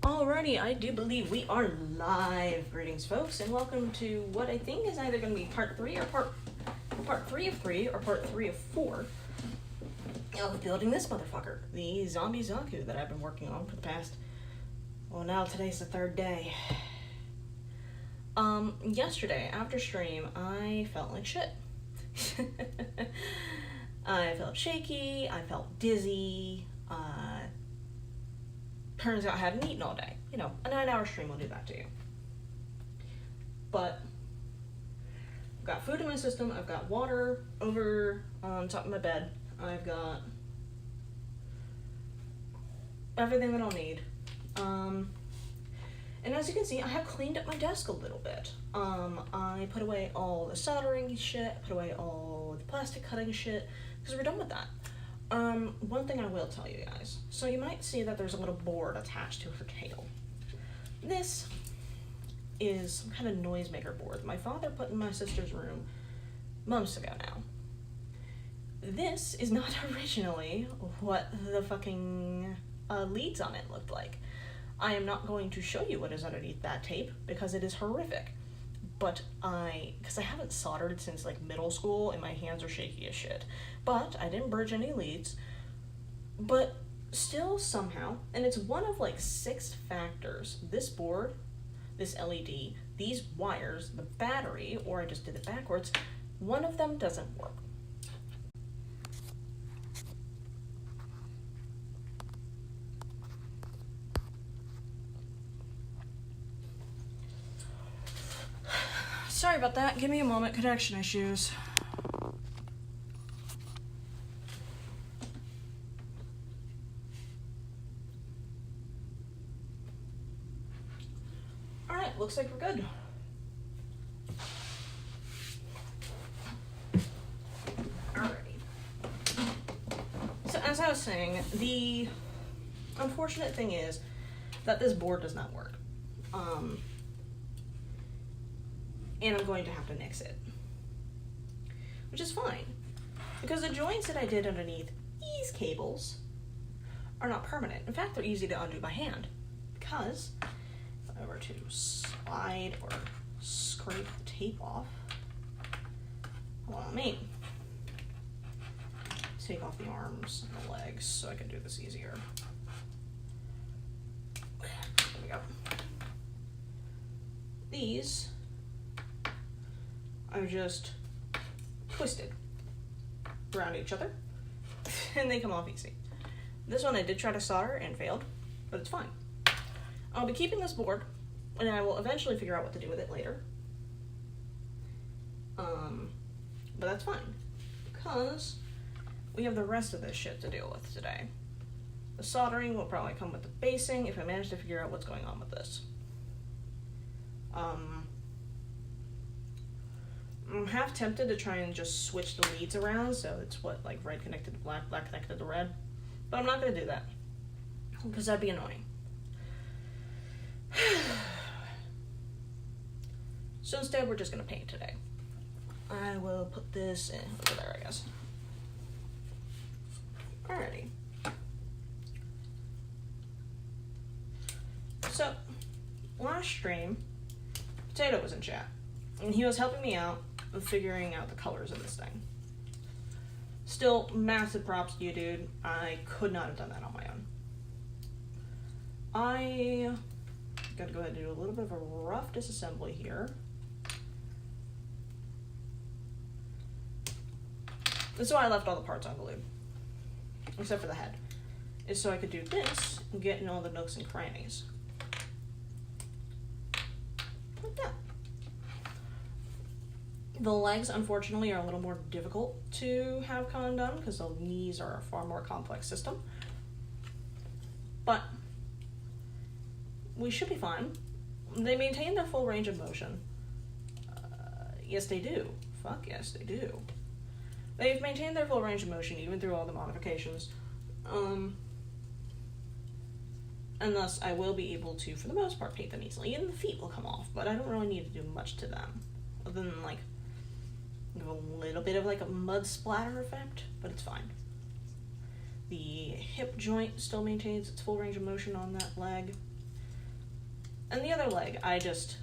Alrighty, I do believe we are live. Greetings, folks, and welcome to what I think is either going to be part 3 or part 3 of 3 or part 3 of 4 of building this motherfucker, the zombie ZAKU that I've been working on for the past, well, now today's the 3rd day. Yesterday, after stream, I felt like shit. I felt shaky, I felt dizzy, turns out I hadn't eaten all day. You know, a 9-hour stream will do that to you. But I've got food in my system, I've got water over on top of my bed, I've got everything that I'll need. And as you can see, I have cleaned up my desk a little bit. I put away all the soldering shit, put away all the plastic cutting shit, because we're done with that. One thing I will tell you guys. So you might see that there's a little board attached to her tail. This is some kind of noisemaker board my father put in my sister's room months ago now. This is not originally what the fucking leads on it looked like. I am not going to show you what is underneath that tape because it is horrific. But because I haven't soldered since like middle school and my hands are shaky as shit. But I didn't bridge any leads. But still somehow, and it's one of like 6 factors. This board, this LED, these wires, the battery, or I just did it backwards, one of them doesn't work. Sorry about that. Give me a moment. Connection issues. Alright, looks like we're good. Alrighty. So as I was saying, the unfortunate thing is that this board does not work. And I'm going to have to nix it. Which is fine. Because the joints that I did underneath these cables are not permanent. In fact, they're easy to undo by hand. Because if I were to slide or scrape the tape off, well, let me take off the arms and the legs so I can do this easier. There we go. These are just twisted around each other and they come off easy. This one I did try to solder and failed, but it's fine. I'll be keeping this board and I will eventually figure out what to do with it later. But that's fine because we have the rest of this shit to deal with today. The soldering will probably come with the basing if I manage to figure out what's going on with this. I'm half tempted to try and just switch the leads around, so it's what, like red connected to black, black connected to red. But I'm not going to do that, because that'd be annoying. So instead, we're just going to paint today. I will put this in over there, I guess. Alrighty. So, last stream, Potato was in chat, and he was helping me out with figuring out the colors of this thing. Still, massive props to you, dude. I could not have done that on my own. I gotta go ahead and do a little bit of a rough disassembly here. That's why I left all the parts unglued, except for the head. Is so I could do this and get in all the nooks and crannies. Like that. The legs, unfortunately, are a little more difficult to have con done because the knees are a far more complex system. But we should be fine. They maintain their full range of motion. Yes, they do. Fuck yes, they do. They've maintained their full range of motion even through all the modifications. And thus, I will be able to, for the most part, paint them easily. And the feet will come off, but I don't really need to do much to them. Other than, like, give a little bit of, like, a mud splatter effect, but it's fine. The hip joint still maintains its full range of motion on that leg. And the other leg, I just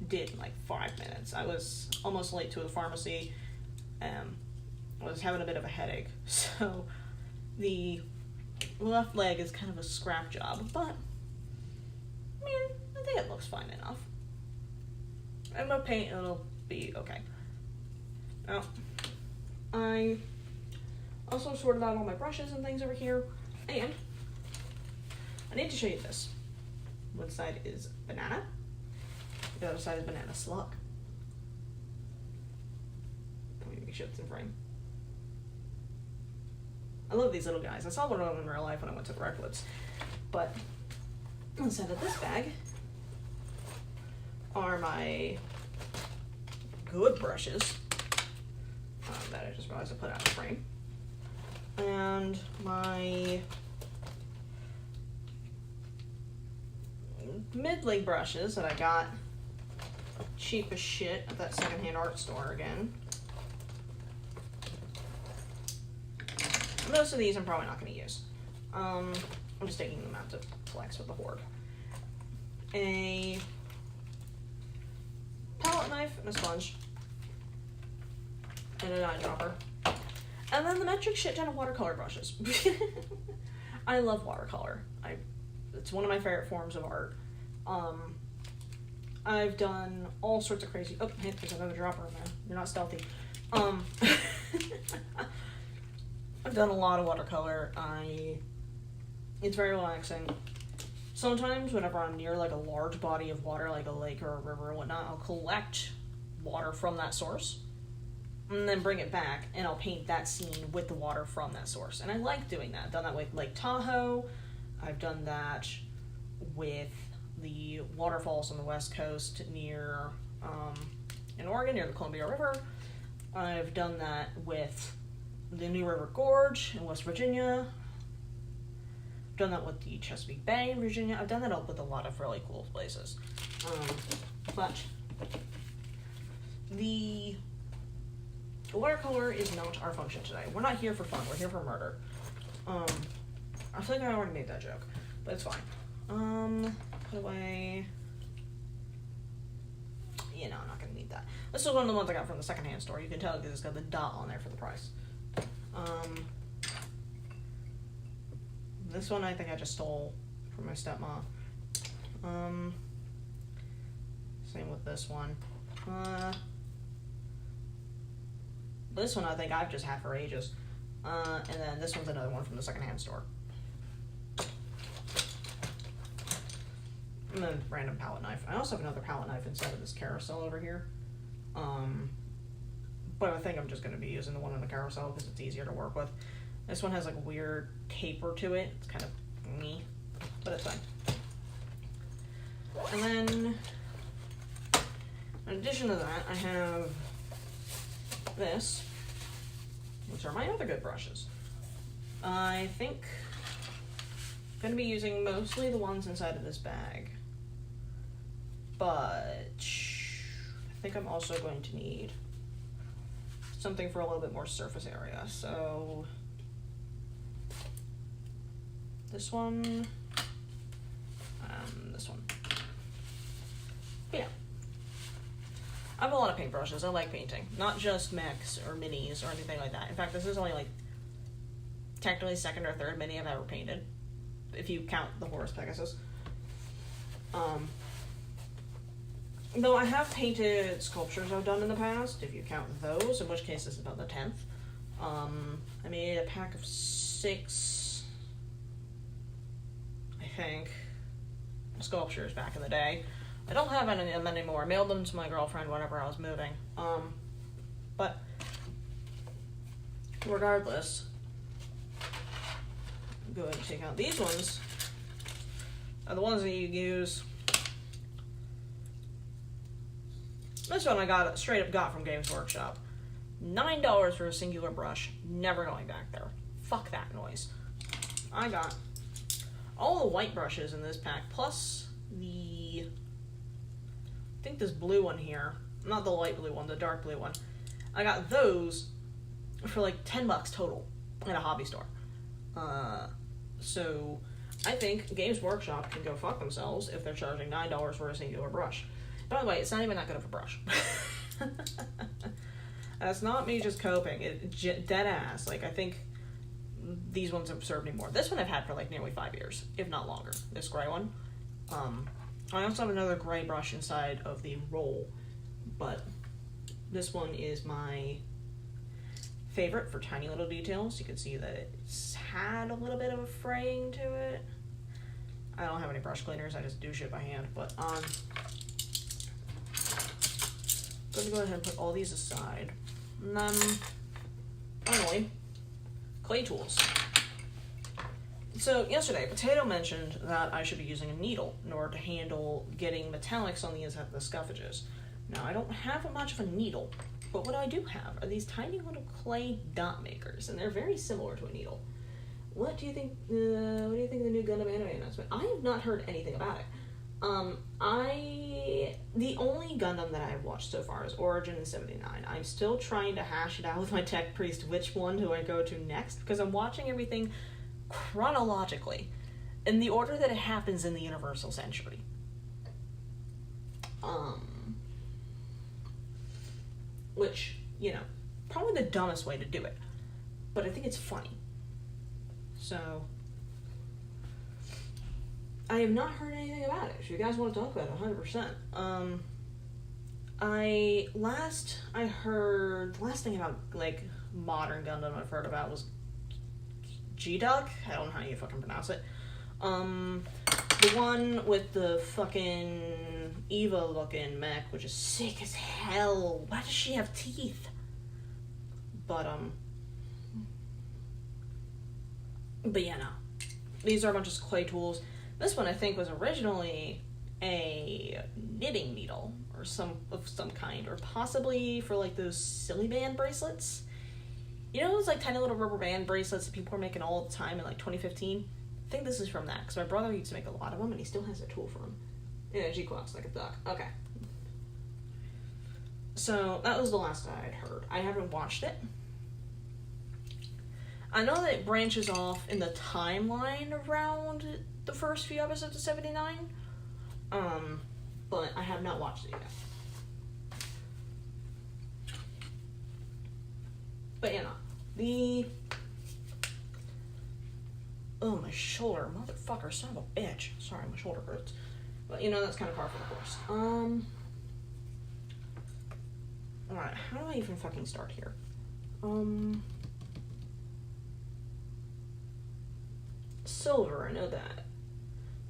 did in like 5 minutes. I was almost late to the pharmacy. I was having a bit of a headache. So the left leg is kind of a scrap job, but man, I think it looks fine enough. I'm gonna paint and it'll be okay. Now, I also sorted out all my brushes and things over here, and I need to show you this. One side is banana, the other side is banana slug. Let me make sure it's in frame. I love these little guys. I saw one of them in real life when I went to the Redwoods. But inside of this bag are my good brushes that I just realized I put out of frame. And my mid-leg brushes that I got cheap as shit at that secondhand art store again. Most of these I'm probably not going to use. I'm just taking them out to flex with the Horde. A palette knife and a sponge. And an eyedropper. And then the metric shit ton of watercolor brushes. I love watercolor. It's one of my favorite forms of art. I've done all sorts of crazy... Oh, hey, there's another dropper in there. You're not stealthy. I've done a lot of watercolor. It's very relaxing. Sometimes whenever I'm near like a large body of water, like a lake or a river or whatnot, I'll collect water from that source and then bring it back, and I'll paint that scene with the water from that source. And I like doing that. I've done that with Lake Tahoe. I've done that with the waterfalls on the west coast near, in Oregon, near the Columbia River. I've done that with the New River Gorge in West Virginia. I've done that with the Chesapeake Bay in Virginia. I've done that with a lot of really cool places. But the watercolor is not our function today. We're not here for fun. We're here for murder. I think I already made that joke, but it's fine. Put away. Yeah, no, I'm not gonna need that. This is one of the ones I got from the secondhand store. You can tell because it's got the dot on there for the price. This one I think I just stole from my stepmom. Same with this one. This one I think I've just had for ages. And then this one's another one from the secondhand store. And then random palette knife. I also have another palette knife inside of this carousel over here. But I think I'm just going to be using the one on the carousel because it's easier to work with. This one has like a weird taper to it. It's kind of me, but it's fine. And then, in addition to that, I have this, which are my other good brushes. I think I'm going to be using mostly the ones inside of this bag. But I think I'm also going to need something for a little bit more surface area. So this one, this one. But yeah. I have a lot of paintbrushes. I like painting. Not just mechs or minis or anything like that. In fact, this is only like technically second or third mini I've ever painted, if you count the Horus Pegasus. Though I have painted sculptures I've done in the past, if you count those, in which case this is about the 10th. I made a pack of 6, I think, sculptures back in the day. I don't have any of them anymore. I mailed them to my girlfriend whenever I was moving. But regardless, go ahead and take out these ones. Are the ones that you use. This one I got straight up got from Games Workshop. $9 for a singular brush. Never going back there. Fuck that noise. I got all the white brushes in this pack, plus the, I think this blue one here, not the light blue one, the dark blue one. I got those for like $10 total at a hobby store. So I think Games Workshop can go fuck themselves if they're charging $9 for a singular brush. By the way, it's not even that good of a brush. That's not me just coping. Dead ass. Like, I think these ones have served me more. This one I've had for like nearly 5 years, if not longer. This gray one. I also have another gray brush inside of the roll, but this one is my favorite for tiny little details. You can see that it's had a little bit of a fraying to it. I don't have any brush cleaners, I just do shit by hand, but I'm gonna go ahead and put all these aside. And then, finally, clay tools. So yesterday, Potato mentioned that I should be using a needle in order to handle getting metallics on the inside of the scuffages. Now, I don't have much of a needle, but what I do have are these tiny little clay dot makers, and they're very similar to a needle. What do you think? What do you think of the new Gundam anime announcement? I have not heard anything about it. The only Gundam that I have watched so far is Origin in 79. I'm still trying to hash it out with my tech priest which one do I go to next, because I'm watching everything chronologically in the order that it happens in the Universal Century. Which, you know, probably the dumbest way to do it, but I think it's funny. So, I have not heard anything about it. If you guys want to talk about it, 100%. The last thing about, like, modern Gundam I've heard about was G-Duck? I don't know how you fucking pronounce it. The one with the fucking Eva-looking mech, which is sick as hell. Why does she have teeth? But yeah, no. These are a bunch of clay tools. This one, I think, was originally a knitting needle or some kind, or possibly for like those silly band bracelets. You know those like tiny little rubber band bracelets that people were making all the time in like 2015? I think this is from that, because my brother used to make a lot of them, and he still has a tool for them. Yeah, G-Quacks like a duck. Okay. So, that was the last I had heard. I haven't watched it. I know that it branches off in the timeline around the first few episodes of 79, but I have not watched it yet. But, you know, oh, my shoulder, motherfucker, son of a bitch. Sorry, my shoulder hurts. But, you know, that's kind of par for the course. Alright, how do I even fucking start here? Silver, I know that.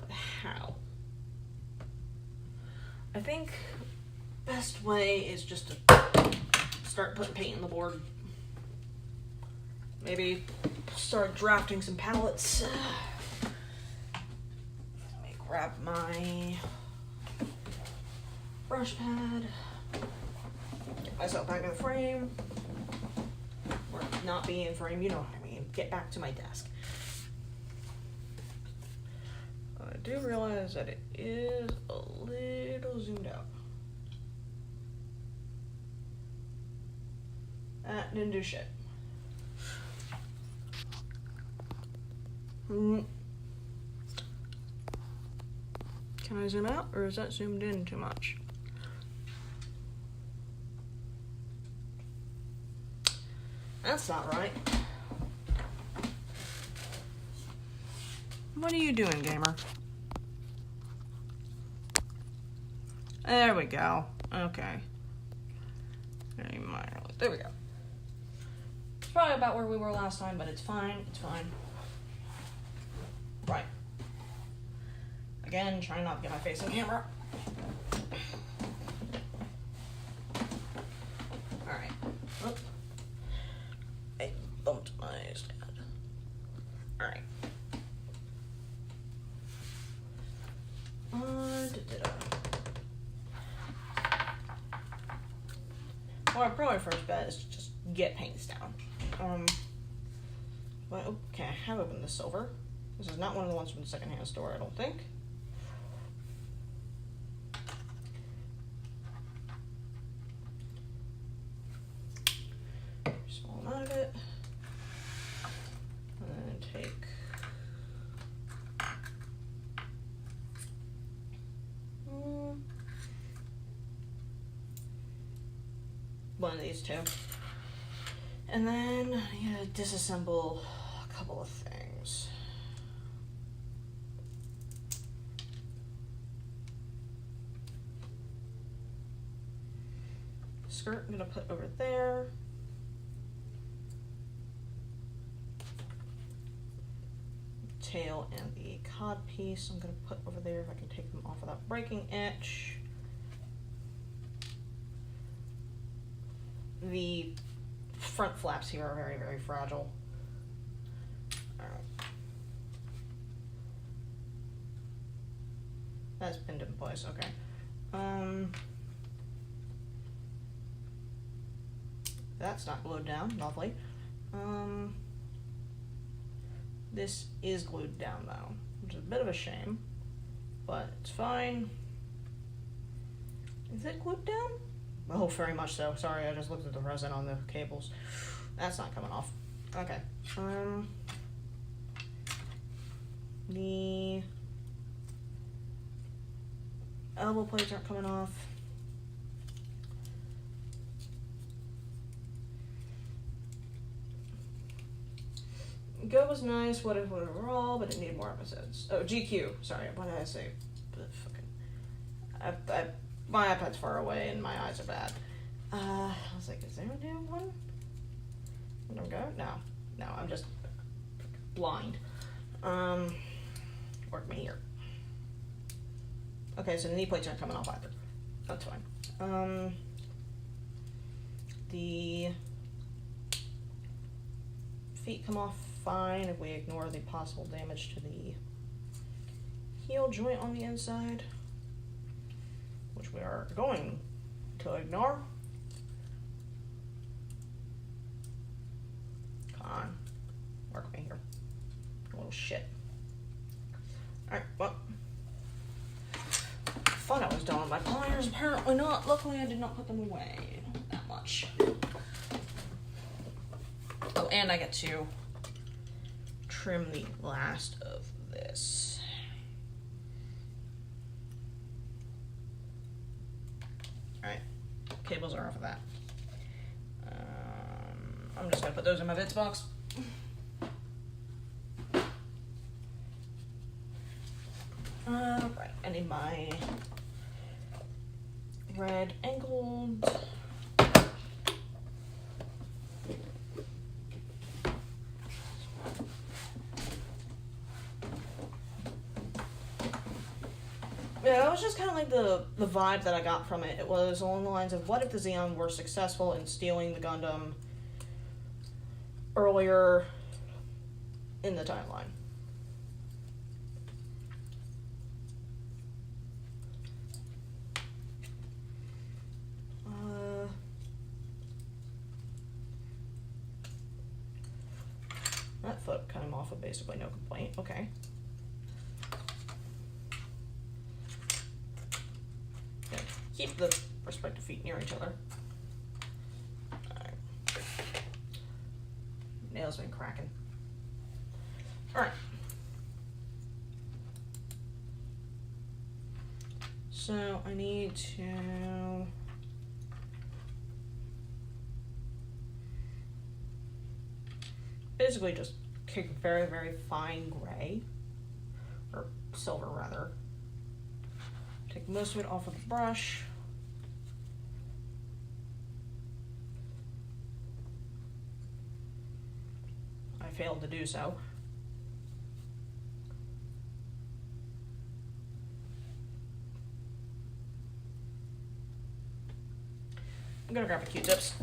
But how? I think best way is just to start putting paint on the board. Maybe start drafting some palettes. Let me grab my brush pad. Get myself back in the frame. Or not be in frame, you know what I mean. Get back to my desk. I do realize that it is a little zoomed out. That didn't do shit. Can I zoom out, or is that zoomed in too much? That's not right. What are you doing, gamer? There we go. Okay. Very minor. There we go. It's probably about where we were last time, but it's fine. It's fine. Right. Again, trying not to get my face in camera. Alright. Oh. I bumped my stand. Alright. Well, probably first bet is to just get paints down. Well, okay, I have opened the silver. This is not one of the ones from the secondhand store, I don't think. Small amount of it. And then take into these two. And then I gotta disassemble a couple of things. Skirt I'm gonna put over there. Tail and the cod piece I'm gonna put over there if I can take them off without breaking itch. The front flaps here are very, very fragile. Alright. That's pinned in place, okay. That's not glued down, lovely. This is glued down though, which is a bit of a shame, but it's fine. Is it glued down? Oh, very much so. Sorry, I just looked at the resin on the cables. That's not coming off. Okay. The elbow plates aren't coming off. Go was nice, whatever overall, but it needed more episodes. Oh, GQ. Sorry, what did I say? Fucking. My iPad's far away and my eyes are bad. I was like, is there a new one? Don't go? No, I'm just blind. Work me here. Okay, so the knee plates aren't coming off either. That's fine. The feet come off fine if we ignore the possible damage to the heel joint on the inside, which we are going to ignore. Come on, work me here. A little shit. Alright, well, I thought I was done with my pliers, apparently not. Luckily I did not put them away that much. Oh, and I get to trim the last of this. Alright, cables are off of that. I'm just gonna put those in my bits box. Right, I need my red angled yeah, it was just kind of like the vibe that I got from it. It was along the lines of, what if the Xeon were successful in stealing the Gundam earlier in the timeline? That foot cut him off with basically no complaint. Okay. Okay. Keep the respective feet near each other. Alright. Nails been cracking. Alright. So I need to basically just take very, very fine gray, or silver rather. Take most of it off of the brush. I failed to do so. I'm gonna grab the Q-tips.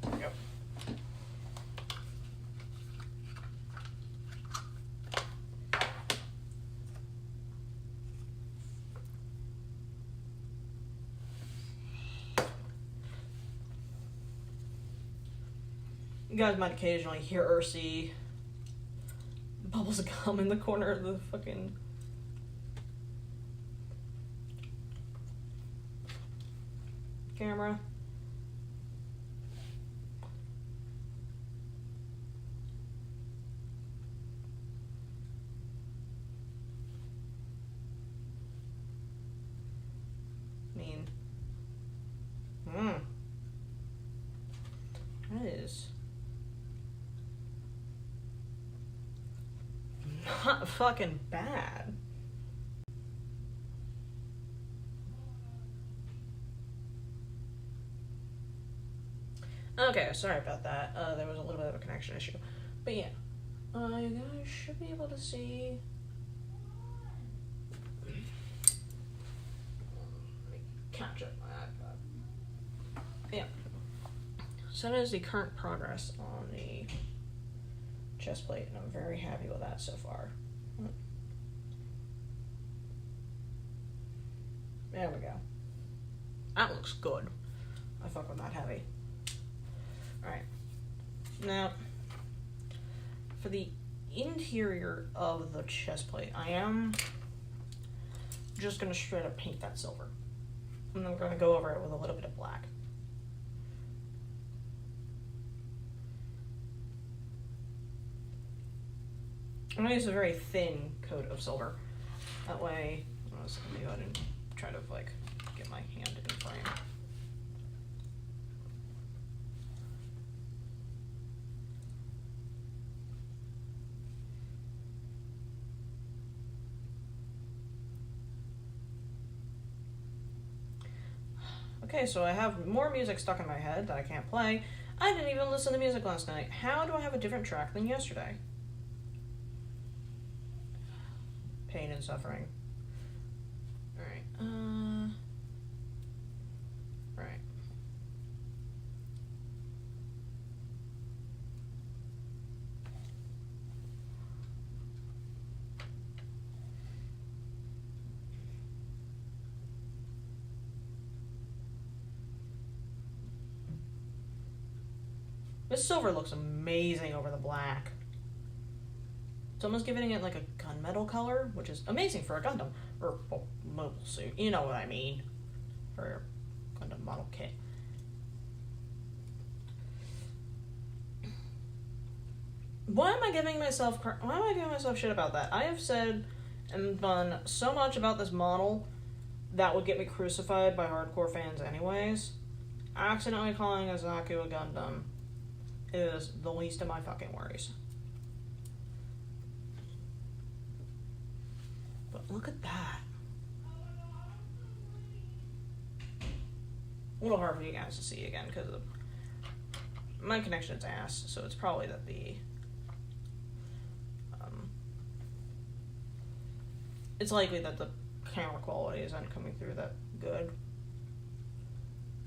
There we go. You guys might occasionally hear or see bubbles of gum in the corner of the fucking camera. I mean, that is not fucking bad. Okay, sorry about that. There was a little bit of a connection issue. But yeah, you guys should be able to see. Let me catch up my iPad. Yeah. So that is the current progress on the chest plate, and I'm very happy with that so far. There we go. That looks good. I fuck with that heavy. Alright. Now, for the interior of the chest plate, I am just going to straight up paint that silver. And then we're going to go over it with a little bit of black. I'm going to use a very thin coat of silver. That way, I'm just going to go ahead and try to, like, get my hand in frame. Okay, so I have more music stuck in my head that I can't play. I didn't even listen to music last night. How do I have a different track than yesterday? Pain and suffering. Alright, right. This silver looks amazing over the black. It's almost giving it like a gunmetal color, which is amazing for a Gundam. Or, well, mobile suit. You know what I mean. For a Gundam model kit. Why am I giving myself shit about that? I have said and done so much about this model that would get me crucified by hardcore fans anyways. Accidentally calling a ZAKU a Gundam is the least of my fucking worries. But look at that. A little hard for you guys to see again because my connection's ass, so it's probably that the it's likely that the camera quality isn't coming through that good.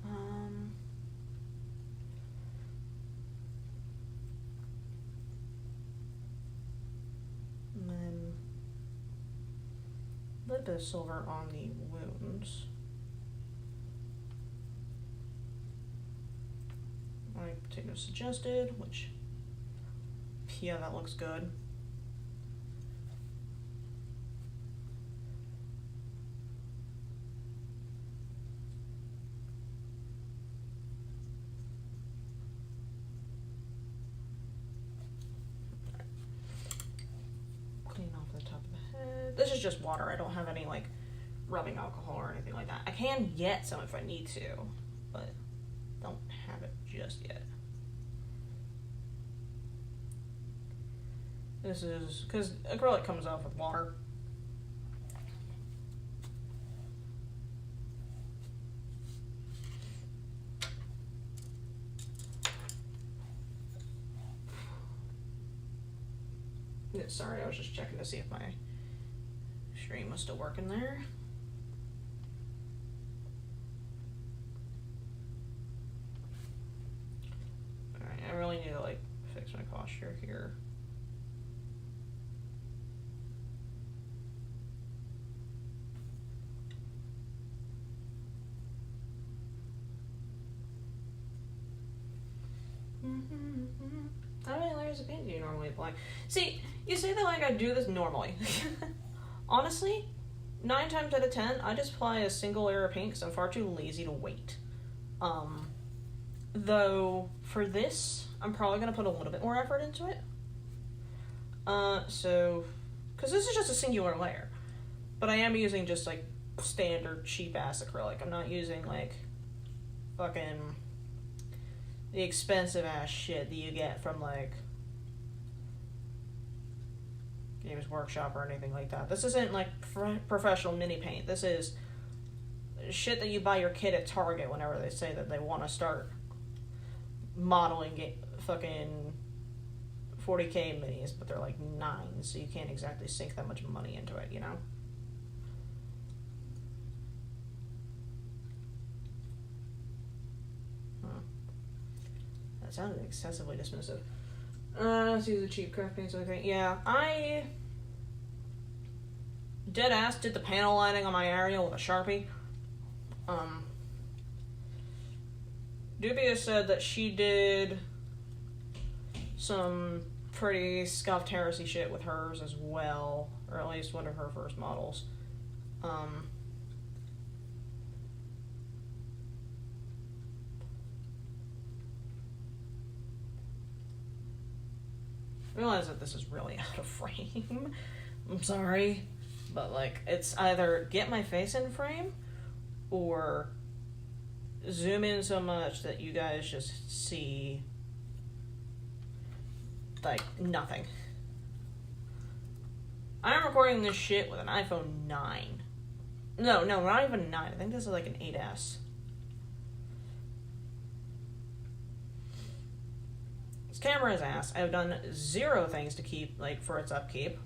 And then a little bit of silver on the wounds. Like potato suggested, which, yeah, that looks good. Clean off the top of the head. This is just water. I don't have any like rubbing alcohol or anything like that. I can get some if I need to, but don't have it just yet. This is because acrylic comes off with water. Yeah, sorry, I was just checking to see if my stream was still working there. Alright, I really need to like fix my posture here. How many layers of paint do you normally apply? See, you say that like I do this normally. Honestly, 9 times out of 10, I just apply a single layer of paint because I'm far too lazy to wait. Though, for this, I'm probably going to put a little bit more effort into it. So, because this is just a singular layer. But I am using just, like, standard cheap-ass acrylic. I'm not using, like, fucking, the expensive ass shit that you get from like Games Workshop or anything like that. This isn't like professional mini paint. This is shit that you buy your kid at Target whenever they say that they want to start modeling fucking 40K minis, but they're like 9, so you can't exactly sink that much money into it, you know? That sounded excessively dismissive. Let's use the cheap craft paints. Okay, yeah, I dead ass did the panel lining on my area with a Sharpie. Dubia said that she did some pretty scuffed heresy shit with hers as well, or at least one of her first models. I realize that this is really out of frame. I'm sorry, but like, it's either get my face in frame or zoom in so much that you guys just see like nothing. I'm recording this shit with an iPhone 9. No, not even 9. I think this is like an 8S. This camera is ass. I've done 0 things to keep, like, for its upkeep.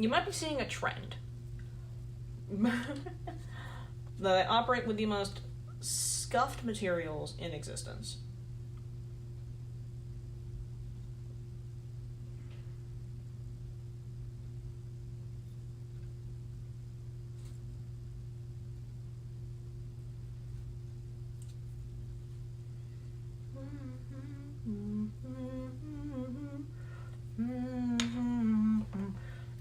You might be seeing a trend. That I operate with the most scuffed materials in existence.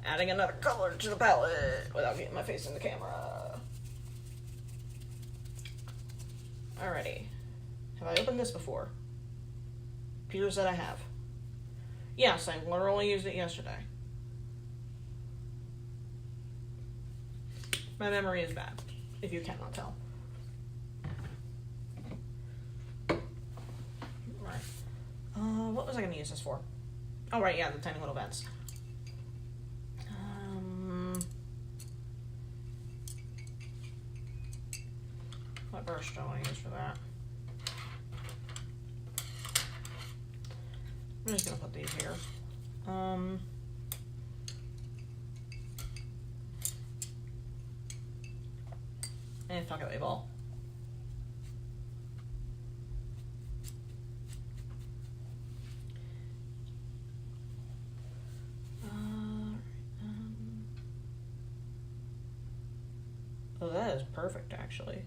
Adding another color to the palette without getting my face in the camera. Alrighty. Have I opened this before? Appears that I have. Yes, I literally used it yesterday. My memory is bad, if you cannot tell. Right. What was I going to use this for? Oh, right, yeah, the tiny little vents. What brush do I want to use for that? I'm just going to put these here. And fuck it, they ball. Oh, that is perfect, actually.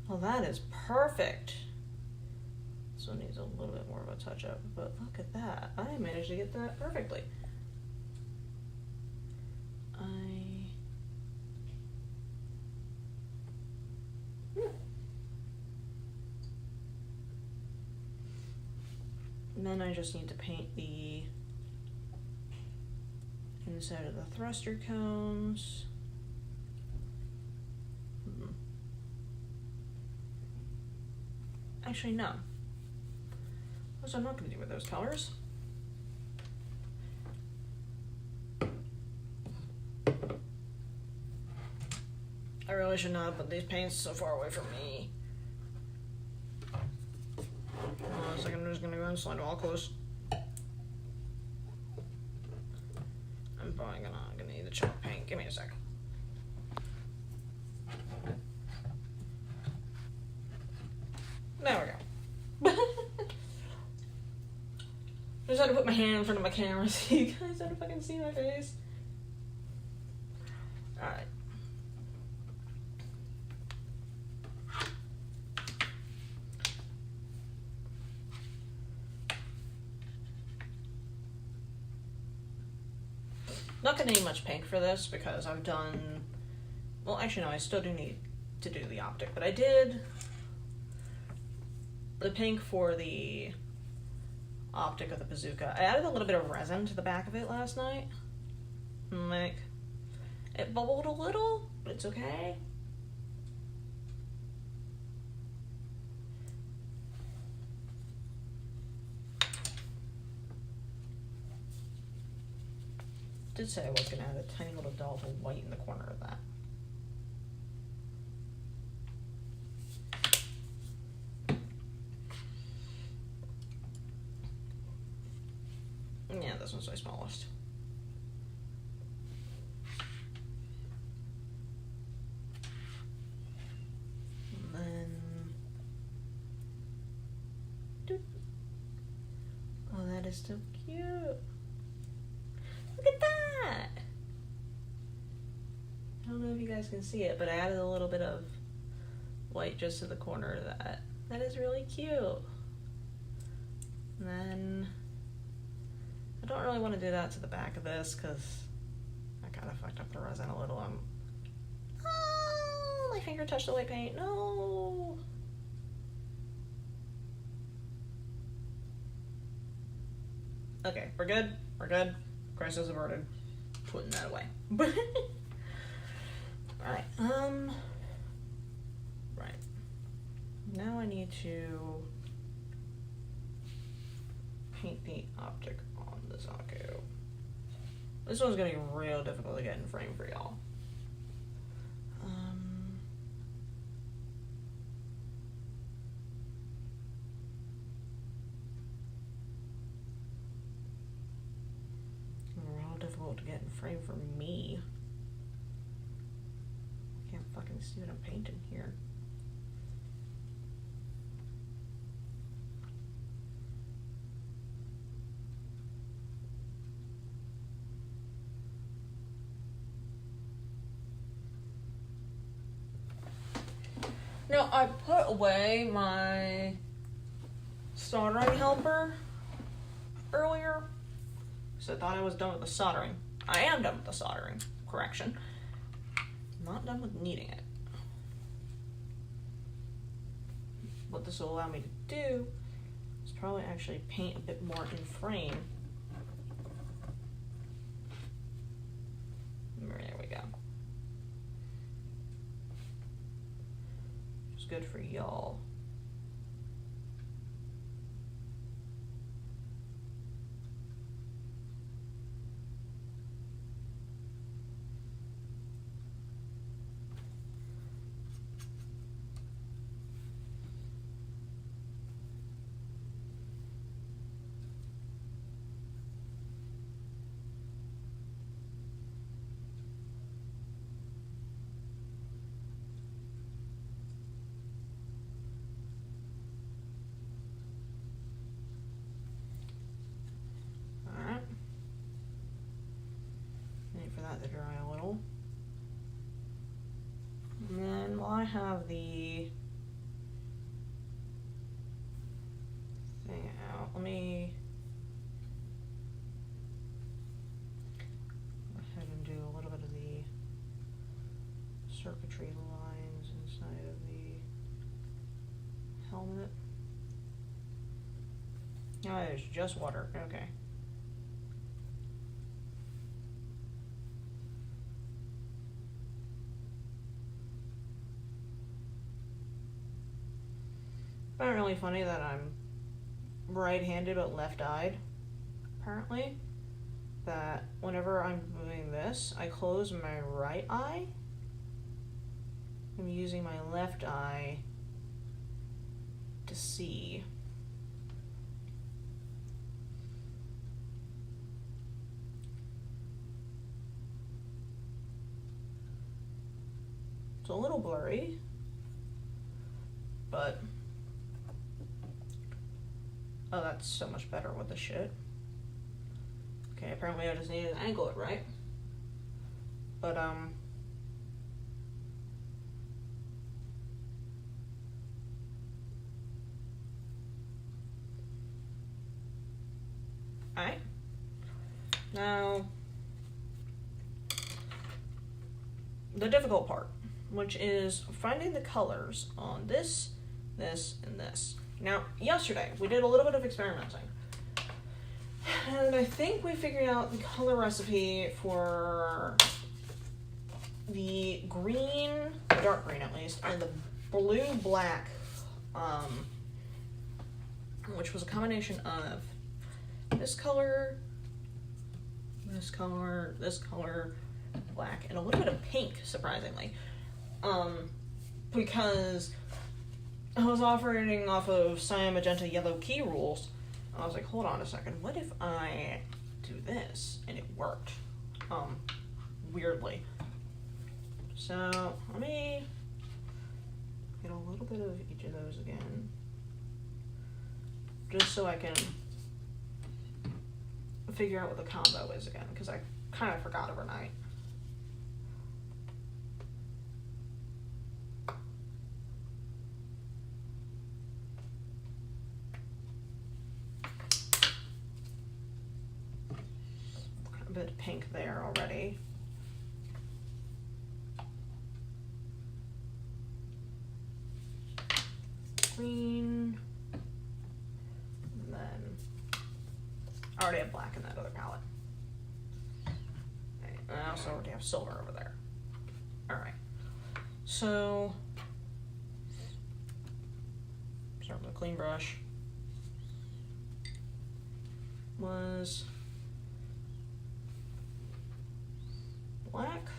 Oh, that is perfect. This one needs a little bit more of a touch-up, but look at that. I managed to get that perfectly. And then I just need to paint the inside of the thruster cones. Actually, no. Those I'm not going to do with those colors. I really should not put these paints so far away from me. Hold on a second, I'm just going to go and slide all close. I'm probably gonna need the chalk paint. Give me a sec. There we go. I just had to put my hand in front of my camera so you guys had to fucking see my face. Alright. Not gonna need much pink for this because I've done... Well, actually no, I still do need to do the optic, but I did the pink for the optic of the bazooka. I added a little bit of resin to the back of it last night. Like, It bubbled a little, but it's okay. Did say I was going to add a tiny little dot of white in the corner of that. Yeah, this one's my smallest. And then... doop. Oh, that is so cute. Look at that! I don't know if you guys can see it, but I added a little bit of white just to the corner of that. That is really cute. And then I don't really want to do that to the back of this because I kind of fucked up the resin a little. Oh, my finger touched the white paint. No. Okay, we're good. We're good. Crisis averted. Putting that away. Alright, right. Now I need to paint the optic on the ZAKU. This one's gonna be real difficult to get in frame for y'all. Real difficult to get in frame for me. I can't fucking see what I'm painting here. Now, I put away my soldering helper earlier, so I thought I was done with the soldering. I am done with the soldering, correction. Not done with kneading it. What this will allow me to do is probably actually paint a bit more in frame. There we go. It's good for y'all. To dry a little. And then while I have the thing out, let me go ahead and do a little bit of the circuitry lines inside of the helmet. Oh, there's just water. Okay. I find it really funny that I'm right-handed but left-eyed, apparently. That whenever I'm moving this, I close my right eye. I'm using my left eye to see. It's a little blurry, but oh, that's so much better with the shit. Okay, apparently I just need to angle it right. But alright. Now the difficult part, which is finding the colors on this, this, and this. Now, yesterday, we did a little bit of experimenting. And I think we figured out the color recipe for green, the dark green at least, and the blue black, which was a combination of this color, this color, this color, black, and a little bit of pink, surprisingly. Because I was operating off of cyan, magenta, yellow key rules. I was like, hold on a second, what if I do this? And it worked, weirdly. So, let me get a little bit of each of those again, just so I can figure out what the combo is again, because I kind of forgot overnight. A bit of pink there already. Green, and then I already have black in that other palette. Okay, and I also already have silver over there. Alright, so start with a clean brush. Was black.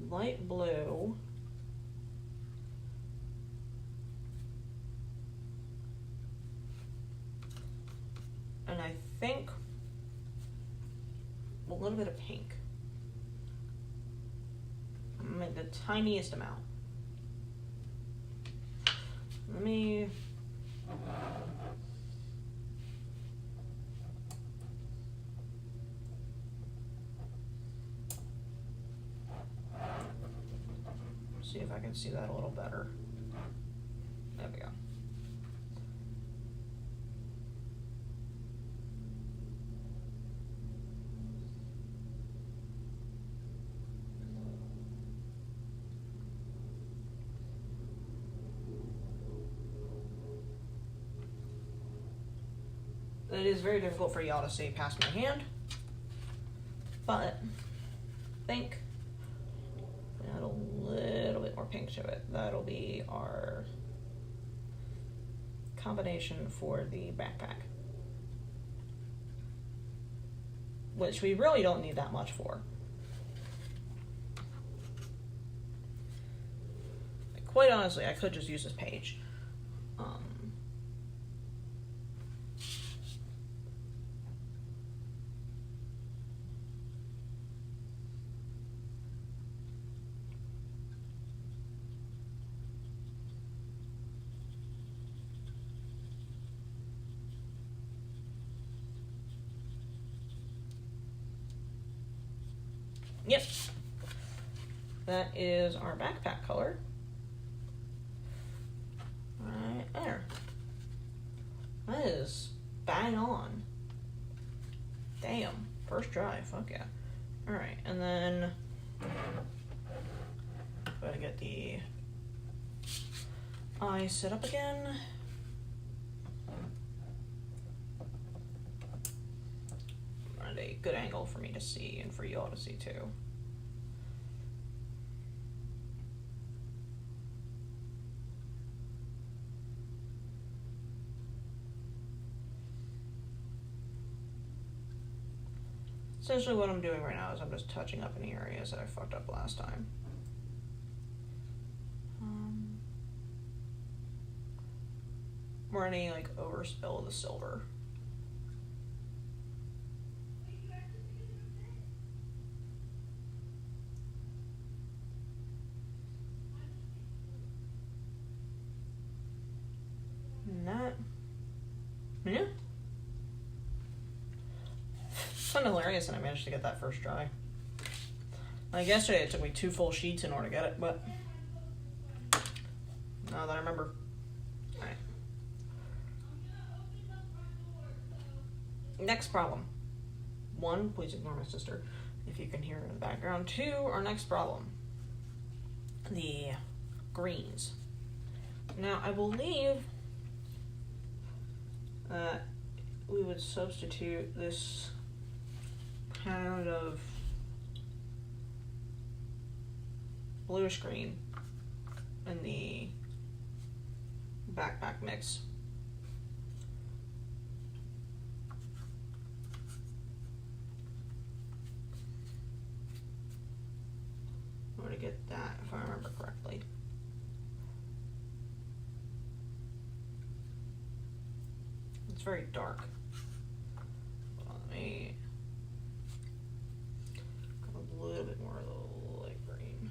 Light blue, and I think a little bit of pink. I mean, the tiniest amount. Let me see if I can see that a little better. There we go. It is very difficult for y'all to see past my hand, but I think add a little bit more pink to it. That'll be our combination for the backpack, which we really don't need that much for. Quite honestly, I could just use this page. Yep, that is our backpack color. Right there. That is bang on. Damn, first try, fuck yeah. Alright, and then gotta get the eye set up again. A good angle for me to see and for you all to see too. Essentially what I'm doing right now is I'm just touching up any areas that I fucked up last time. Or any like overspill of the silver. That, yeah. It's kind of hilarious that I managed to get that first try. Like yesterday, it took me 2 full sheets in order to get it, but now that I remember. Alright. Next problem. 1, please ignore my sister if you can hear her in the background. 2, our next problem. The greens. Now, I believe we would substitute this kind of bluish green in the backpack mix. I'm going to get that if I remember correctly. It's very dark. Let me got a little bit more of the light green.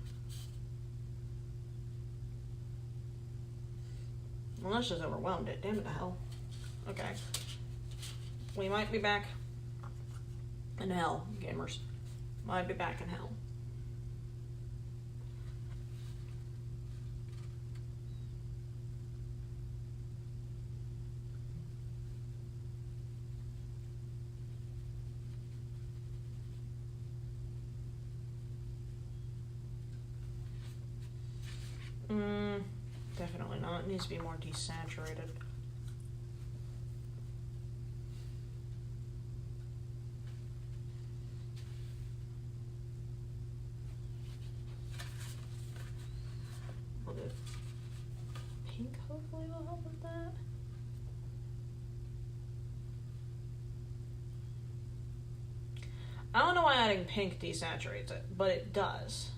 Well, that's just overwhelmed it. Damn it to hell. Okay. We might be back in hell, gamers. Might be back in hell. Definitely not. It needs to be more desaturated. A little bit of pink hopefully will help with that. I don't know why adding pink desaturates it, but it does.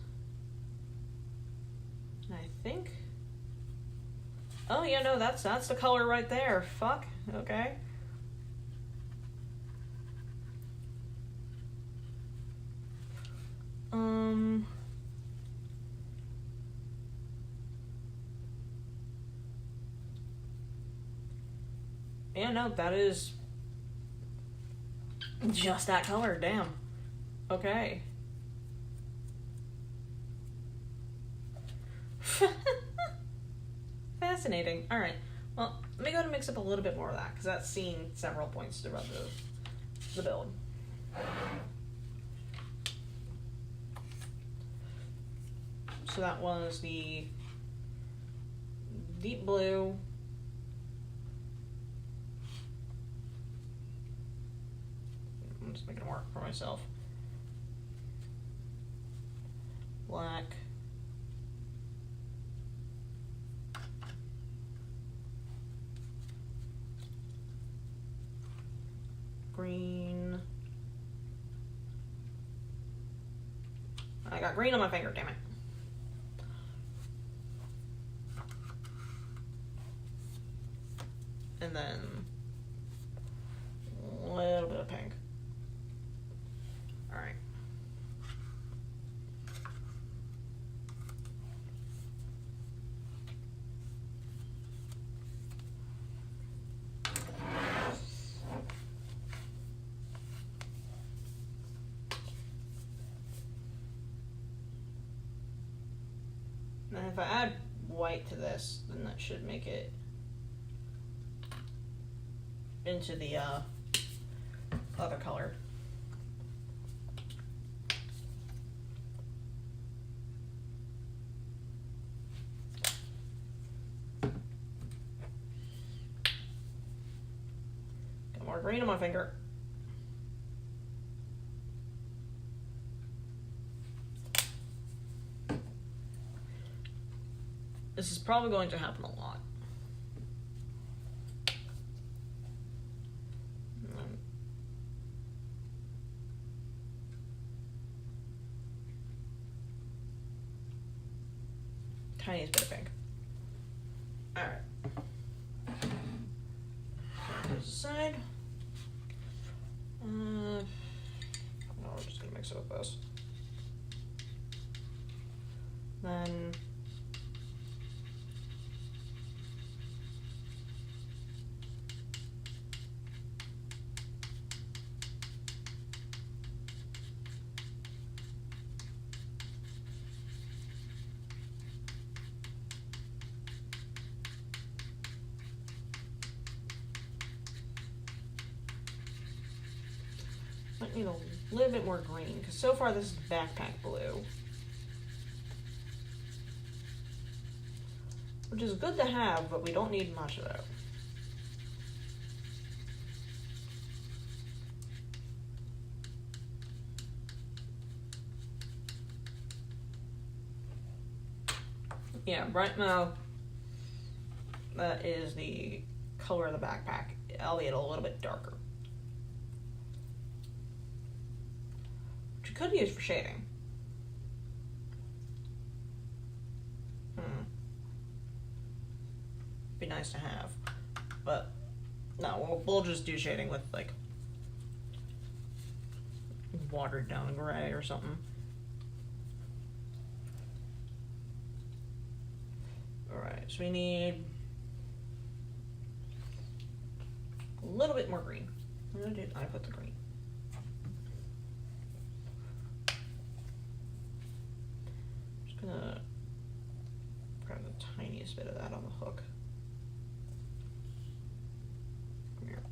And I think... Oh, yeah, no, that's the color right there. Fuck. Okay. Yeah, no, that is just that color. Damn. Okay. Fascinating. All right. Well, let me go and mix up a little bit more of that because that's seen several points throughout the build. So that was the deep blue. I'm just making it work for myself. Black. Green. I got green on my finger, damn it. And then a little bit of pink. All right. And if I add white to this, then that should make it into the other color. Got more green on my finger. This is probably going to happen a lot. Tiniest bit of pink. All right. Put this aside. No, we're just gonna mix it with this. Then might need a little bit more green, because so far this is backpack blue. Which is good to have, but we don't need much of it. Yeah, right now, that is the color of the backpack, albeit a little bit darker. Which you could use for shading. Be nice to have. But, no, we'll just do shading with, like, watered down gray or something. Alright, so we need a little bit more green. Where did I put the green? Just gonna grab the tiniest bit of that on the hook. Come here.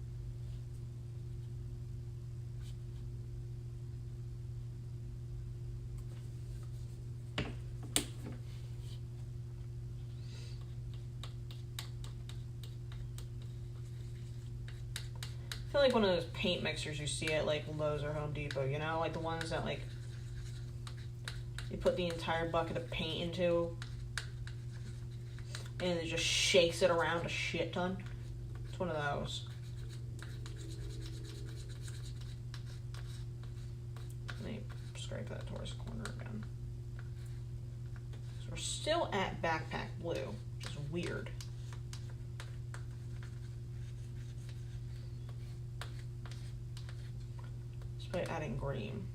I feel like one of those paint mixers you see at like Lowe's or Home Depot, you know, like the ones that like you put the entire bucket of paint into and it just shakes it around a shit ton. It's one of those. Let me scrape that towards the corner again. So we're still at backpack blue, which is weird. By adding green.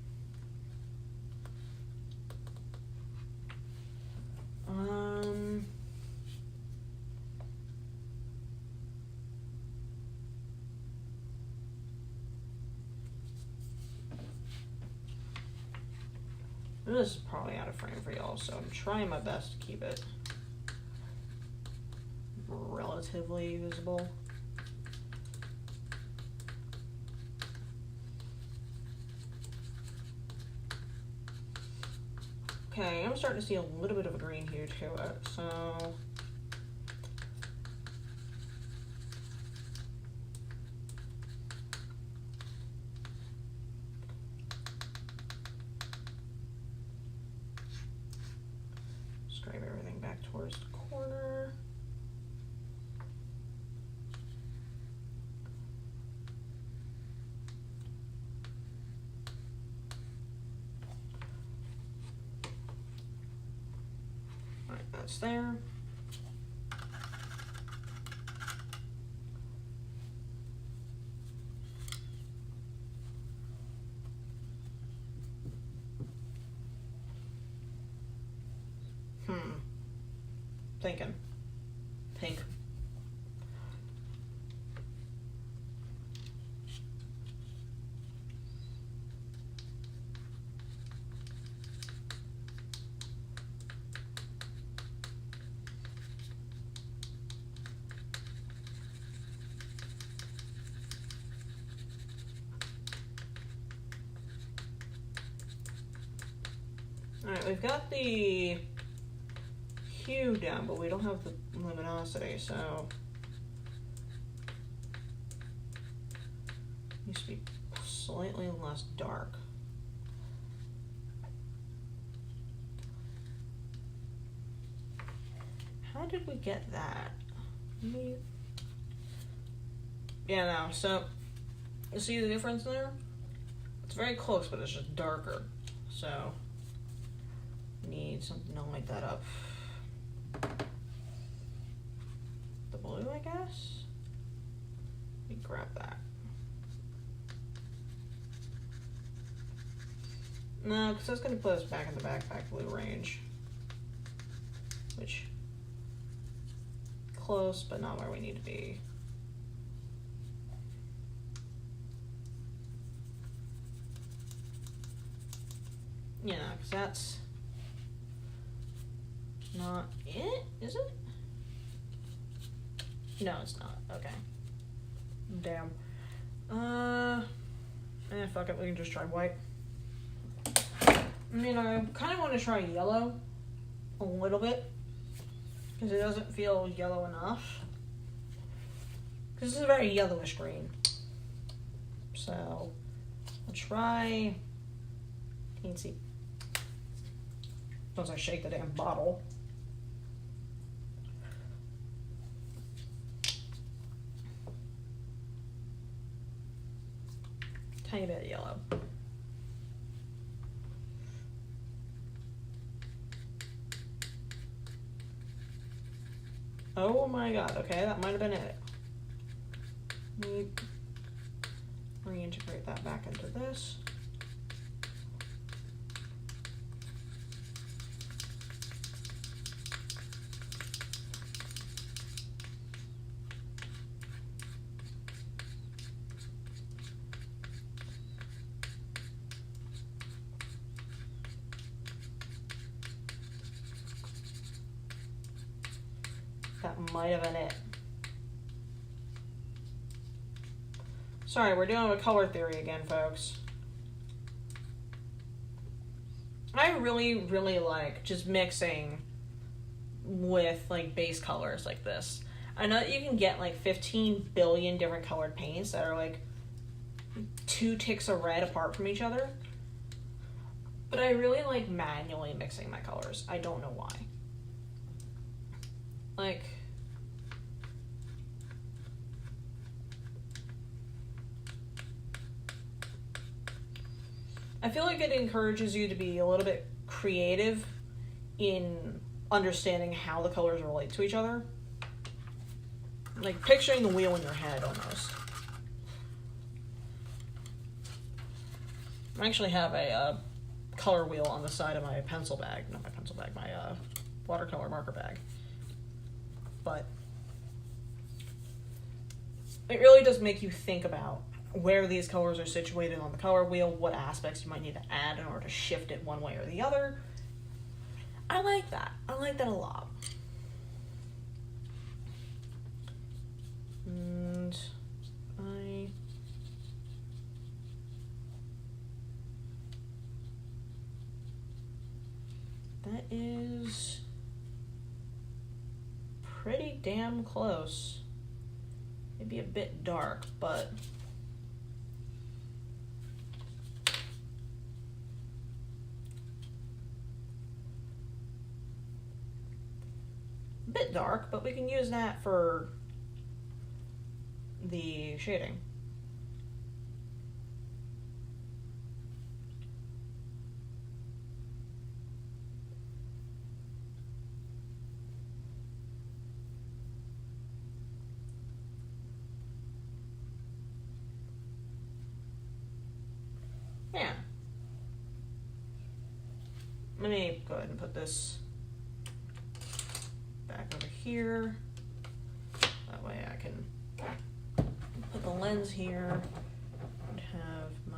This is probably out of frame for y'all, so I'm trying my best to keep it relatively visible. Okay, I'm starting to see a little bit of a green hue to it, so scrape everything back towards the corner. That's there. Thinking. Pink. Alright, we've got the hue down, but we don't have the luminosity, so it needs to be slightly less dark. How did we get that? Yeah, no, so you see the difference there? It's very close, but it's just darker. So need something to light that up. The blue, I guess? Let me grab that. No, because that's going to put us back in the backpack blue range. Which, close, but not where we need to be. Yeah, because that's not it, is it? No, it's not. Okay. Damn. Fuck it, we can just try white. I mean, I kind of want to try yellow a little bit, because it doesn't feel yellow enough. Because this is a very yellowish green. So, I'll try, you can see, once I shake the damn bottle. tiny bit of yellow. Oh my god, okay, that might have been it. Let me reintegrate that back into this. That might have been it. Sorry, we're dealing with color theory again, folks. I really, really like just mixing with like base colors like this. I know that you can get like 15 billion different colored paints that are like 2 ticks of red apart from each other. But I really like manually mixing my colors. I don't know why. Like, I feel like it encourages you to be a little bit creative in understanding how the colors relate to each other. Like picturing the wheel in your head almost. I actually have a color wheel on the side of my pencil bag. Not my pencil bag, my watercolor marker bag. But it really does make you think about where these colors are situated on the color wheel, what aspects you might need to add in order to shift it one way or the other. I like that. I like that a lot. And that is pretty damn close. Maybe a bit dark, but a bit dark, but we can use that for the shading. Yeah. Let me go ahead and put this back over here. That way I can put the lens here and have my...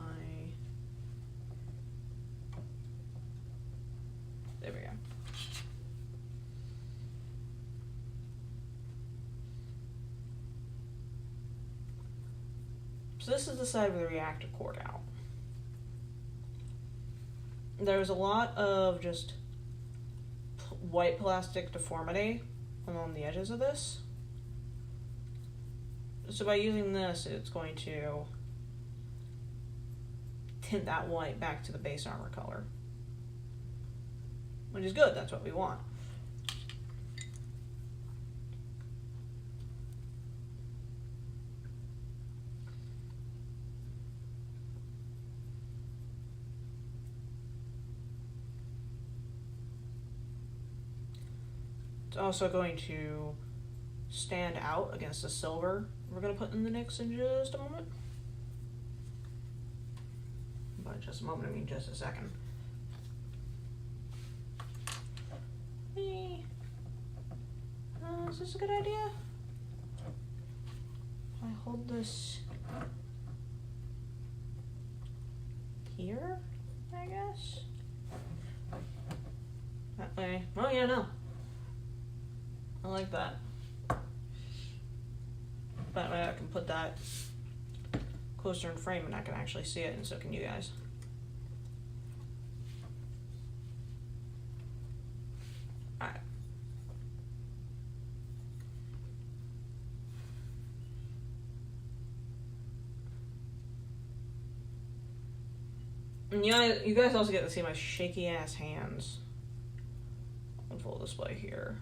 There we go. So this is the side with the reactive cord out. There's a lot of just white plastic deformity along the edges of this. So by using this, it's going to tint that white back to the base armor color. Which is good, that's what we want. It's also going to stand out against the silver we're going to put in the mix in just a moment. By just a moment, I mean just a second. Hey, is this a good idea? If I hold this here, I guess? That way. Oh yeah, no. I like that. That way I can put that closer in frame and I can actually see it, and so can you guys. Alright. And you guys also get to see my shaky ass hands on full display here.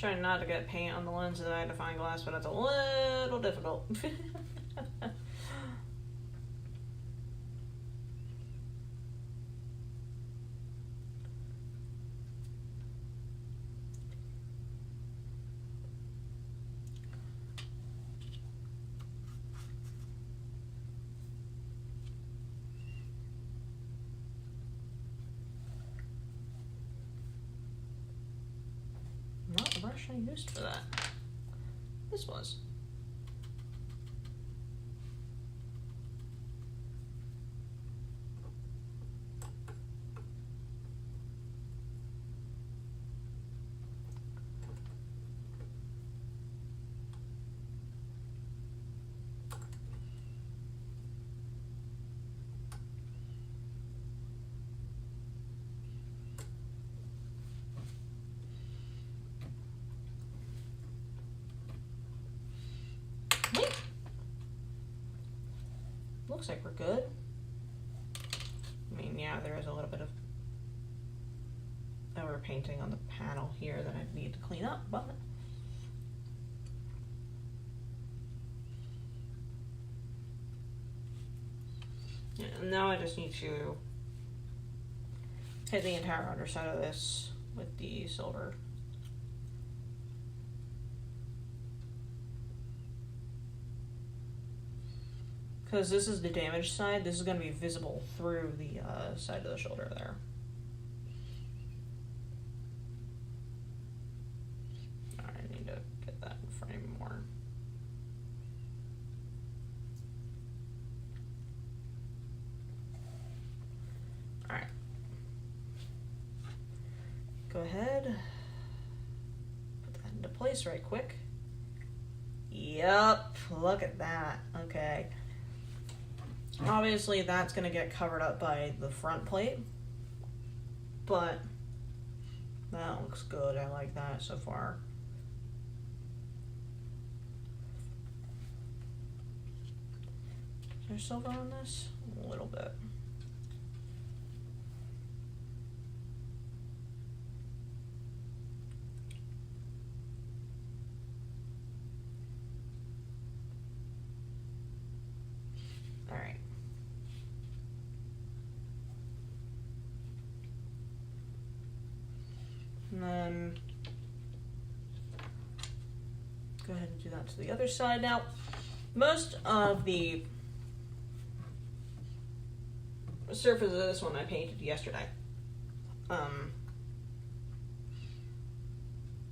Trying not to get paint on the lens of the magnifying glass, but it's a little difficult. Not the brush I used for that. This was. Looks like we're good. I mean, yeah, there is a little bit of overpainting on the panel here that I need to clean up, but yeah, now I just need to hit the entire underside of this with the silver. Because this is the damaged side, this is going to be visible through the side of the shoulder there. I need to get that in frame more. Alright. Go ahead. Put that into place right quick. Yep, look at that. Okay. Obviously, that's going to get covered up by the front plate, but that looks good. I like that so far. Is there silver on this? A little bit. All right. And then go ahead and do that to the other side. Now, most of the surface of this one I painted yesterday.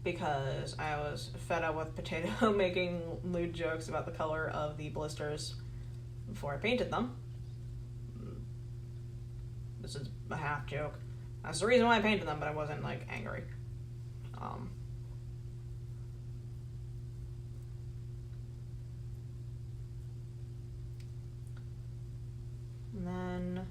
Because I was fed up with Potato making lewd jokes about the color of the blisters before I painted them. This is a half joke. That's the reason why I painted them, but I wasn't, like, angry. And then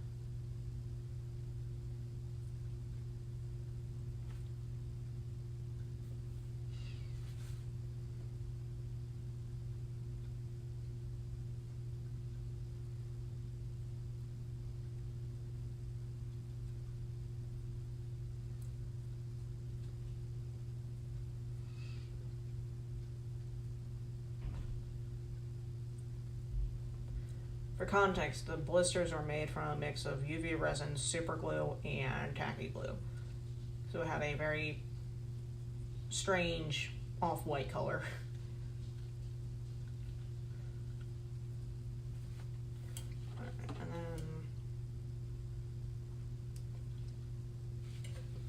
for context, the blisters are made from a mix of UV resin, super glue, and tacky glue. So it had a very strange off-white color. And then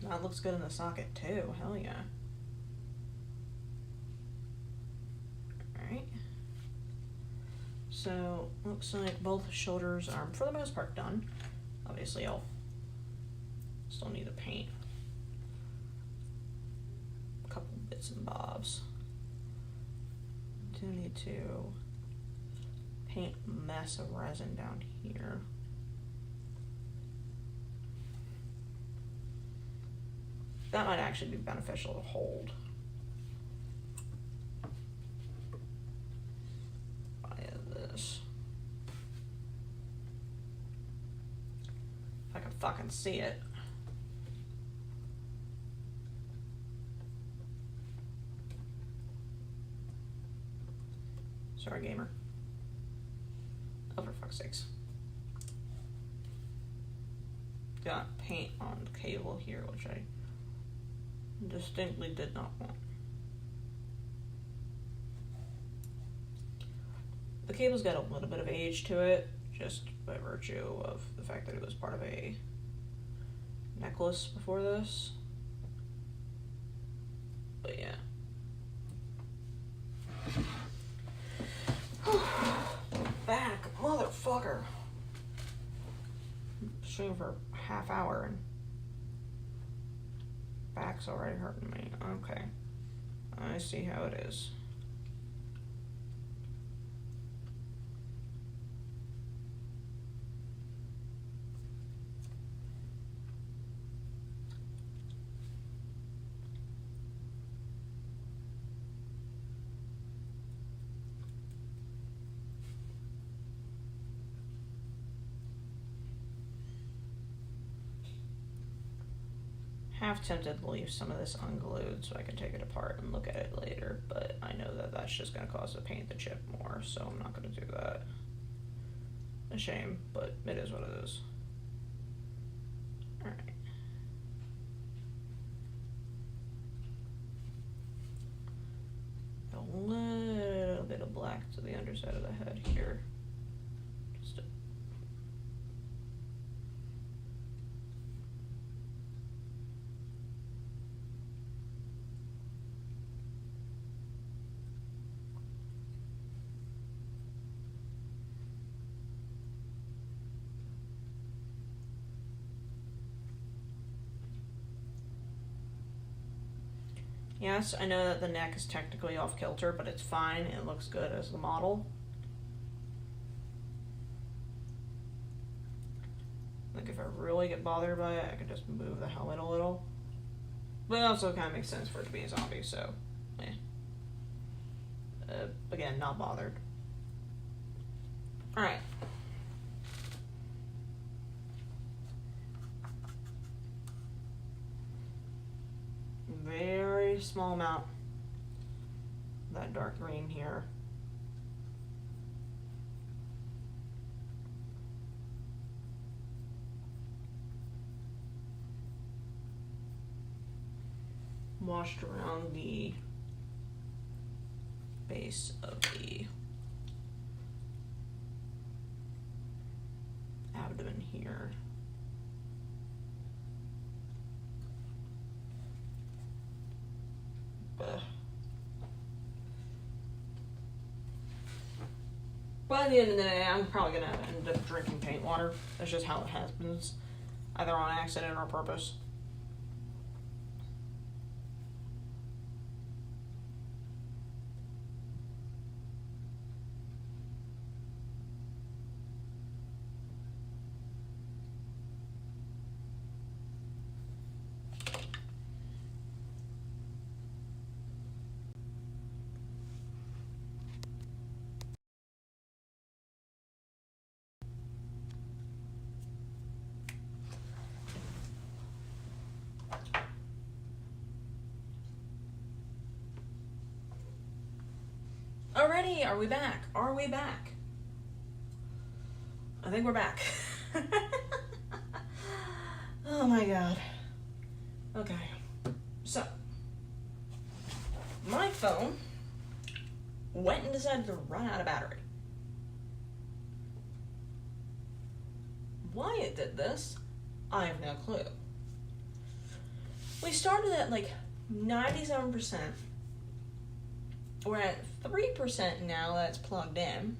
that looks good in the socket too. Hell yeah. Alright. So, looks like both shoulders are, for the most part, done. Obviously, I'll still need to paint a couple bits and bobs. Do need to paint a mess of resin down here. That might actually be beneficial to hold. If I can fucking see it. Sorry, gamer. Oh, for fuck's sakes. Got paint on the cable here, which I distinctly did not want. The cable's got a little bit of age to it, just by virtue of the fact that it was part of a necklace before this. But yeah. Back, motherfucker. Stream for a half hour and back's already hurting me. Okay. I see how it is. Half tempted to leave some of this unglued so I can take it apart and look at it later, but I know that that's just going to cause the paint to chip more, so I'm not going to do that. A shame, but it is what it is. Alright. A little bit of black to the underside of the head here. Just yes, I know that the neck is technically off kilter, but it's fine. It looks good as the model. Like if I really get bothered by it, I can just move the helmet a little. But it also kind of makes sense for it to be a zombie, so again, not bothered. Alright. Very small amount of that dark green here. Washed around the base of the abdomen here. By the end of the day, I'm probably gonna end up drinking paint water. That's just how it happens, either on accident or purpose. Alrighty, are we back? Are we back? I think we're back. Oh my god. Okay. So, my phone went and decided to run out of battery. Why it did this, I have no clue. We started at like 97%. We're at 3% now that's plugged in.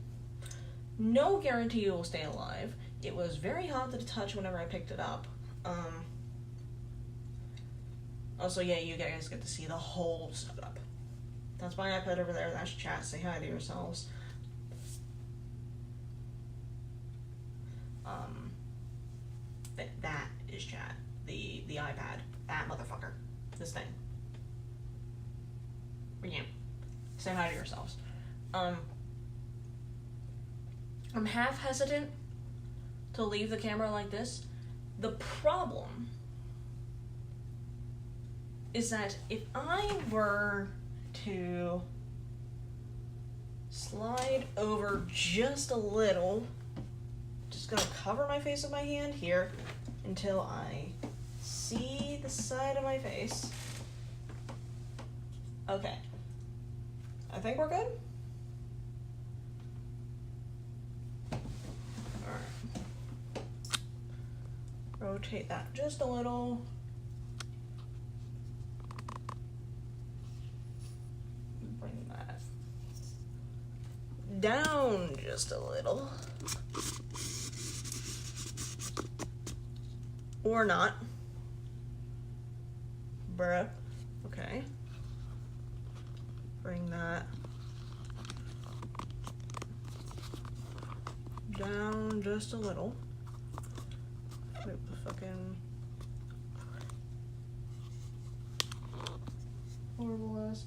No guarantee you will stay alive. It was very hot to the touch whenever I picked it up. Also, yeah, you guys get to see the whole setup. That's my iPad over there. That's chat. Say hi to yourselves. That is chat. The iPad. That motherfucker. This thing. Yeah. Say hi to yourselves. I'm half hesitant to leave the camera like this. The problem is that if I were to slide over just a little. Just gonna cover my face with my hand here until I see the side of my face. Okay. I think we're good. Alright. Rotate that just a little. Bring that down just a little. Or not. Bruh. Okay. Bring that down just a little. Wait, the fucking horrible ass.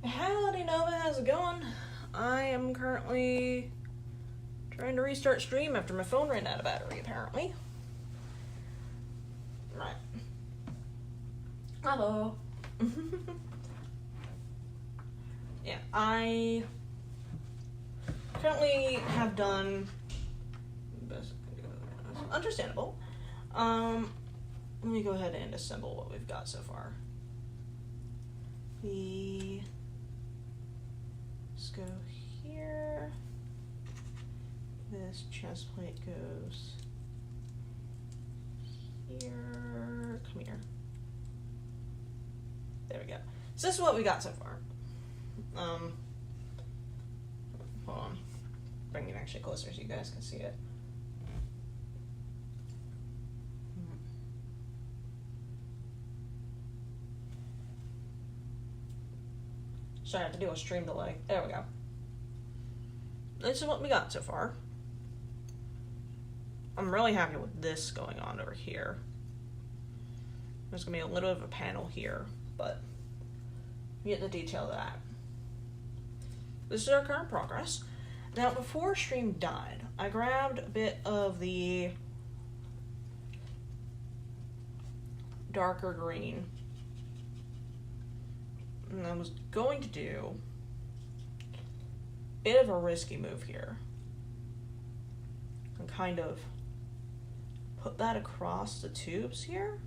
Howdy Nova, how's it going? I am currently trying to restart stream after my phone ran out of battery, apparently. Right. Hello. Yeah, I currently have done understandable. Let me go ahead and assemble what we've got so far. Let's go here. This chest plate goes here. Come here. There we go. So this is what we got so far. Hold on. Bring it actually closer so you guys can see it. Sorry, I have to do a stream delay. There we go. This is what we got so far. I'm really happy with this going on over here. There's gonna be a little bit of a panel here, but we get the detail of that. This is our current progress. Now, before stream died, I grabbed a bit of the darker green, and I was going to do a bit of a risky move here and kind of put that across the tubes here.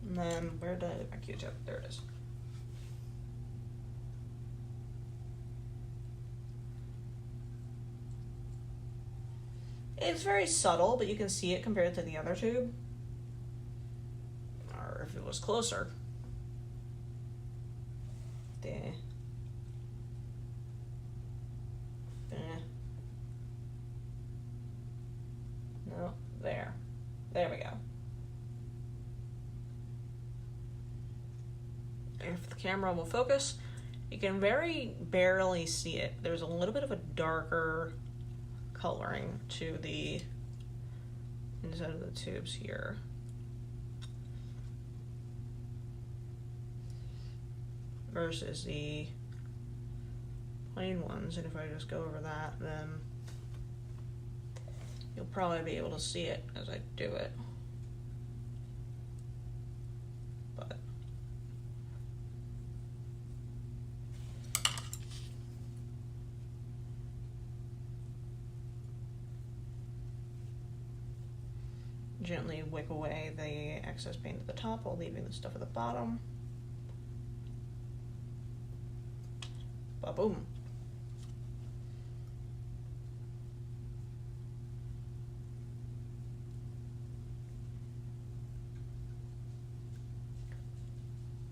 And then, where did I do my Q-tip? There it is. It's very subtle, but you can see it compared to the other tube. Or if it was closer. There. There. No, there. There we go. If the camera will focus, you can very barely see it. There's a little bit of a darker coloring to the inside of the tubes here. Versus the plain ones, and if I just go over that, then you'll probably be able to see it as I do it. But gently wick away the excess paint at the top while leaving the stuff at the bottom. Ba-boom.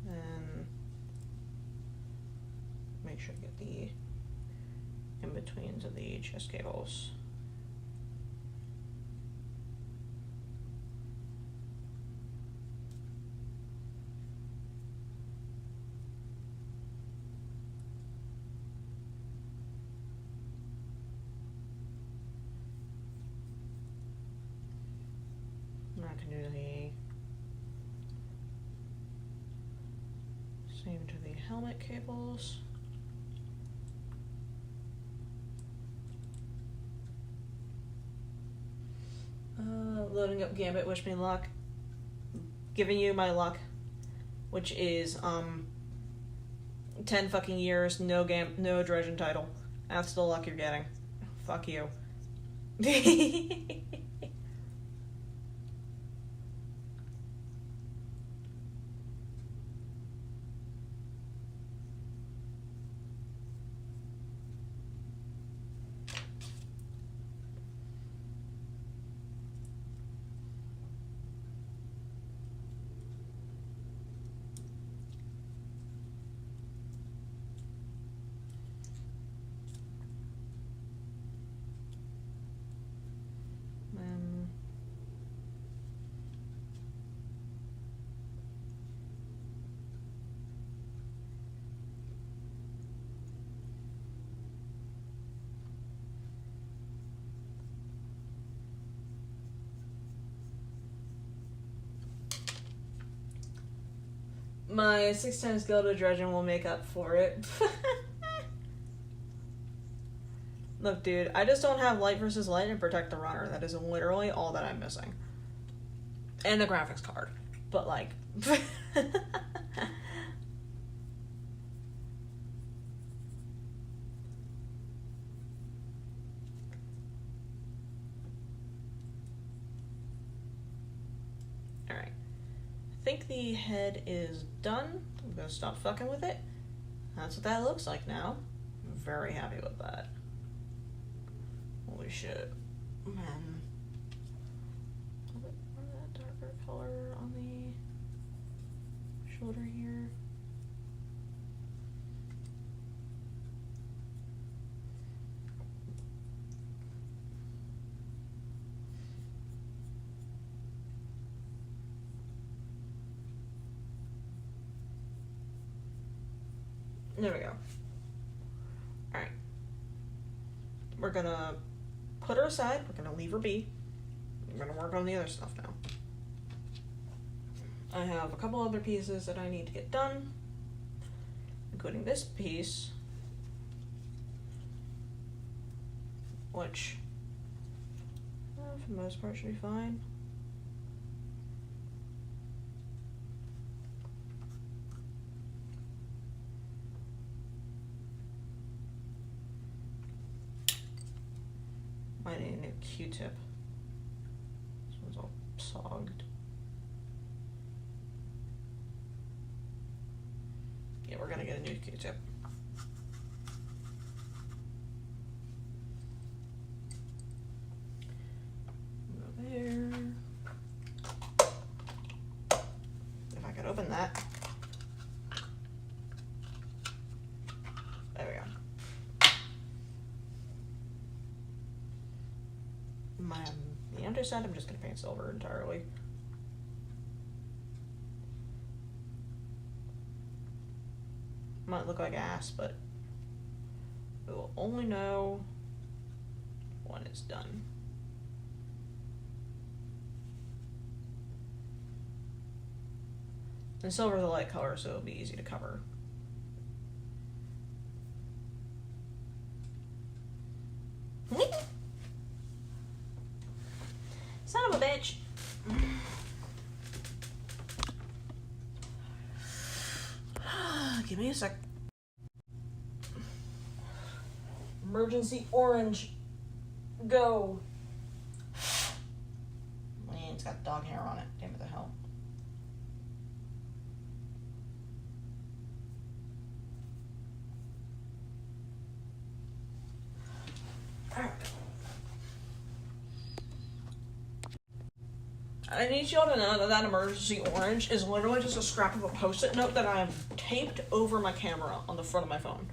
Then make sure to get the in-betweens of the chest cables. I can do the same to the helmet cables. Loading up Gambit, wish me luck. Giving you my luck, which is 10 fucking years, no game, no dredging title. That's the luck you're getting. Fuck you. My 6 times Gilda dredging will make up for it. Look, dude, I just don't have light versus light and protect the runner. That is literally all that I'm missing. And the graphics card. But, like... Alright. I think the head is done. I'm gonna stop fucking with it. That's what that looks like now. I'm very happy with that. Holy shit. Man. A little bit more of that darker color on the shoulder here. There we go. Alright. We're gonna put her aside. We're gonna leave her be. We're gonna work on the other stuff now. I have a couple other pieces that I need to get done, including this piece, which, for the most part, should be fine. Might need a new Q-tip. This one's all sogged. Yeah, we're gonna get a new Q-tip. Go there. If I could open that. There we go. The underside, I'm just going to paint silver entirely. Might look like ass, but we will only know when it's done. And silver is a light color, so it'll be easy to cover. Son of a bitch. Give me a sec. Emergency orange. Go. Man, it's got dog hair on it. Damn it, the hell. I need y'all to know that that emergency orange is literally just a scrap of a post-it note that I have taped over my camera on the front of my phone.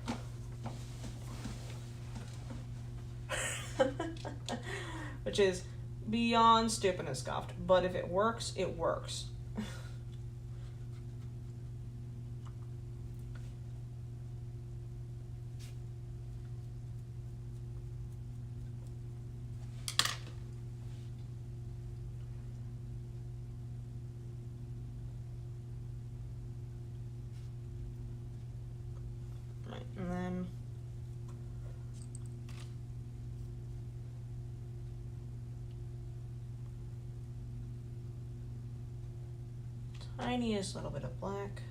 Which is beyond stupid and scuffed, but if it works, it works. And then tiniest little bit of black.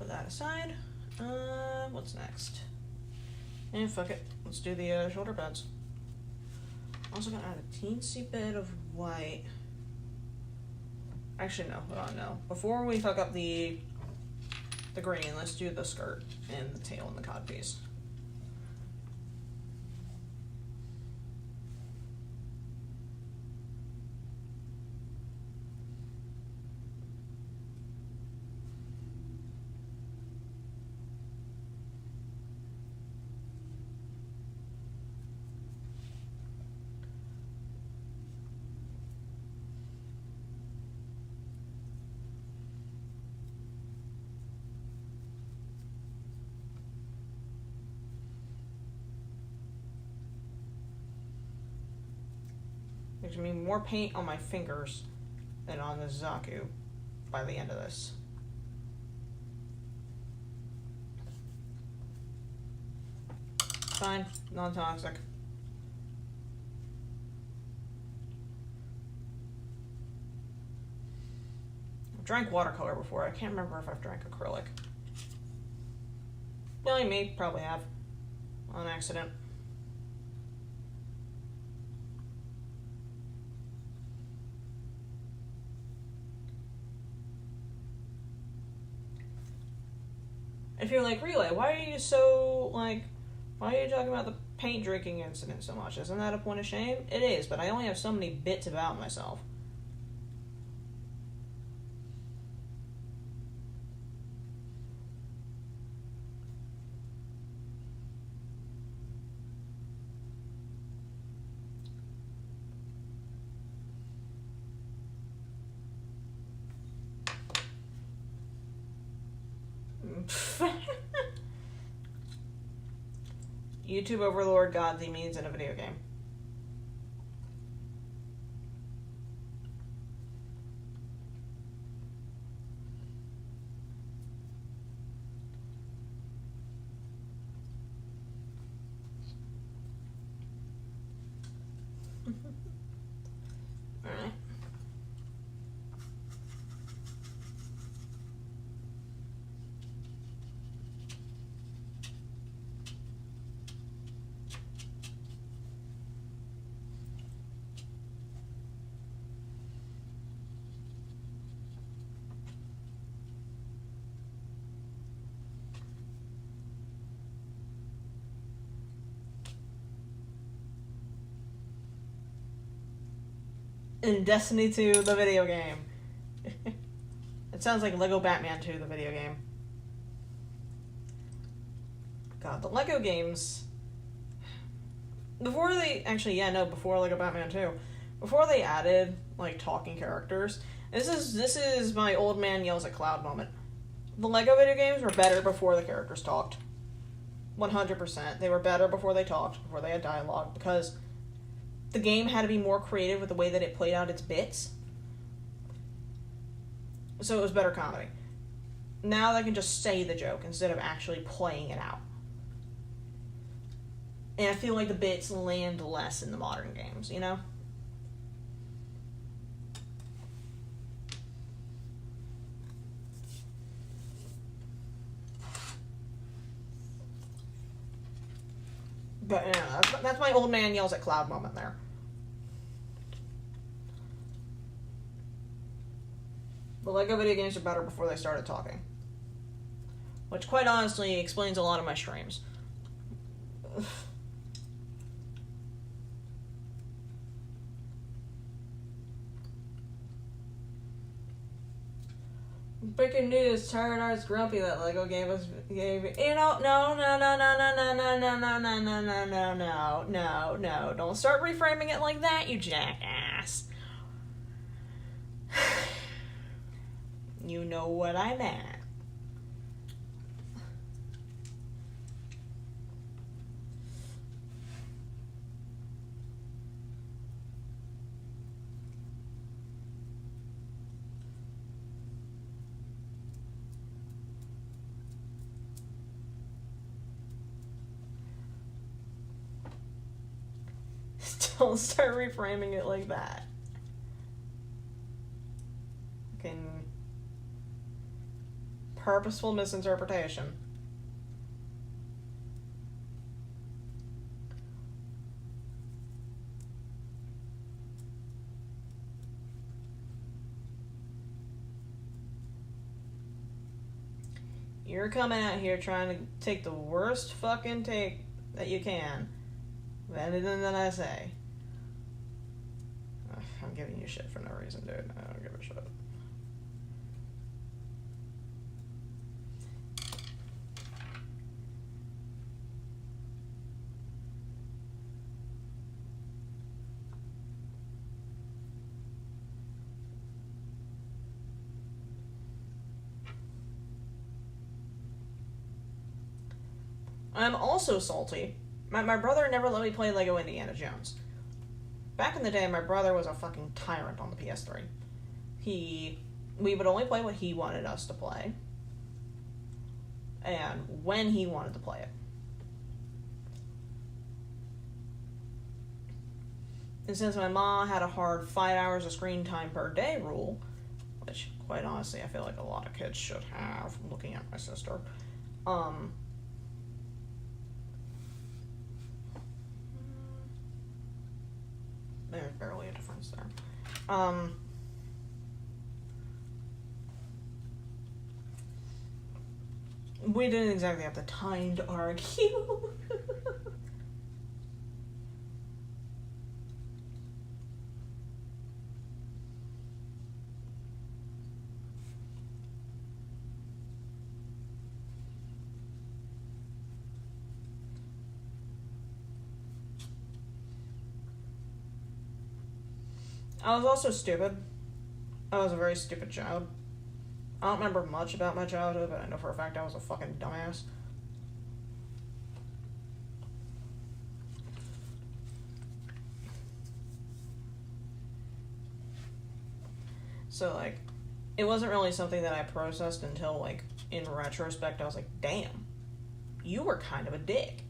put that aside. What's next? And fuck it. Let's do the shoulder pads. Also gonna add a teensy bit of white. Actually, no. Hold on, no. Before we fuck up the green, let's do the skirt and the tail and the codpiece. There's gonna be more paint on my fingers than on the ZAKU by the end of this. Fine, non-toxic. I've drank watercolor before. I can't remember if I've drank acrylic. Billy, me, probably have. On accident. If you're like, Relay, why are you so, like, why are you talking about the paint drinking incident so much? Isn't that a point of shame? It is, but I only have so many bits about myself. YouTube overlord gods he means in a video game. Alright. In Destiny 2, the video game. It sounds like Lego Batman 2, the video game. God, the Lego games... Before they... Actually, yeah, no, before Lego Batman 2. Before they added, like, talking characters... This is my old man yells at cloud moment. The Lego video games were better before the characters talked. 100%. They were better before they talked, before they had dialogue, because... the game had to be more creative with the way that it played out its bits. So it was better comedy. Now they can just say the joke instead of actually playing it out. And I feel like the bits land less in the modern games, you know? But yeah, that's my old man yells at cloud moment there. The Lego video games are better before they started talking. Which quite honestly explains a lot of my streams. Breaking news, Tired Art's grumpy that Lego gave us no, don't start reframing it like that, you jackass. You know what I'm at. Don't start reframing it like that. purposeful misinterpretation. You're coming out here trying to take the worst fucking take that you can. Anything that I say. I'm giving you shit for no reason, dude. I don't give a shit. I'm also salty. My brother never let me play Lego Indiana Jones. Back in the day, my brother was a fucking tyrant on the PS3. We would only play what he wanted us to play. And when he wanted to play it. And since my mom had a hard 5 hours of screen time per day rule, which, quite honestly, I feel like a lot of kids should have, looking at my sister, there's barely a difference there. We didn't exactly have the time to argue. I was also stupid. I was a very stupid child. I don't remember much about my childhood, but I know for a fact I was a fucking dumbass. So, like, it wasn't really something that I processed until, like, in retrospect, I was like, damn, you were kind of a dick.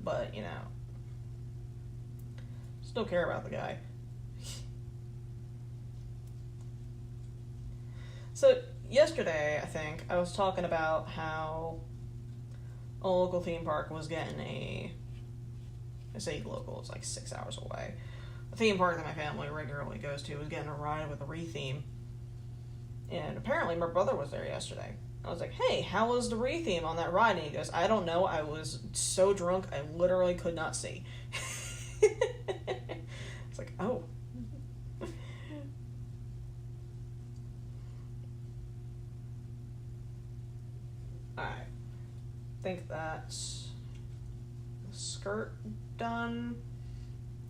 But, you know, still care about the guy. So, yesterday, I think, I was talking about how a local theme park was getting I say local, it's like 6 hours away. A theme park that my family regularly goes to was getting a ride with a re-theme. And apparently my brother was there yesterday. I was like, hey, how was the re-theme on that ride? And he goes, I don't know, I was so drunk, I literally could not see. It's like, oh. Alright. I think that's the skirt done.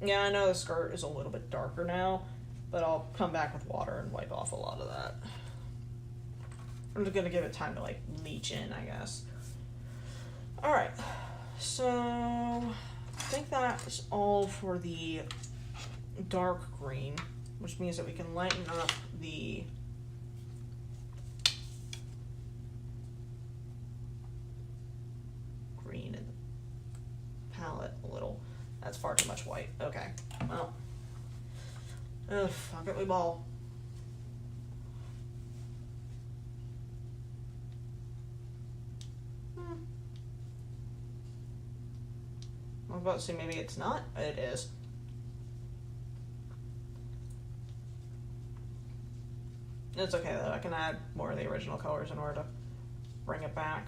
Yeah, I know the skirt is a little bit darker now, but I'll come back with water and wipe off a lot of that. I'm just gonna give it time to, like, leach in, I guess. Alright. So, I think that's all for the dark green, which means that we can lighten up the green in the palette a little. That's far too much white. Okay. Well. Fuck it, we ball. I was about to say maybe it's not. It is. It's okay though. I can add more of the original colors in order to bring it back.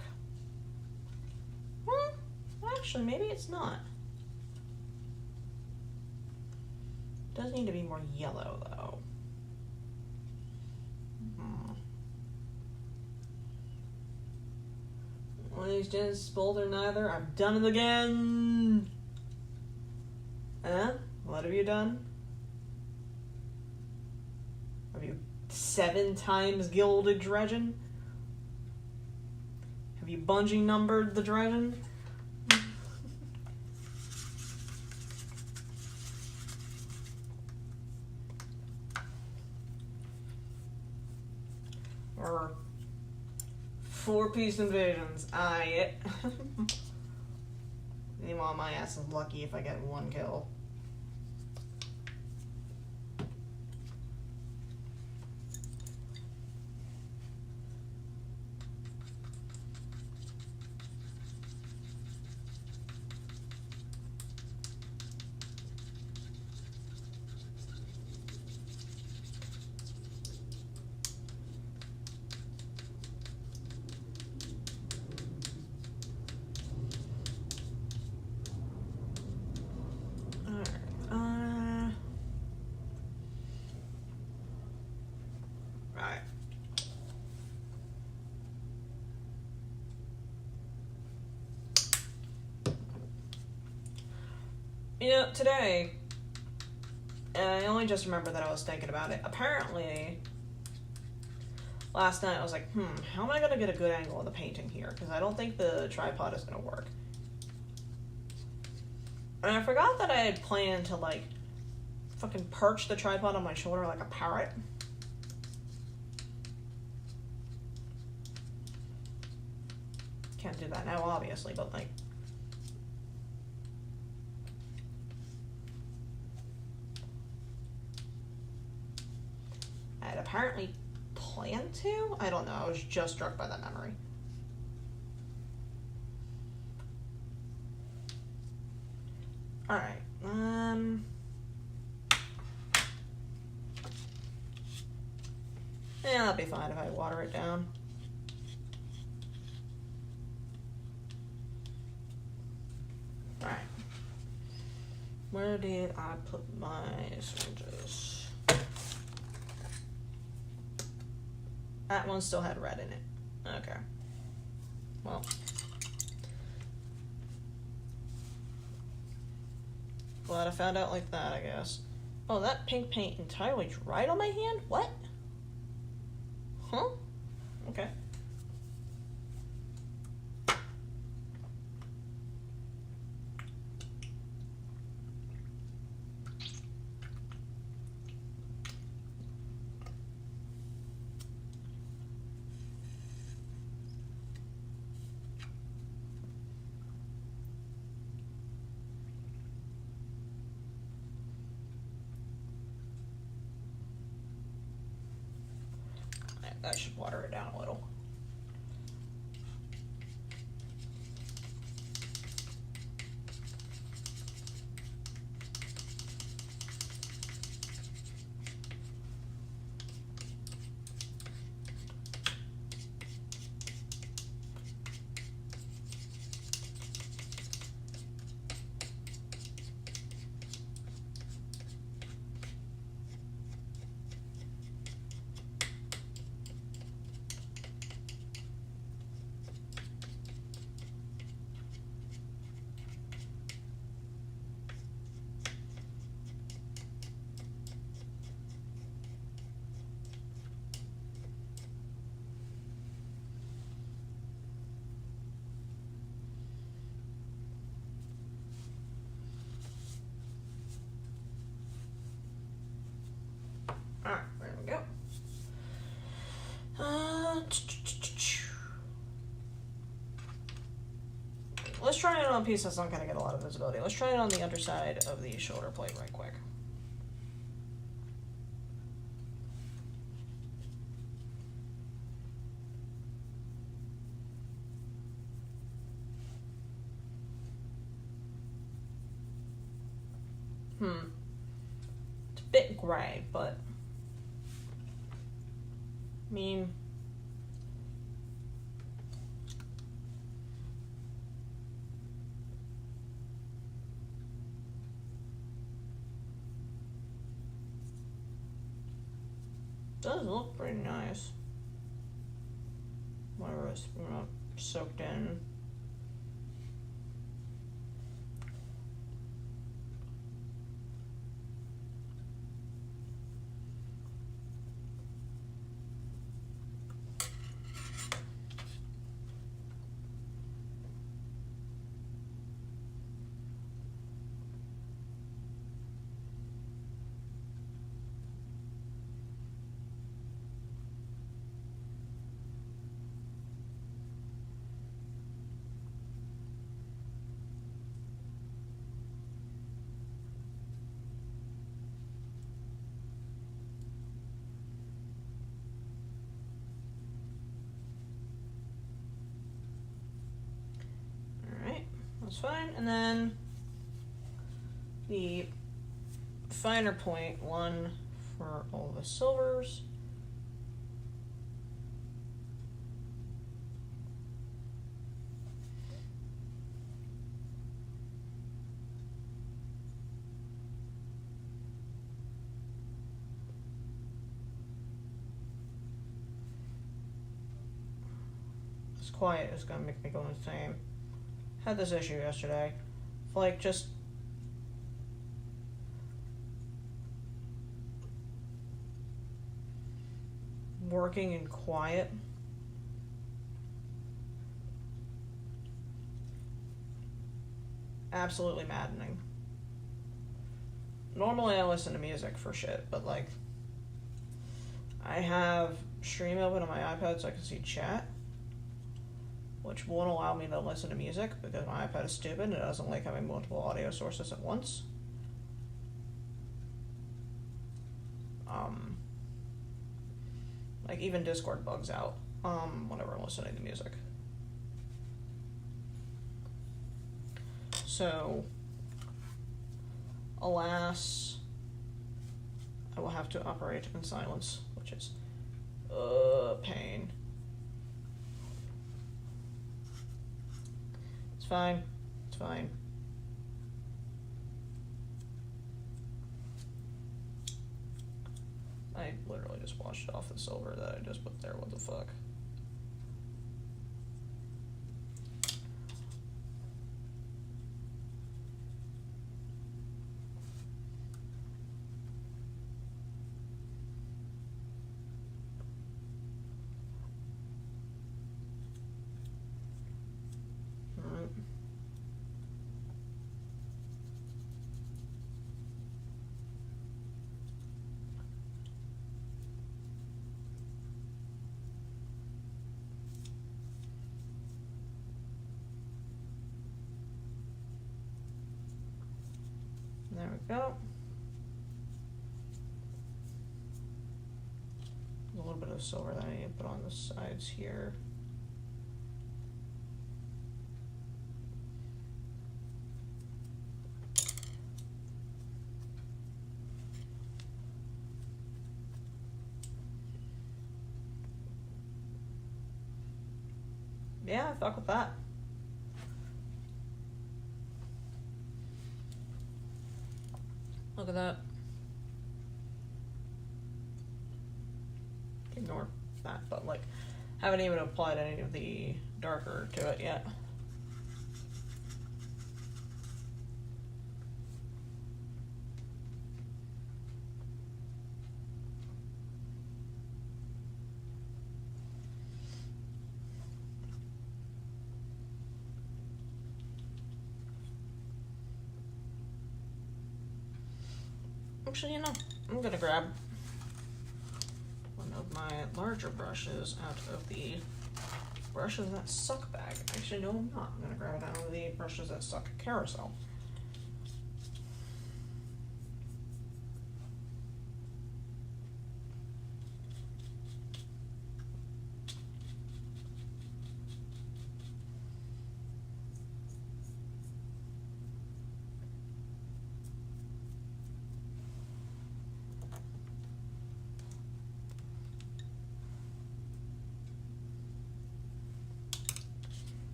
Actually, maybe it's not. It does need to be more yellow though. One of these days, both or neither. I've done it again. What have you done? Have you 7 times gilded dredgen? Have you bungee numbered the dredgen? Or 4-piece invasions. Meanwhile, my ass is lucky if I get 1 kill. You know, today, and I only just remember that I was thinking about it. Apparently, last night I was like, how am I going to get a good angle on the painting here? Because I don't think the tripod is going to work. And I forgot that I had planned to, like, fucking perch the tripod on my shoulder like a parrot. Can't do that now, obviously, but, like... I had apparently planned to? I don't know, I was just struck by that memory. Alright, yeah, that'll be fine if I water it down. Alright. Where did I put my syringes? That one still had red in it. Okay. Well. Glad I found out like that, I guess. Oh, that pink paint entirely dried on my hand? What? Huh? Okay. That should water it down a little. Alright, there we go. Let's try it on a piece that's not going to get a lot of visibility. Let's try it on the underside of the shoulder plate right quick. It's a bit gray, but I mean, does look pretty nice. Whatever is, soaked in. That's fine. And then the finer point one for all the silvers. This quiet is gonna make me go insane. Had this issue yesterday. Like, just working in quiet. Absolutely maddening. Normally I listen to music for shit, but like I have stream open on my iPad so I can see chat, which won't allow me to listen to music because my iPad is stupid and it doesn't like having multiple audio sources at once. Like even Discord bugs out whenever I'm listening to music. So, alas, I will have to operate in silence, which is pain. It's fine. It's fine. I literally just washed off the silver that I just put there. What the fuck? There we go. A little bit of silver that I need to put on the sides here. Yeah, I fuck with that. Look at that. Ignore that, but like, haven't even applied any of the darker to it yet. Actually, you know, I'm gonna grab one of my larger brushes out of the brushes that suck bag. Actually, no, I'm not. I'm gonna grab it out of the brushes that suck carousel.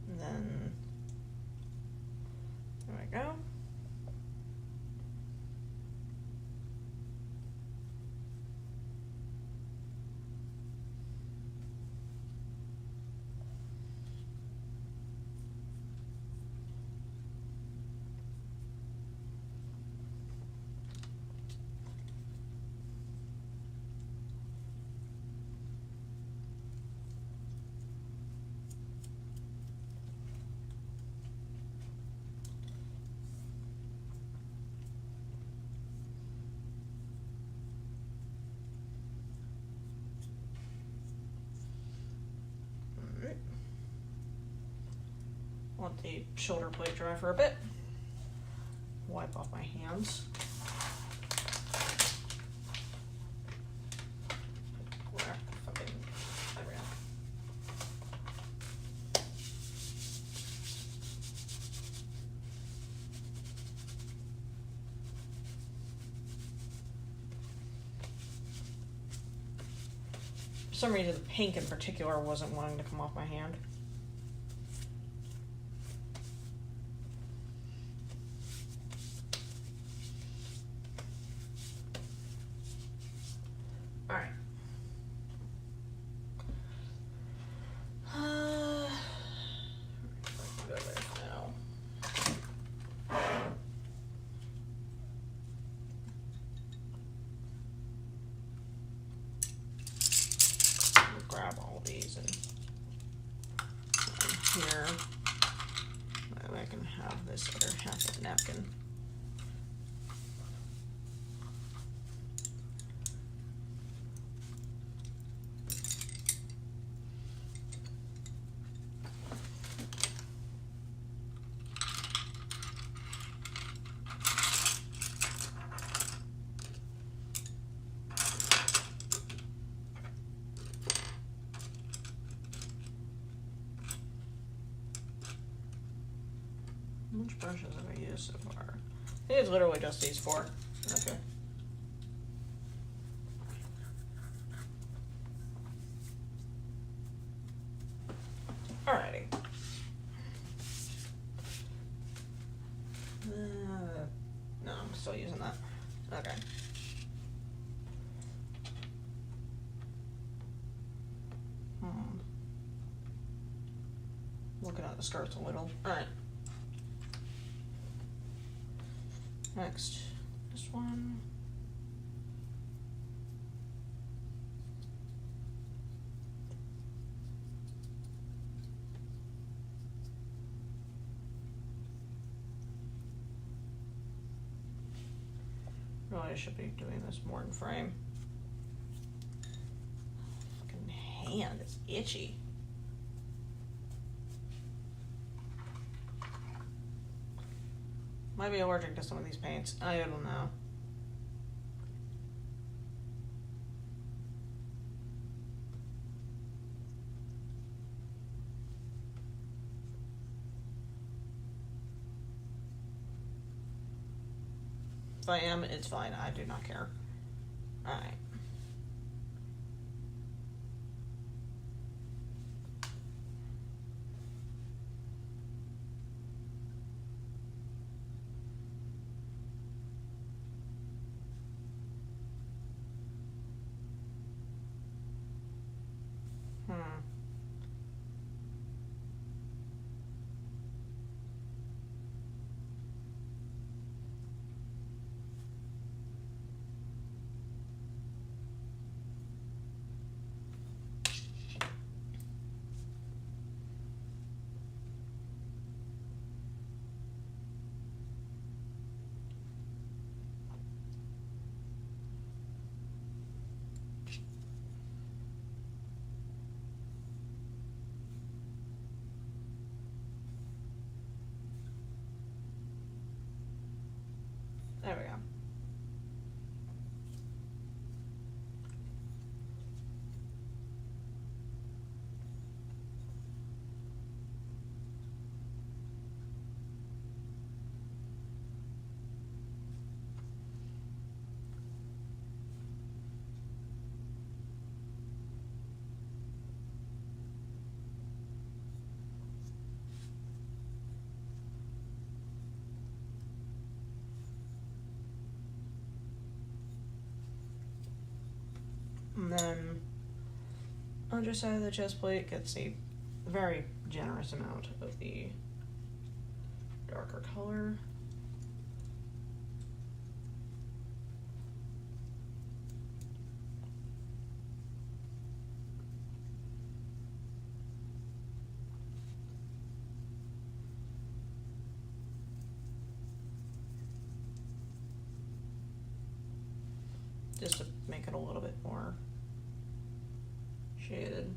And then, there we go. Let the shoulder plate dry for a bit. Wipe off my hands. Where? Fucking, there we go. For some reason, the pink in particular wasn't wanting to come off my hand. this other half of the napkin. How much brushes have I used so far? I think it's literally just these 4. Okay. Alrighty. No, I'm still using that. Okay. Looking at the skirts a little. Alright. Next, this one. Really, I should be doing this more in frame. Fucking hand is itchy. Might be allergic to some of these paints. I don't know. If I am, it's fine. I do not care. Alright. There we go. And then underside of the chest plate gets a very generous amount of the darker color. Just to make it a little bit more shaded.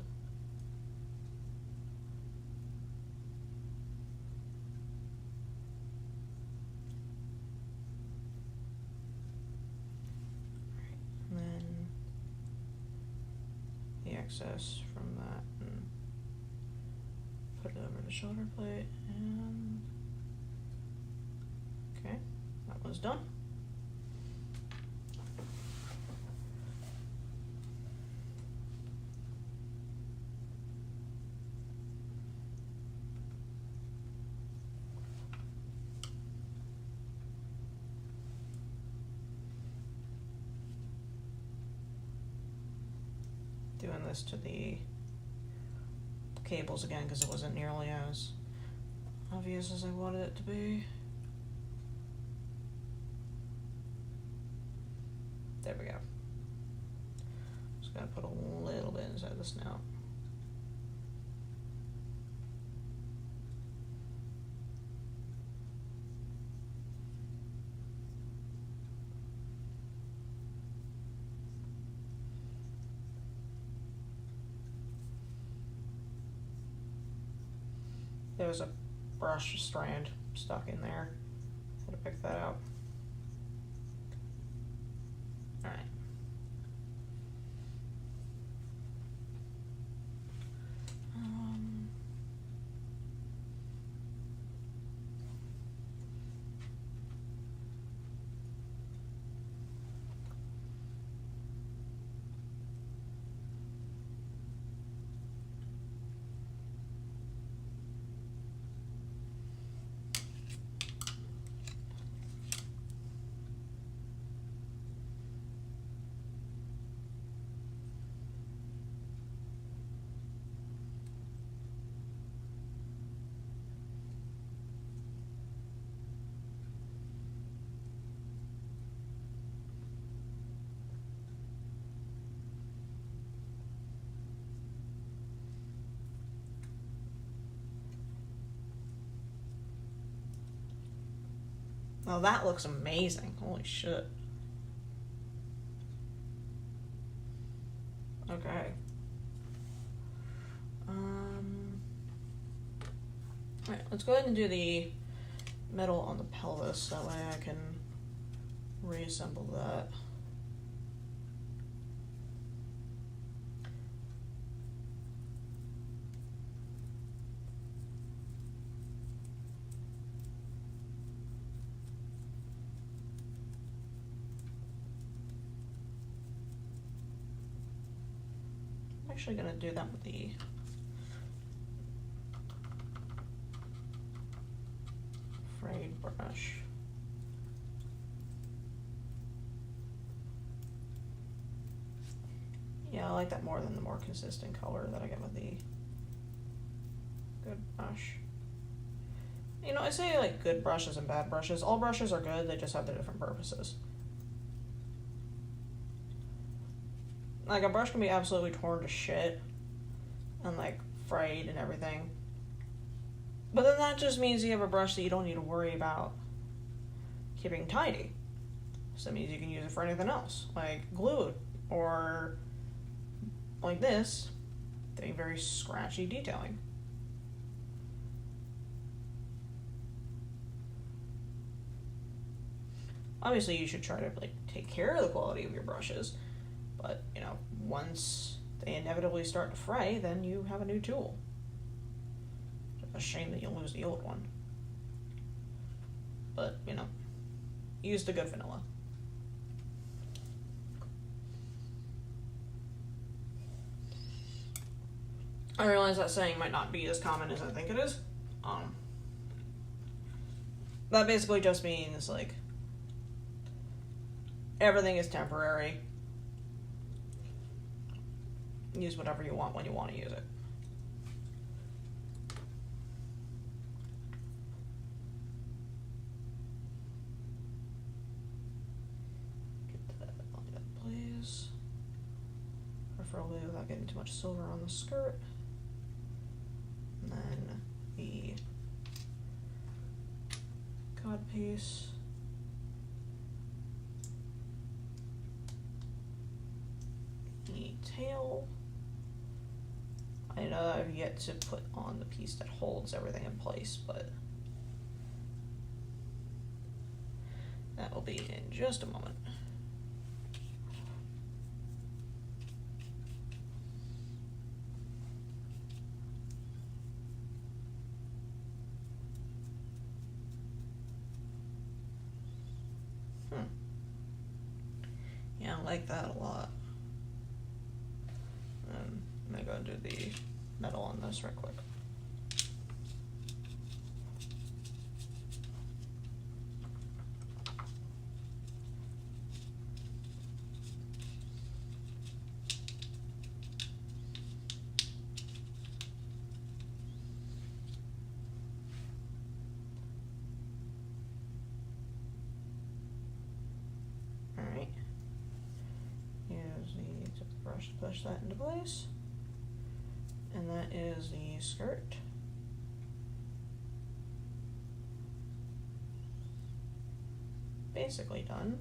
And then the excess from that, and put it over the shoulder plate, and okay, that was done. Doing this to the cables again because it wasn't nearly as obvious as I wanted it to be. There we go. Just gotta put a little bit inside the snout. there was a brush strand stuck in there. Had to pick that out. Alright. Oh, that looks amazing. Holy shit. Okay. Alright, let's go ahead and do the metal on the pelvis. That way I can reassemble that. I'm actually gonna do that with the frayed brush. Yeah, I like that more than the more consistent color that I get with the good brush. You know, I say like good brushes and bad brushes. All brushes are good, they just have their different purposes. Like, a brush can be absolutely torn to shit and, like, frayed and everything. But then that just means you have a brush that you don't need to worry about keeping tidy. So that means you can use it for anything else, like glue or like this, doing very scratchy detailing. Obviously, you should try to, like, take care of the quality of your brushes. But, you know, once they inevitably start to fray, then you have a new tool. It's a shame that you lose the old one. But, you know, use the good vanilla. I realize that saying might not be as common as I think it is. That basically just means, like, everything is temporary. Use whatever you want when you want to use it. Get that lined up, please. Preferably without getting too much silver on the skirt. And then the codpiece. The tail. I know I've yet to put on the piece that holds everything in place, but that will be in just a moment. Yeah, I like that a lot. I'm gonna go and do the metal on this right quick. Alright. Use the tip of the brush to push that into place. And that is the skirt. Basically done.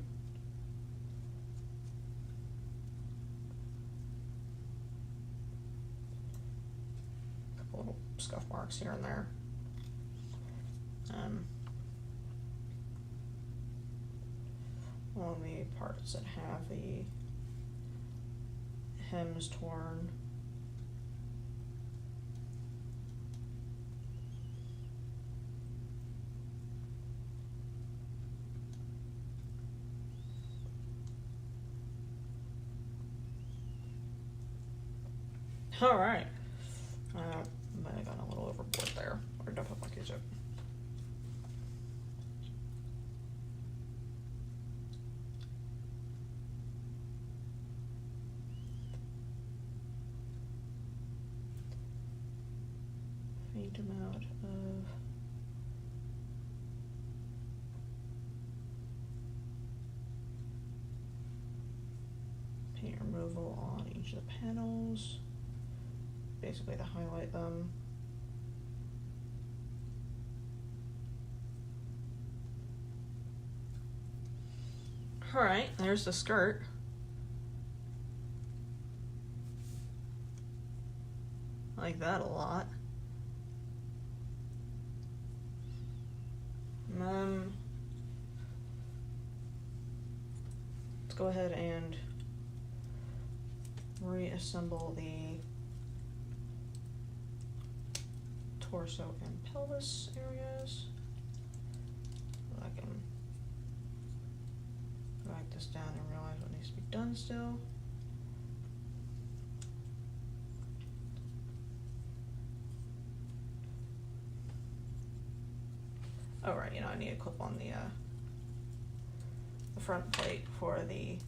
A couple little scuff marks here and there. On the parts that have the hems torn. All right. Might have gone a little overboard there. Where did I put my Q-tip? Faint amount of paint removal on each of the panels, basically to highlight them. All right, there's the skirt. I like that a lot. Let's go ahead and reassemble the torso and pelvis areas. So I can write this down and realize what needs to be done still. Oh right, I need to clip on the front plate for the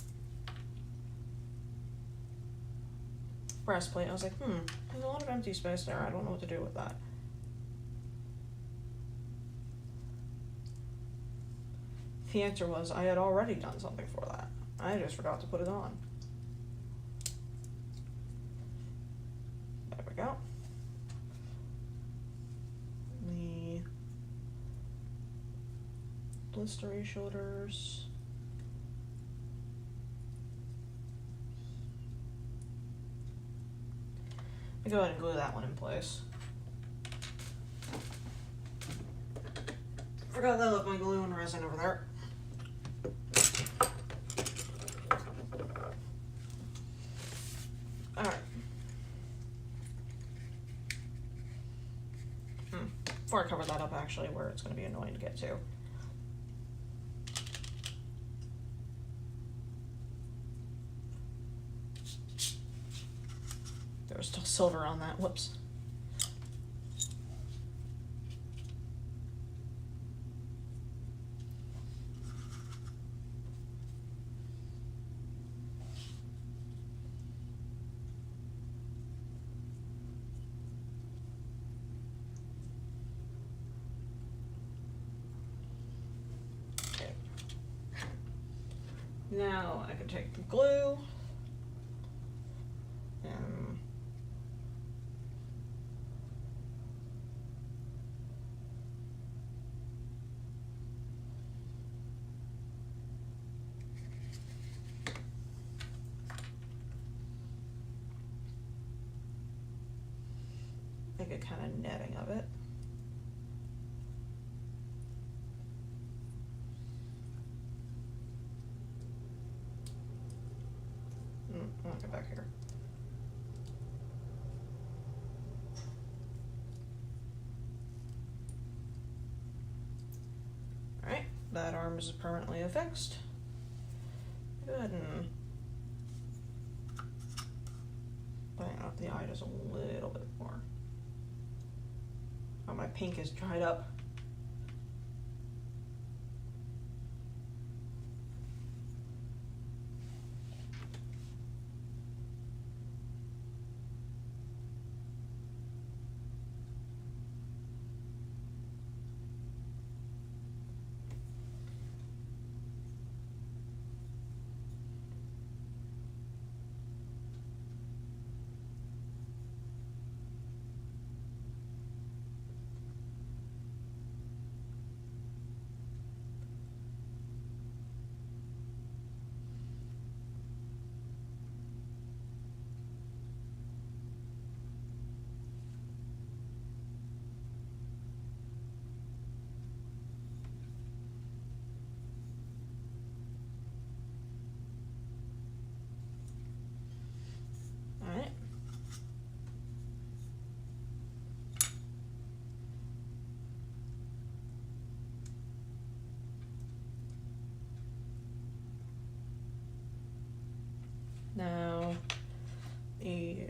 breastplate. I was like, there's a lot of empty space there. I don't know what to do with that. The answer was I had already done something for that. I just forgot to put it on. There we go. The blistery shoulders. Let me go ahead and glue that one in place. Forgot that I left my glue and resin over there. Alright. Before I cover that up, actually, where it's going to be annoying to get to. There was still silver on that. Whoops. Okay. Now I can take the glue and make a kind of netting of it. I'll get back here. Alright, that arm is permanently affixed. Go ahead and bring out the eye just a little bit more. Oh, my pink is dried up.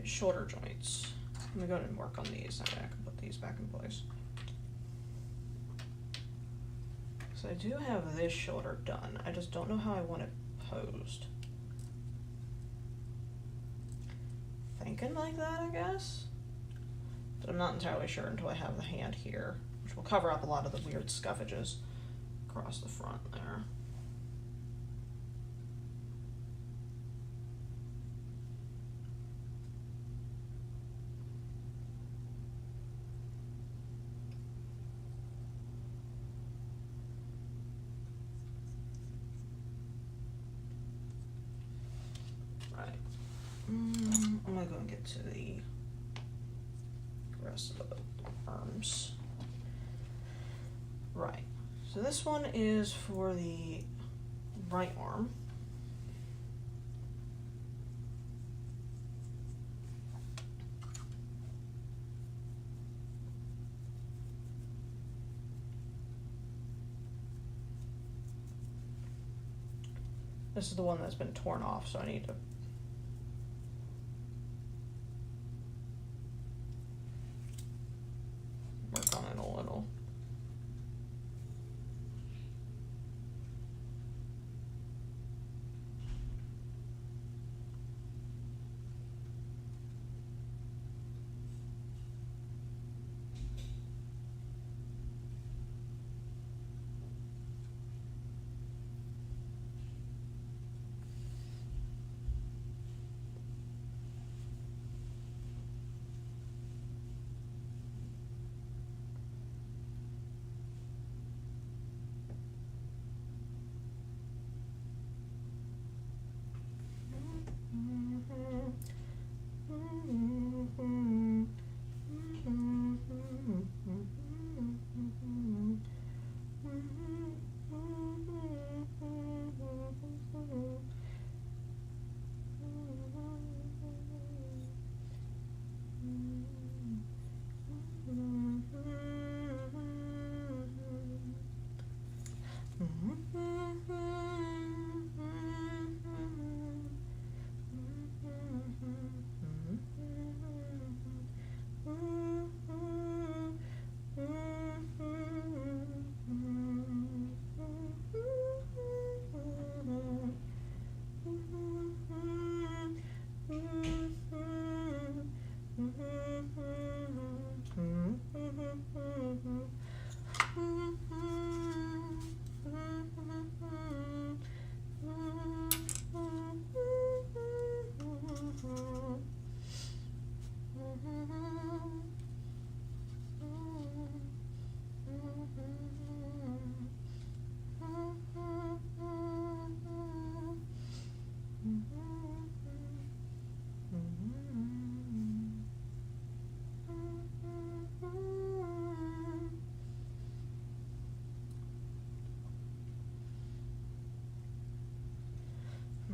shoulder joints. Let me go ahead and work on these. That way I can put these back in place. So I do have this shoulder done. I just don't know how I want it posed. Thinking like that, I guess? But I'm not entirely sure until I have the hand here, which will cover up a lot of the weird scuffages across the front there. Right. I'm gonna go and get to the rest of the arms. Right. So this one is for the right arm. This is the one that's been torn off, so I need to work on it a little.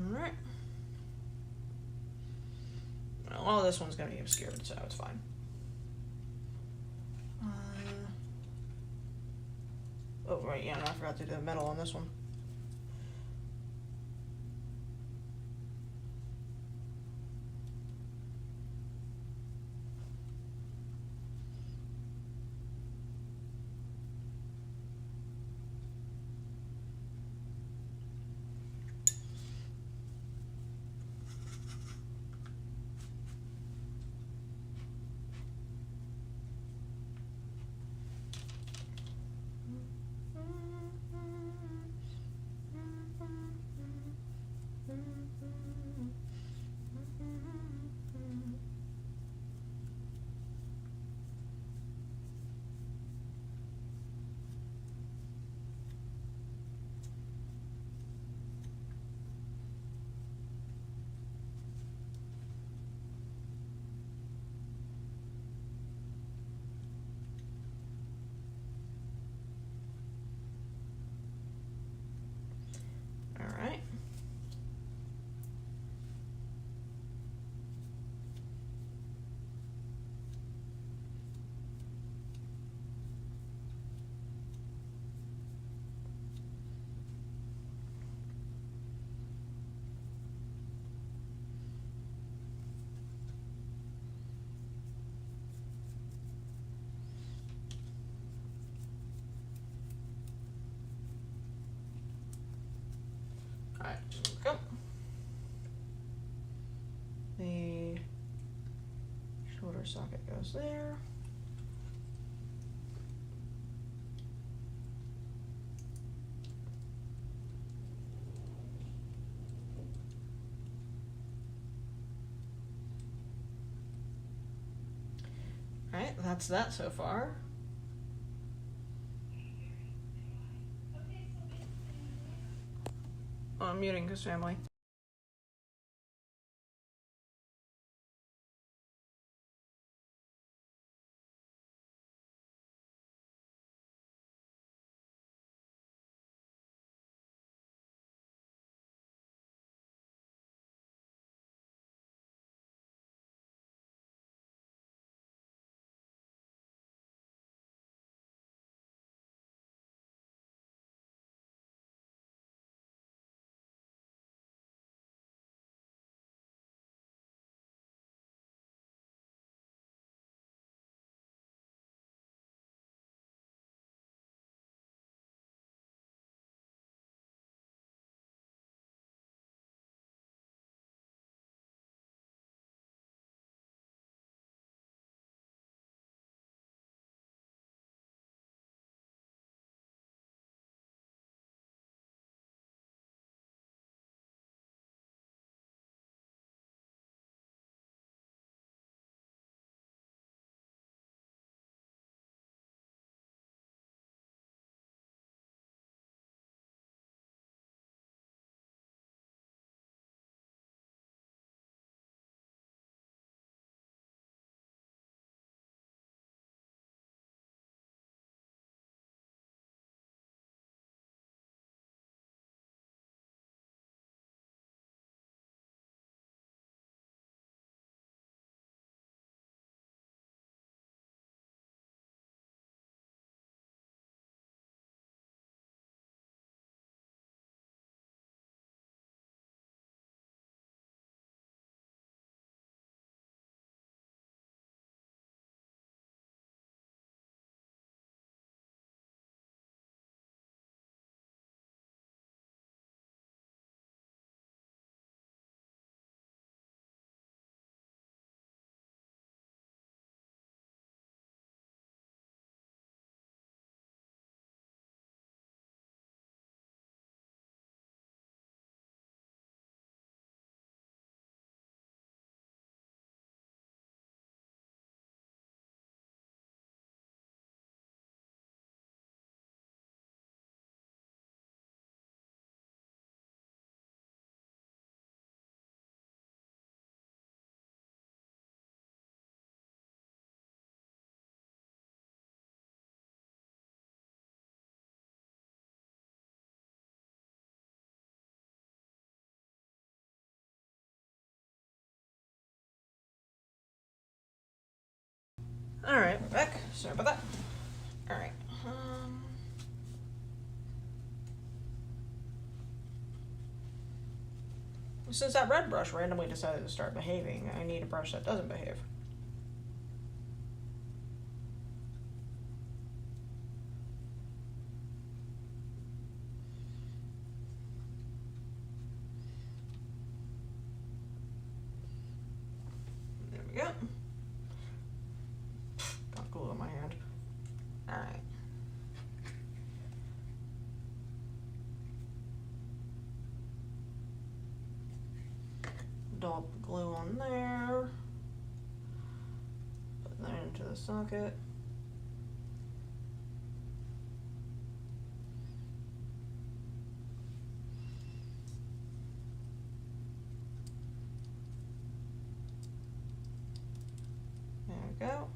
Alright. Well, all this one's going to be obscured, so it's fine. Oh, right, yeah, and I forgot to do the metal on this one. Alright, go. The shoulder socket goes there. Alright, that's that so far. Oh, I'm muting his family. Alright, we're back. Sorry about that. Alright. Since that red brush randomly decided to start behaving, I need a brush that doesn't behave. There we go. Got glue on my hand. Alright. Dollop glue on there. Put that into the socket. There we go.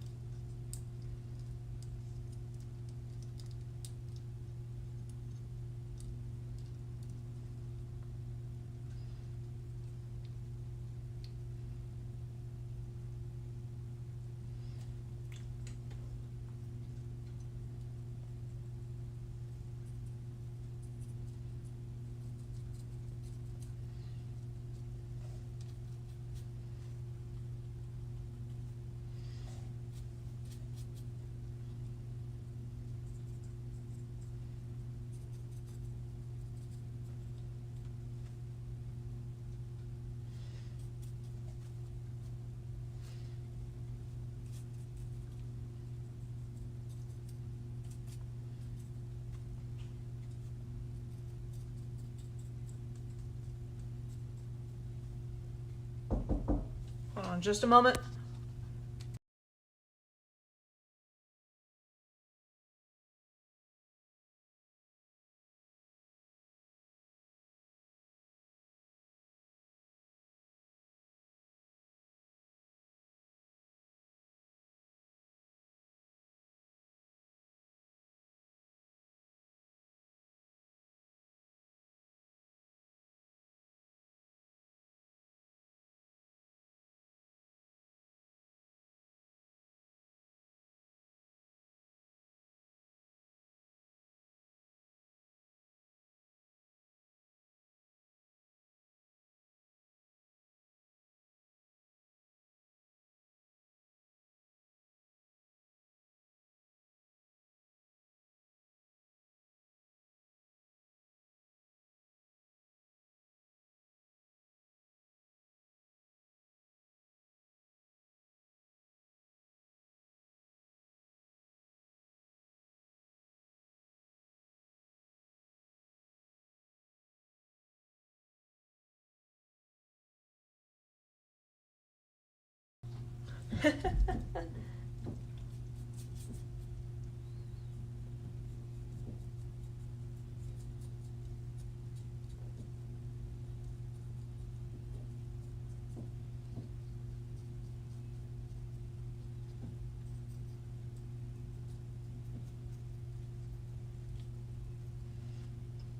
just a moment.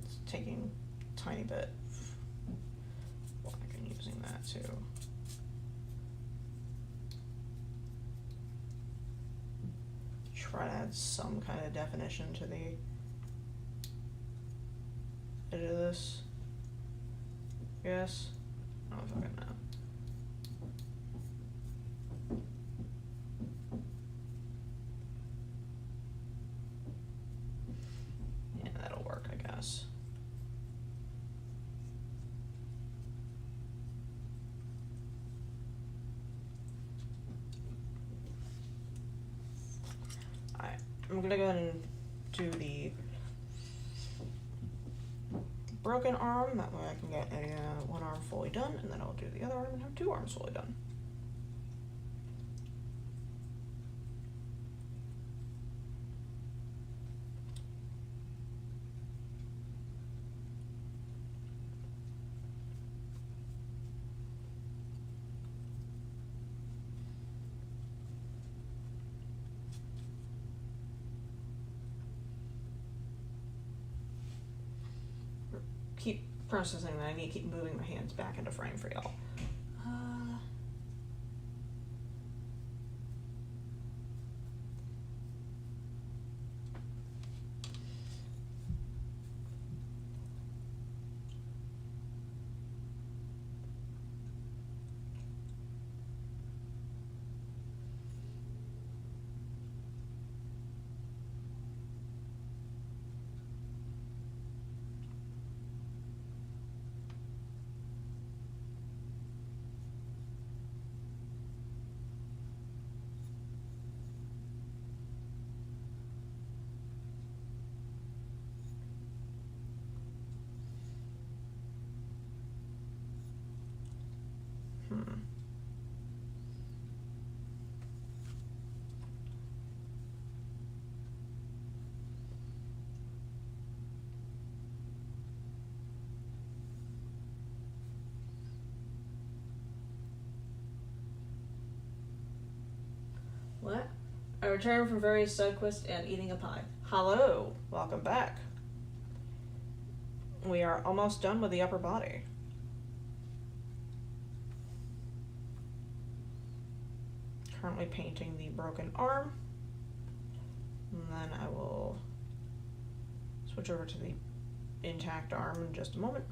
It's taking a tiny bit black and using that too. Try to add some kind of definition to the edge of this. Yes. I don't fucking know. Yeah, that'll work, I guess. Alright, I'm gonna go ahead and do the broken arm. That way I can get a one arm fully done, and then I'll do the other arm and have two arms fully done. Keep processing that. I need to keep moving my hands back into frame for y'all. What? I returned from various side quests and eating a pie. Hello, welcome back. We are almost done with the upper body. Currently painting the broken arm. And then I will switch over to the intact arm in just a moment.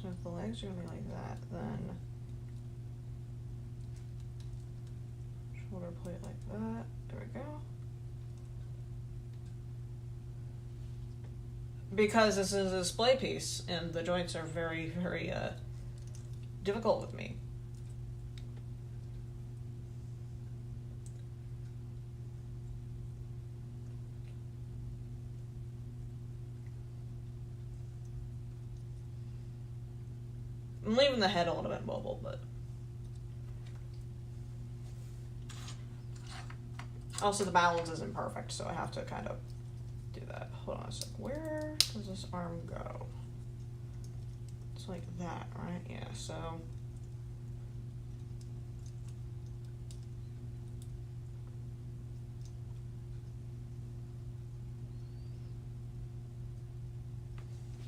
So if the legs are gonna be like that, then shoulder plate like that. There we go. Because this is a display piece, and the joints are very, very difficult with me. I'm leaving the head a little bit mobile, but also the balance isn't perfect, so I have to kind of do that. Hold on a sec. Where does this arm go? It's like that, right? Yeah, so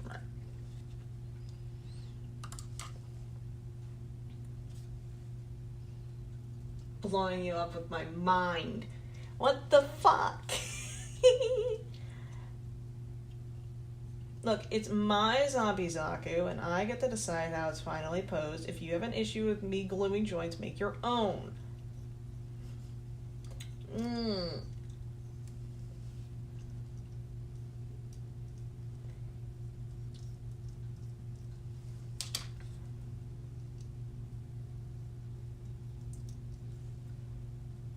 right. Blowing you up with my mind. What the fuck? Look, it's my zombie ZAKU, and I get to decide how it's finally posed. If you have an issue with me gluing joints, make your own.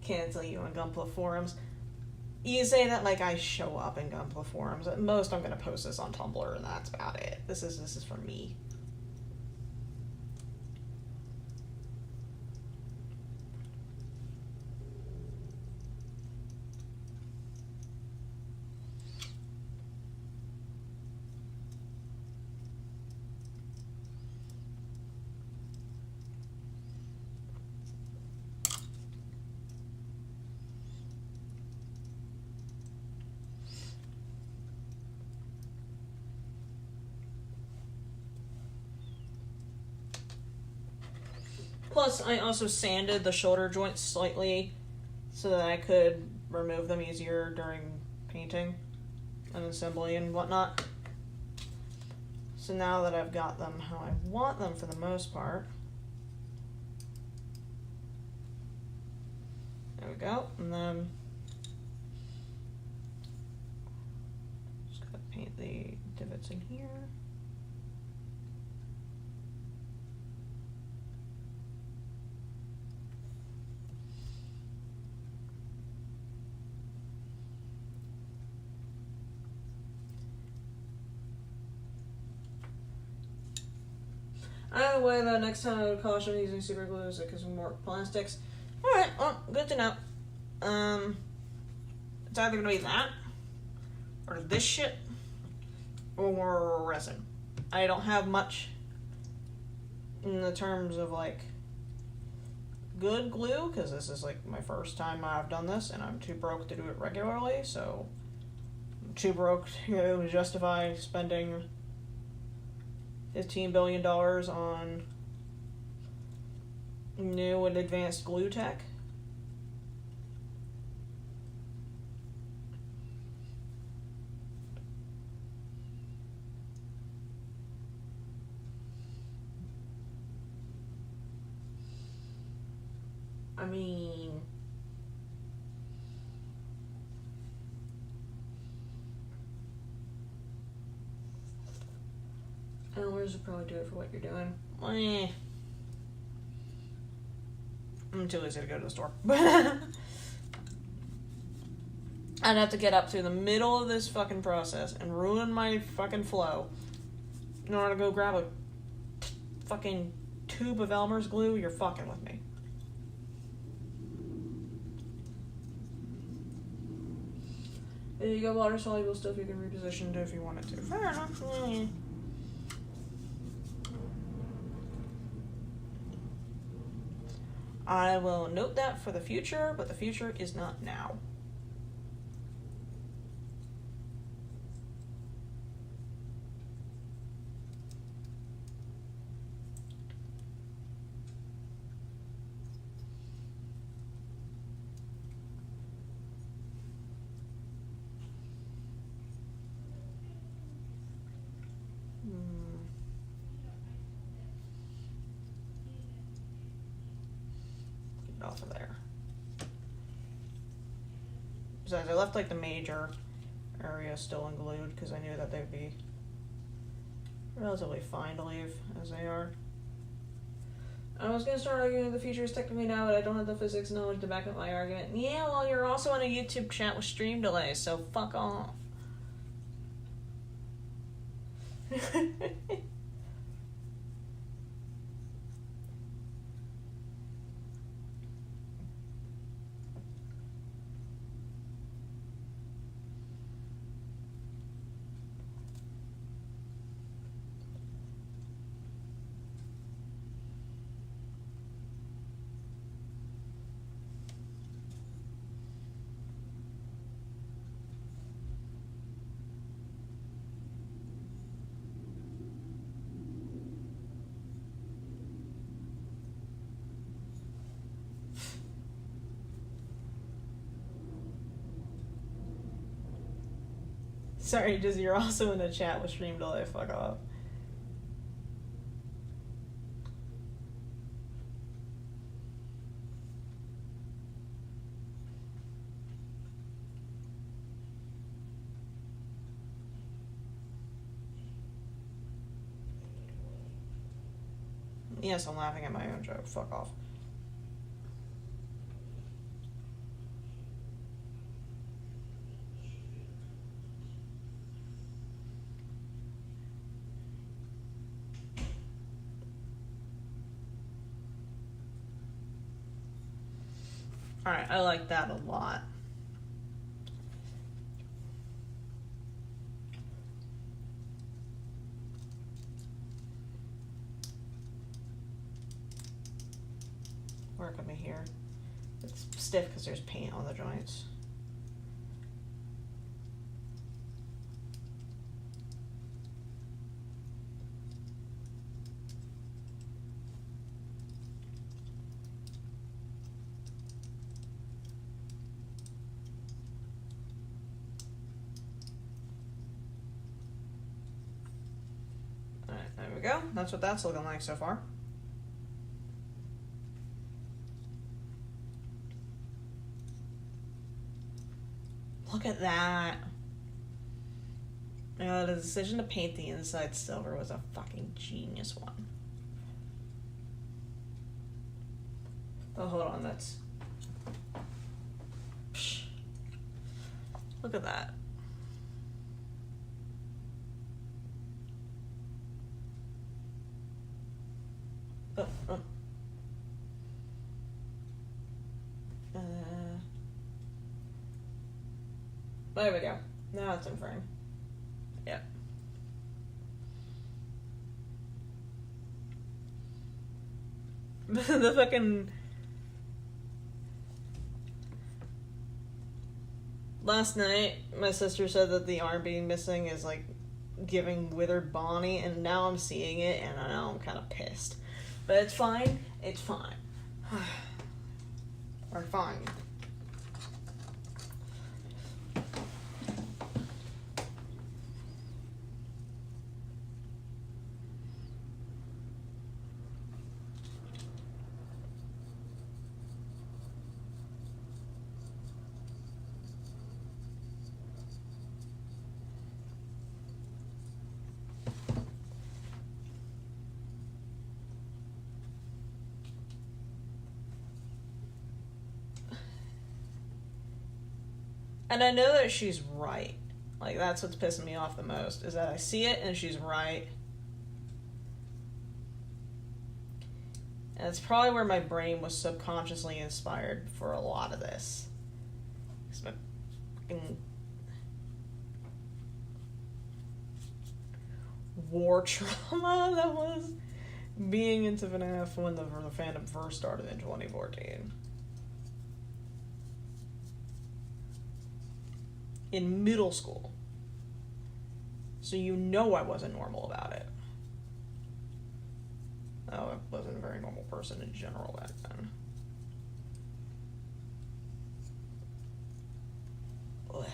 Cancel you on Gunpla forums. You say that like I show up in Gunpla forums. At most, I'm gonna post this on Tumblr, and that's about it. This is for me. Plus, I also sanded the shoulder joints slightly so that I could remove them easier during painting and assembly and whatnot. So now that I've got them how I want them for the most part, there we go. And then just gotta paint the divots in here. Either way, though, next time I would caution using super glue because we more plastics. Alright, well, good to know. It's either gonna be that, or this shit, or resin. I don't have much in the terms of, like, good glue, because this is, like, my first time I've done this, and I'm too broke to do it regularly, so I'm too broke to justify spending $15 billion on new and advanced glue tech. I mean, Elders would probably do it for what you're doing. I'm too lazy to go to the store. I'd have to get up through the middle of this fucking process and ruin my fucking flow in order to go grab a fucking tube of Elmer's glue. You're fucking with me. There you go, water soluble stuff you can reposition to if you wanted to. Fair enough. I will note that for the future, but the future is not now. off of there. Besides, I left like the major area still unglued because I knew that they'd be relatively fine to leave as they are. I was gonna start arguing the future is technically now, but I don't have the physics knowledge to back up my argument. Yeah, well, you're also in a YouTube chat with stream delays, so fuck off. Sorry, Dizzy, you're also in the chat with stream delay. Fuck off. Yes, I'm laughing at my own joke. Fuck off. Alright, I like that a lot. Work on me here. It's stiff because there's paint on the joints. Alright, there we go. That's what that's looking like so far. Look at that. The decision to paint the inside silver was a fucking genius one. Oh, hold on, that's... Psh. Look at that. Oh. There we go. Now it's in frame. Yep. The fucking... Last night, my sister said that the arm being missing is like giving withered Bonnie, and now I'm seeing it, and now I'm kind of pissed. But it's fine. It's fine. Or fine. And I know that she's right. Like, that's what's pissing me off the most, is that I see it and she's right. And it's probably where my brain was subconsciously inspired for a lot of this. It's my fucking war trauma that was being into FNAF when the fandom first started in 2014. In middle school. So you know I wasn't normal about it. Oh, I wasn't a very normal person in general back then. Ugh.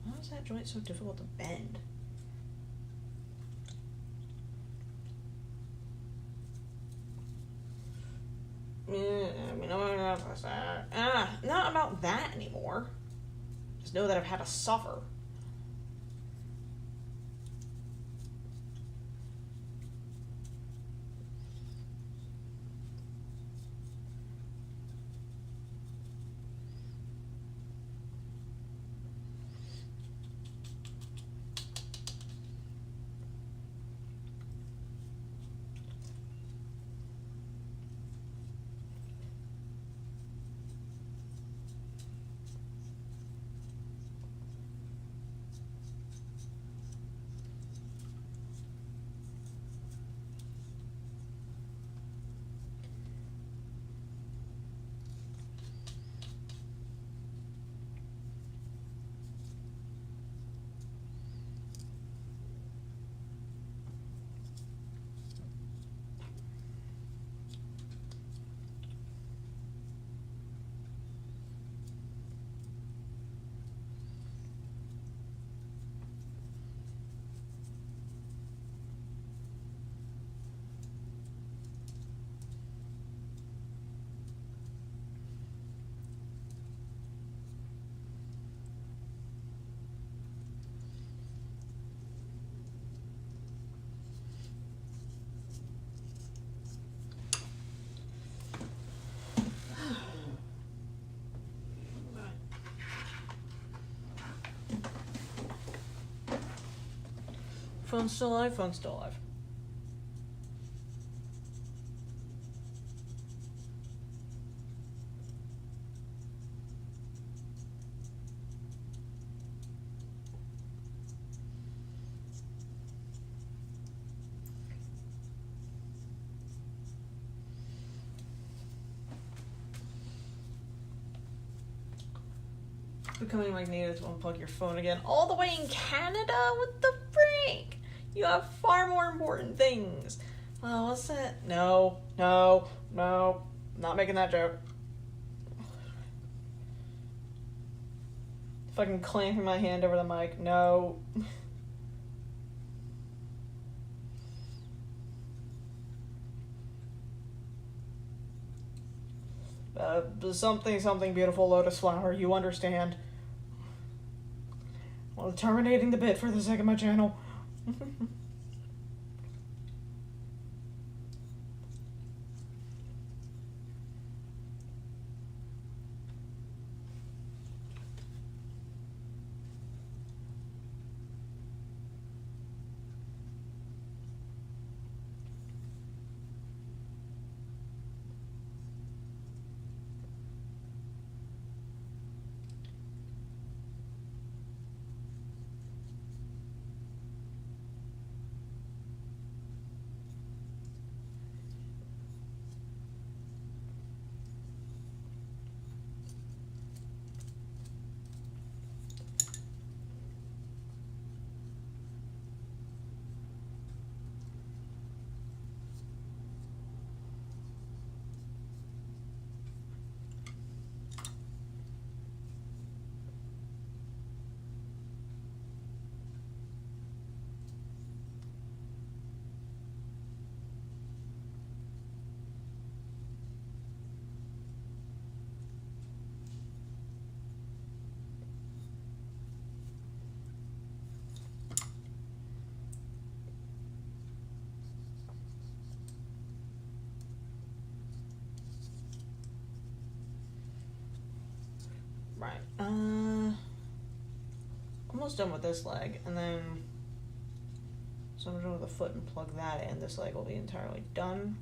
Why is that joint so difficult to bend? Not about that anymore. Just know that I've had to suffer. Phone's still alive, phone's still alive. Becoming magnetic to unplug your phone again. All the way in Canada? What the freak? You have far more important things. Oh, what's that? No. Not making that joke. Fucking clamping my hand over the mic. No. Something beautiful, lotus flower. You understand. Well, terminating the bit for the sake of my channel. Right. Almost done with this leg, and then so I'm going to the foot and plug that in. This leg will be entirely done.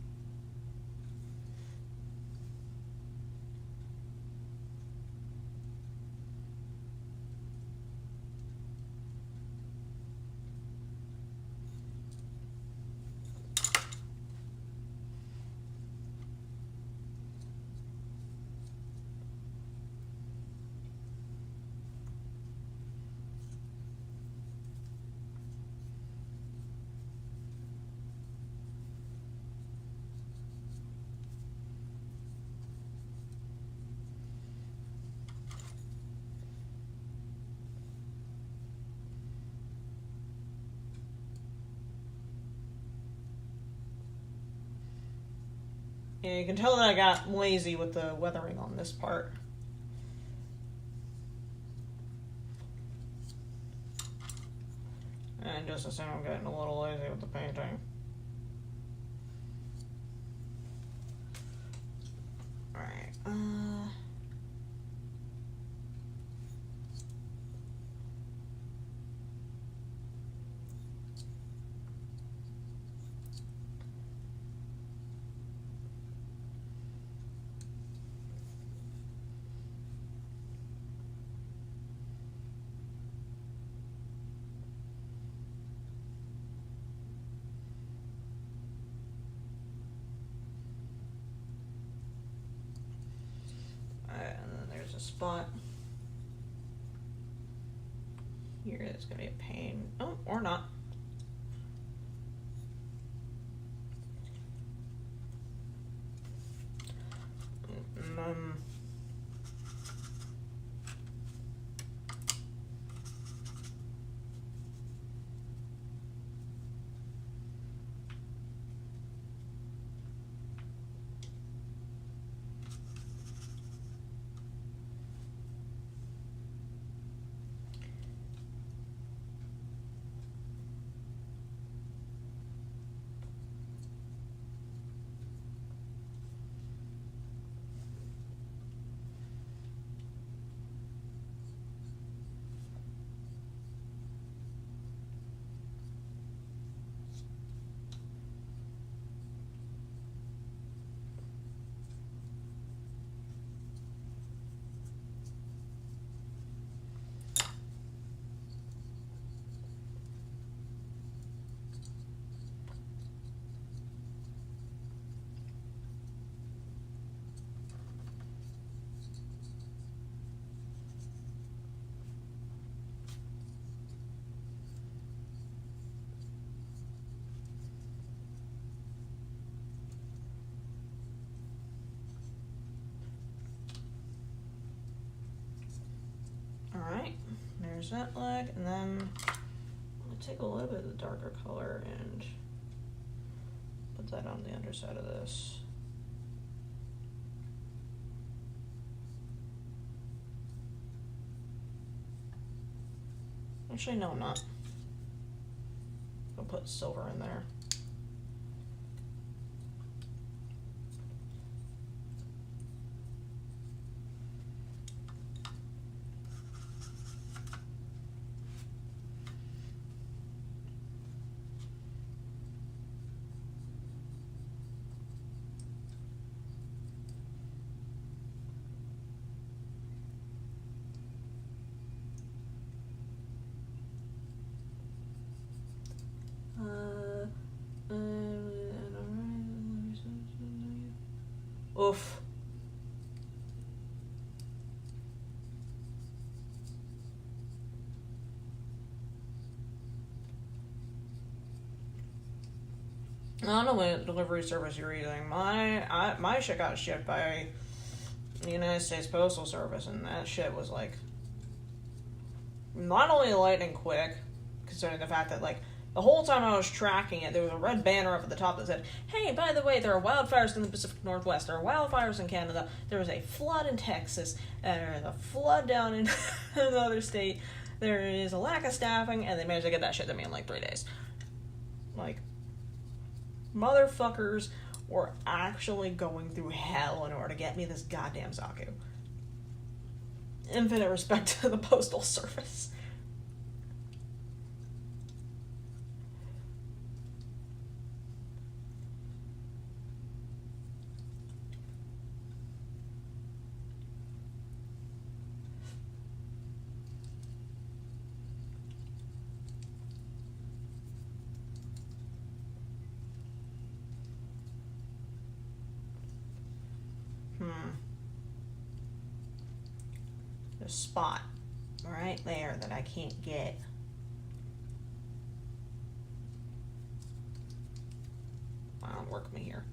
Yeah, you can tell that I got lazy with the weathering on this part. And just assume I'm getting a little lazy with the painting. Alright, and then there's a spot here that's gonna be a pain. Oh, or not. Um, Alright, there's that leg, and then I'm gonna take a little bit of the darker color and put that on the underside of this. Actually, no, I'm not. I'll put silver in there. Oof. I don't know what delivery service you're using. My shit got shipped by the United States Postal Service, and that shit was like not only lightning quick, considering the fact that like the whole time I was tracking it, there was a red banner up at the top that said, "Hey, by the way, there are wildfires in the Pacific Northwest. There are wildfires in Canada. There was a flood in Texas. There is a flood down in another state. There is a lack of staffing," and they managed to get that shit to me in like 3 days. Like, motherfuckers were actually going through hell in order to get me this goddamn ZAKU. Infinite respect to the Postal Service. There's a spot right there that I can't get. Wow, work me here.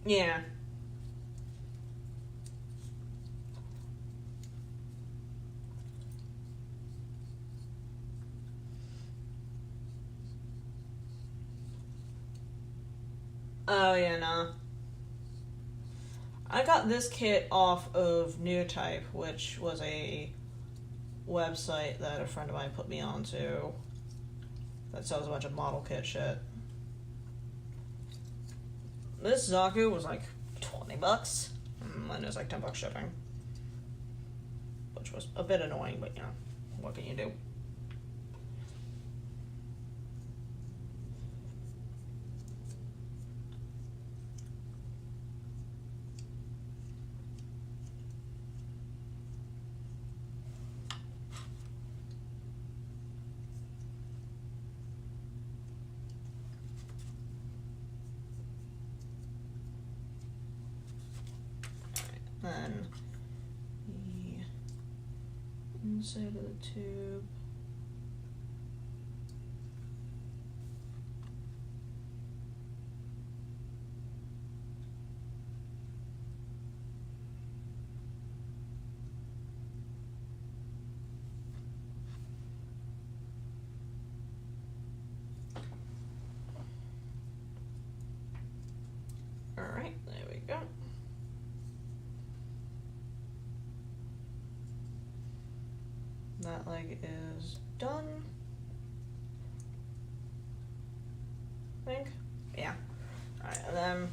Yeah. Oh, yeah, nah. I got this kit off of New Type, which was a website that a friend of mine put me onto that sells a bunch of model kit shit. This ZAKU was like $20. And it was like $10 shipping. Which was a bit annoying, but you know, what can you do? Then the inside of the tube. Alright, there we go. That leg is done. I think. Yeah. Alright, and then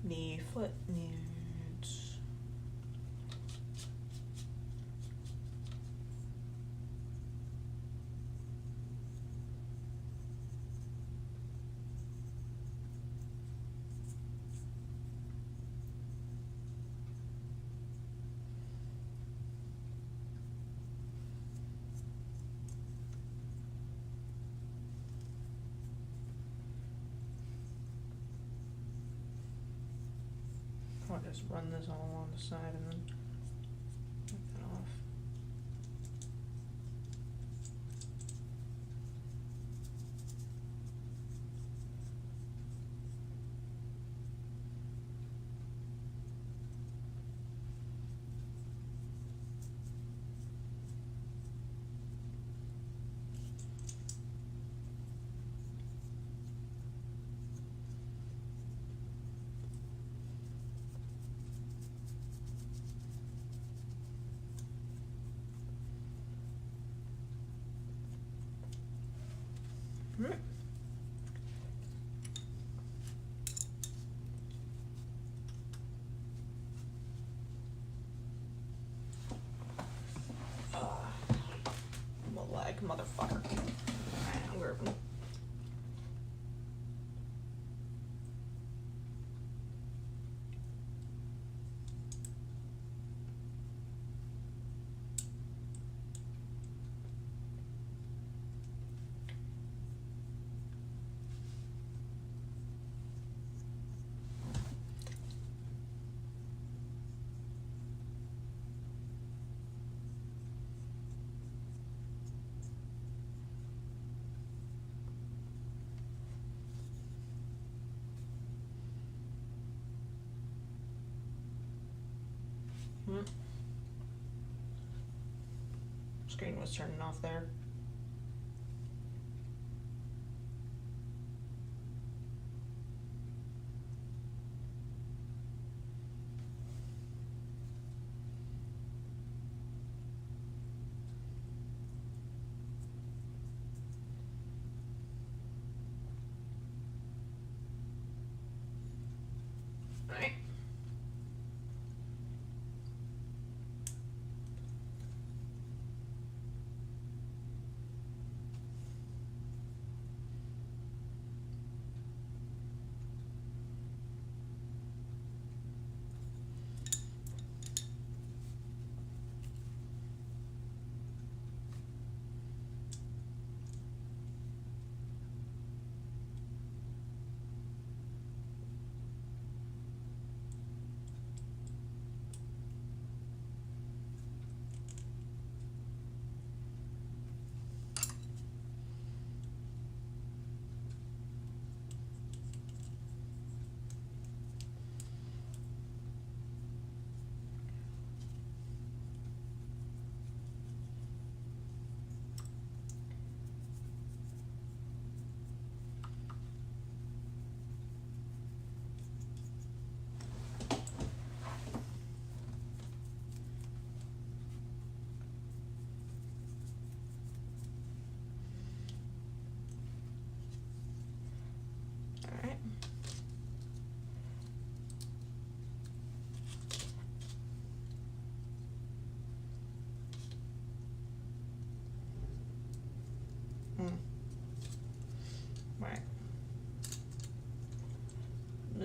the foot needs I'll just run this all along the side and then take that off. Leg, motherfucker. Alright, I'm gripping. Screen was turning off there. Alright.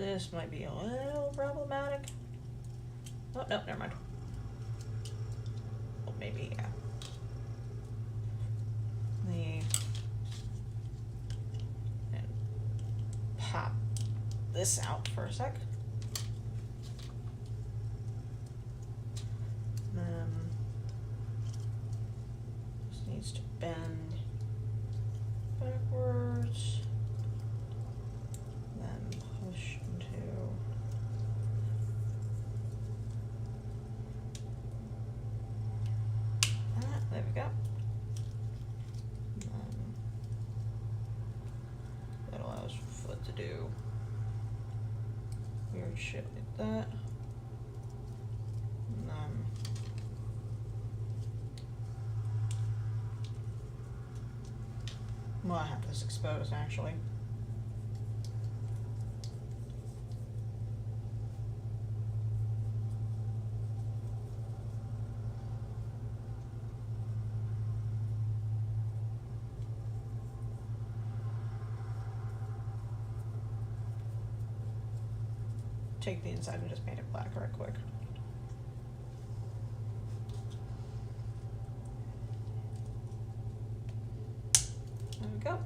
This might be a little problematic. Oh, no, never mind. Oh, maybe, yeah. And pop this out for a sec. This needs to bend backwards. Then push into. There we go. That allows foot to do weird shit like that. And then well, I have this exposed actually. Take the inside and just paint it black right quick. There we go.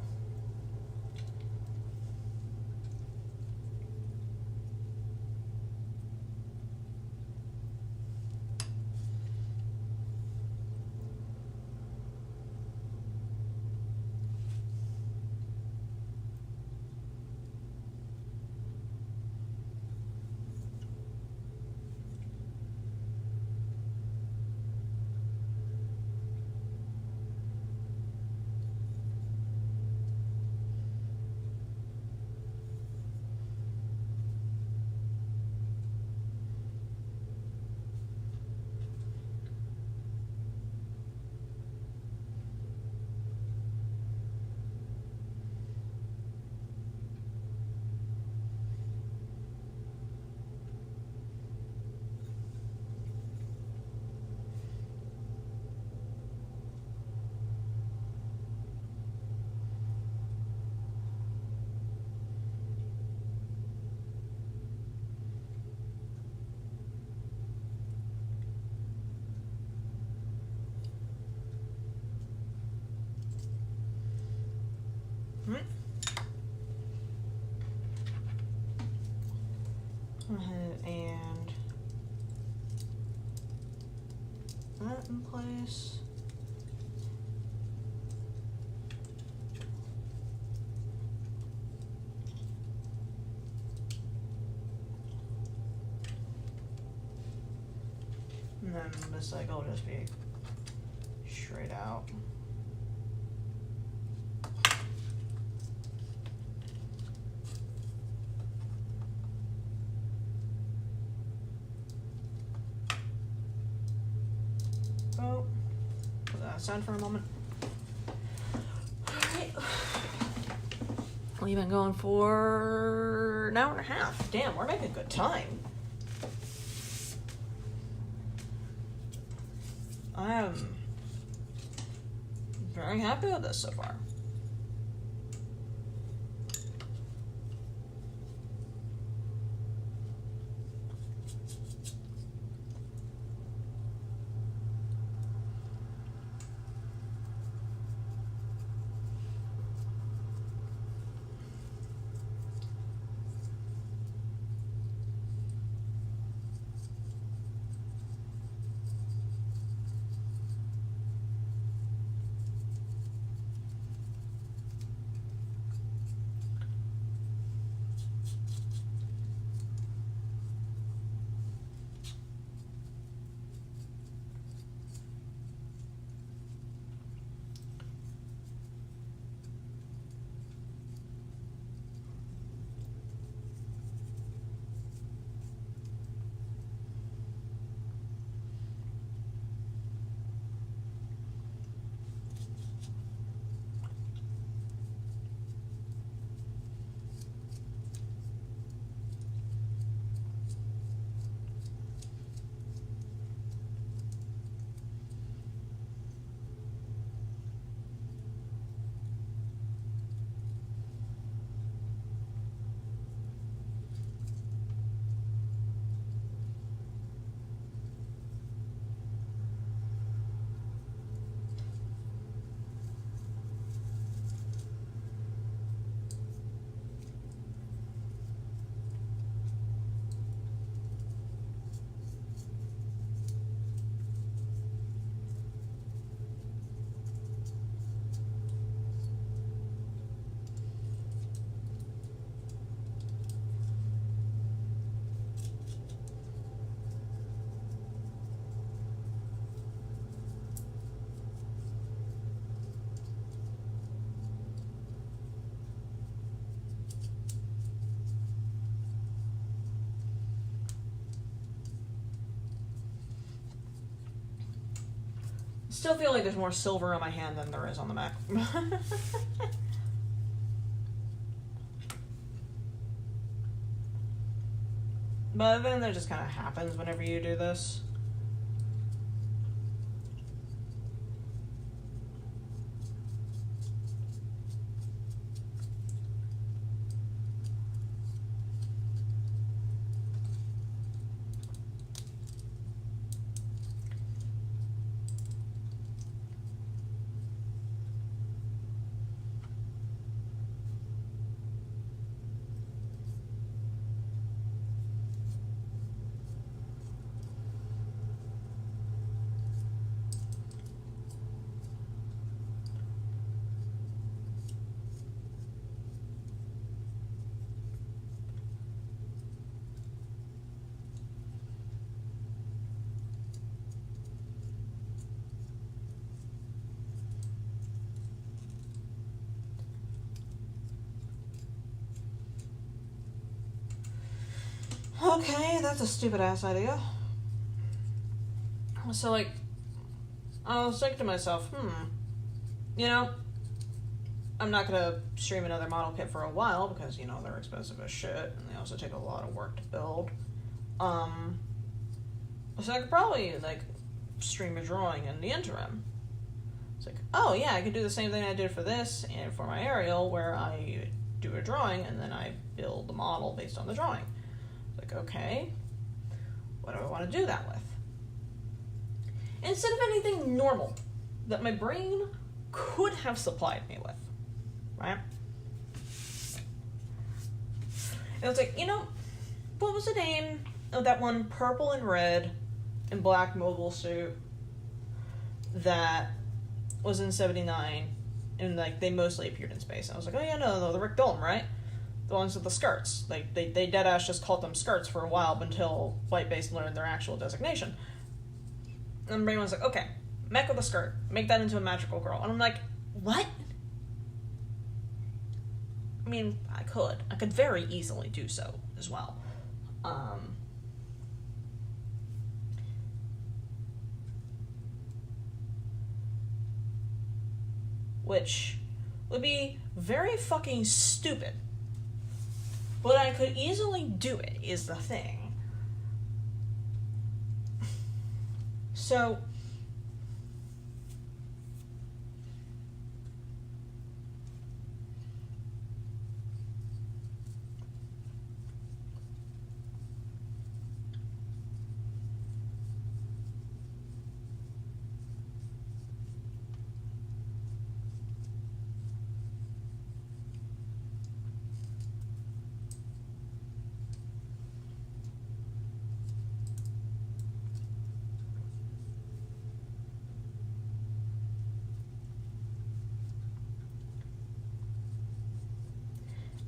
Go ahead and that in place. And then this cycle will just be straight out. Oh, put that aside for a moment. Alright. We've been going for an hour and a half. Damn, we're making good time. I am very happy with this so far. Still feel like there's more silver on my hand than there is on the Mech. But then that just kind of happens whenever you do this. Okay, that's a stupid ass idea. So, like, I was thinking to myself, you know, I'm not gonna stream another model kit for a while because, you know, they're expensive as shit and they also take a lot of work to build. So I could probably, like, stream a drawing in the interim. It's like, oh yeah, I could do the same thing I did for this and for my aerial, where I do a drawing and then I build the model based on the drawing. Like, okay, what do I want to do that with? Instead of anything normal that my brain could have supplied me with, right? It was like, you know, what was the name of that one purple and red and black mobile suit that was in 79 and, like, they mostly appeared in space? And I was like, oh yeah, no, the Rick Dalton, right? The ones with the skirts. Like, they deadass just called them skirts for a while until White Base learned their actual designation. And brain was like, okay, Mech with a skirt, make that into a magical girl. And I'm like, what? I mean, I could very easily do so as well. Which would be very fucking stupid. But I could easily do it, is the thing. So,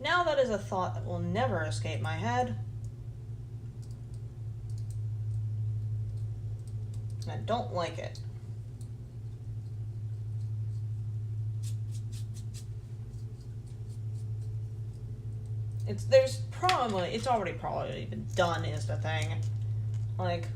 now that is a thought that will never escape my head. And I don't like it. It's already probably been done is the thing. Like,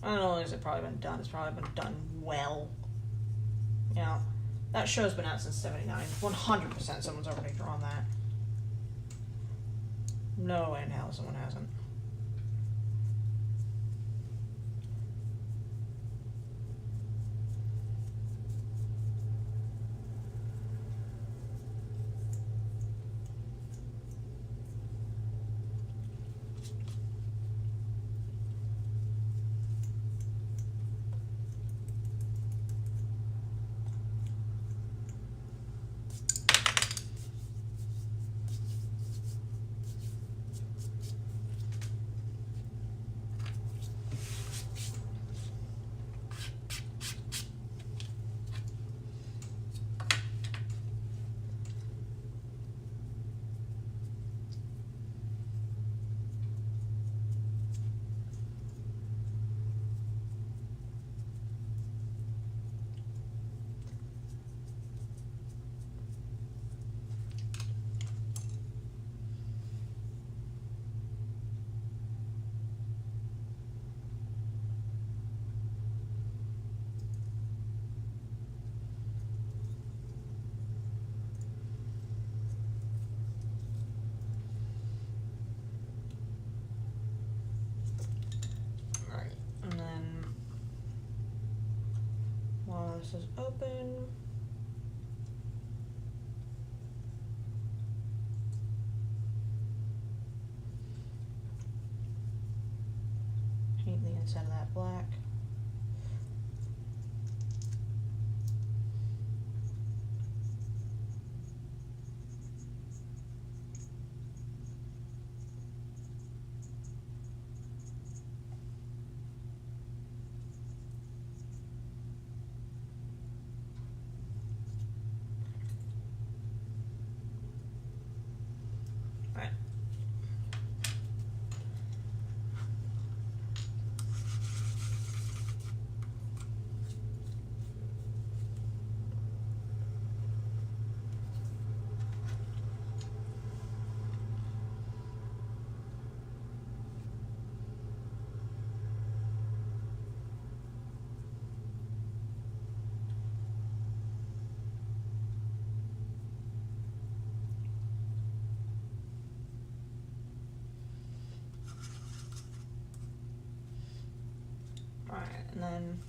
not only has it probably been done, it's probably been done well. You know, that show's been out since 79. 100% someone's already drawn that. No way in hell someone hasn't. this is open. Paint the inside of that black. Alright. Alright, and then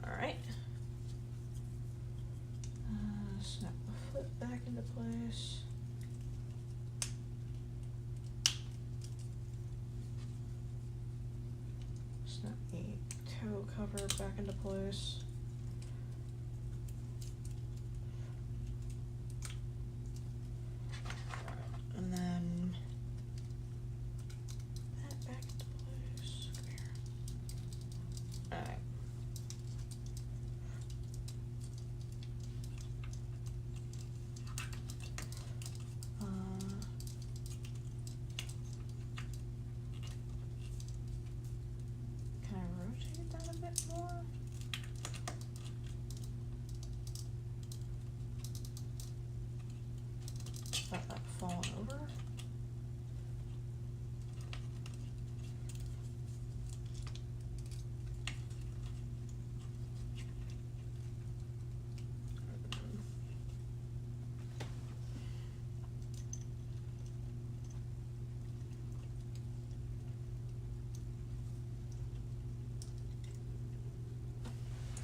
alright. Snap the foot back into place. Snap the toe cover back into place. And then that back into place. Come here. Alright. Can I rotate that a bit more? Without that falling over?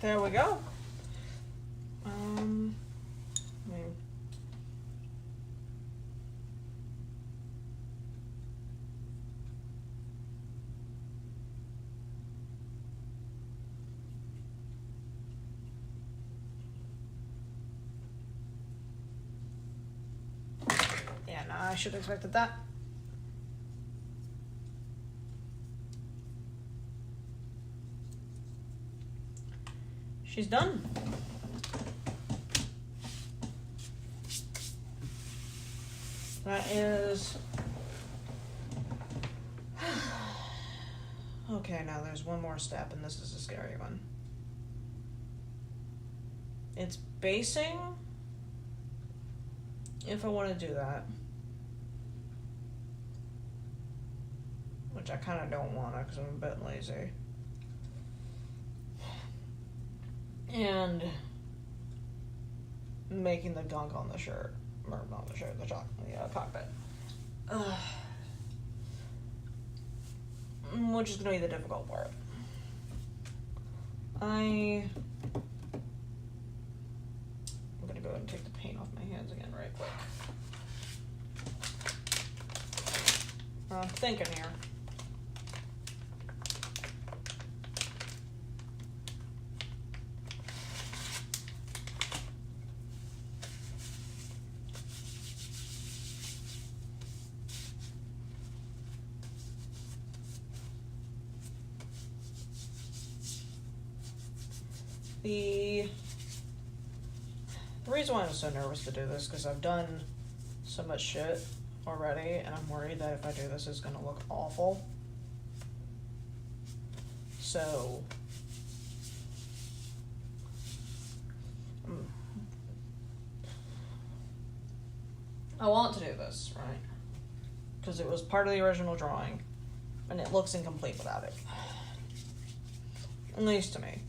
There we go. I mean, yeah, no, I should have expected that. She's done. That is... Okay, now there's one more step, and this is a scary one. It's basing, if I want to do that, which I kind of don't want to because I'm a bit lazy, and making the gunk on the shirt, or not the shirt, the cockpit. Which is going to be the difficult part. I'm going to go ahead and take the paint off my hands again right quick. I'm thinking here. The reason why I'm so nervous to do this is because I've done so much shit already, and I'm worried that if I do this, it's going to look awful. So, I want to do this, right? Because it was part of the original drawing, and it looks incomplete without it. At least to me.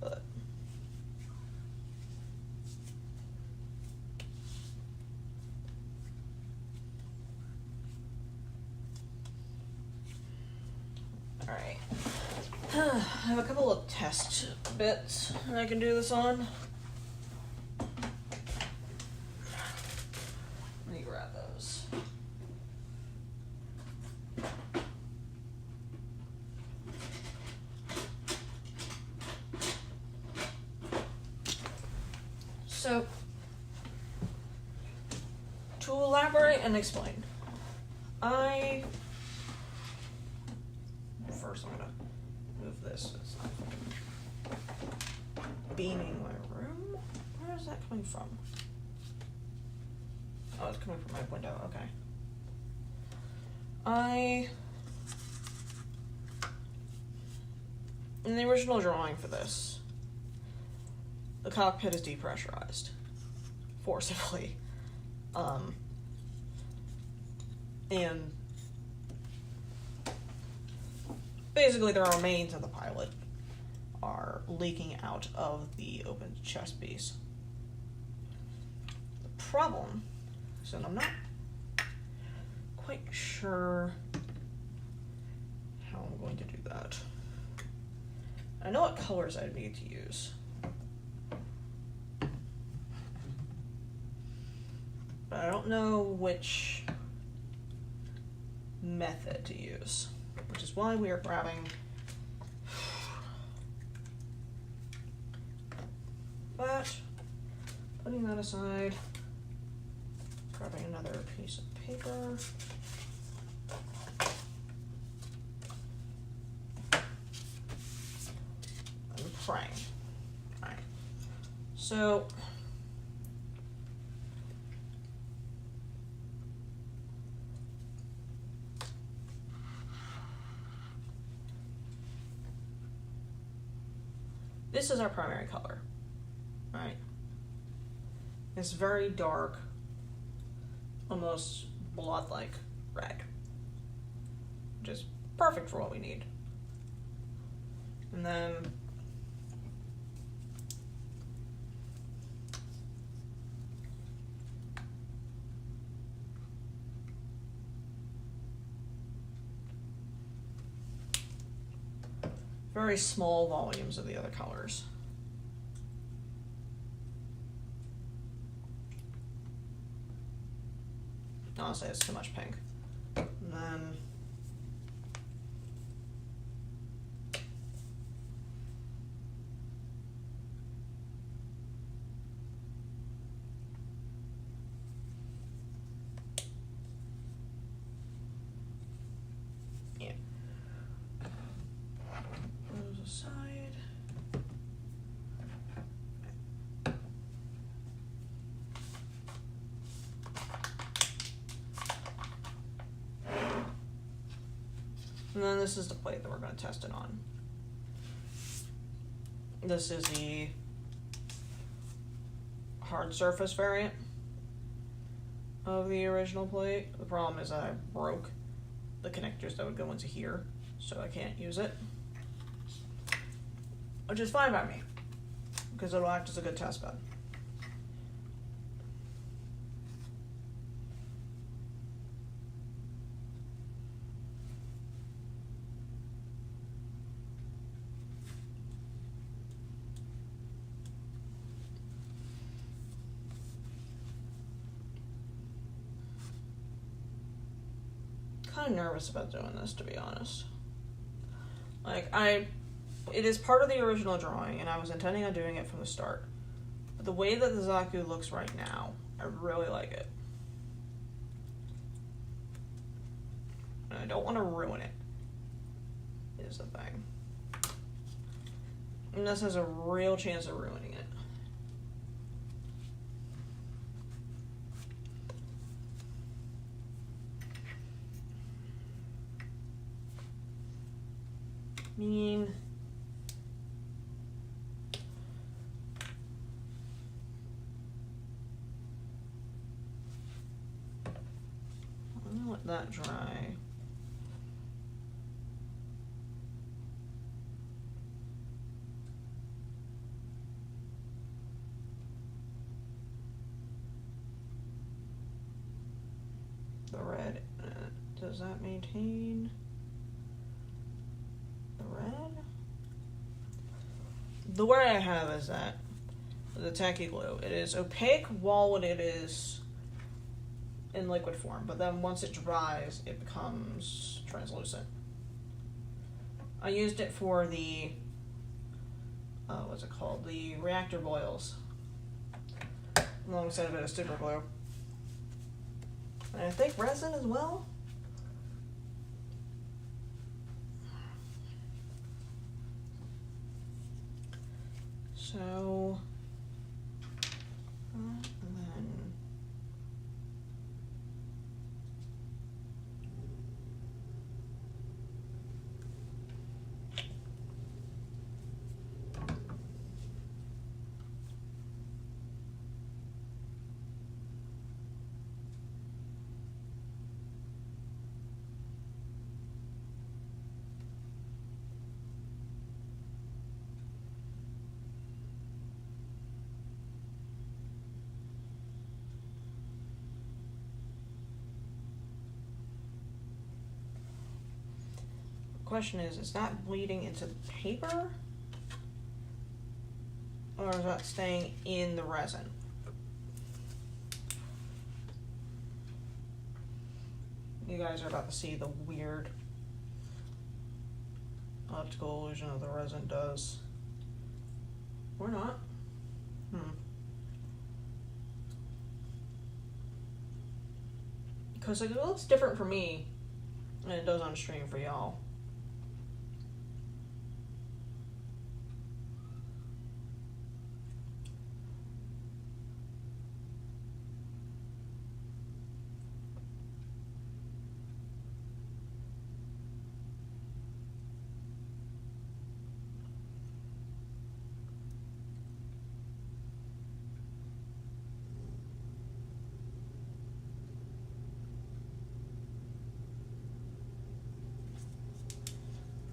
But alright. I have a couple of test bits that I can do this on. Let me grab those. So, to elaborate and explain, first I'm gonna move this. It's not beaming my room. Where is that coming from? Oh, it's coming from my window. Okay. In the original drawing for this, the cockpit is depressurized forcibly. And basically the remains of the pilot are leaking out of the open chest piece. The problem is that I'm not quite sure how I'm going to do that. I know what colors I need to use. But I don't know which method to use, which is why we are grabbing that, putting that aside, grabbing another piece of paper, and praying. Alright, so this is our primary color, right? It's very dark, almost blood-like red, which is perfect for what we need. And then very small volumes of the other colors. Honestly, it's too much pink. And then yeah. Those aside. And then this is the plate that we're going to test it on. This is the hard surface variant of the original plate. The problem is that I broke the connectors that would go into here, so I can't use it. Which is fine by me, because it'll act as a good test bed. Kind of nervous about doing this, to be honest. Like, it is part of the original drawing, and I was intending on doing it from the start. But the way that the ZAKU looks right now, I really like it. And I don't want to ruin it, is the thing. And this has a real chance of ruining it. Meaning, I'm gonna let that dry. The red, does that maintain the red? The way I have is that the tacky glue, it is opaque while it is in liquid form, but then once it dries, it becomes translucent. I used it for the, what's it called? The reactor boils, alongside a bit of super glue. And I think resin as well. So, and then question is that bleeding into the paper? Or is that staying in the resin? You guys are about to see the weird optical illusion of the resin does. Or not. Because it looks different for me than it does on stream for y'all.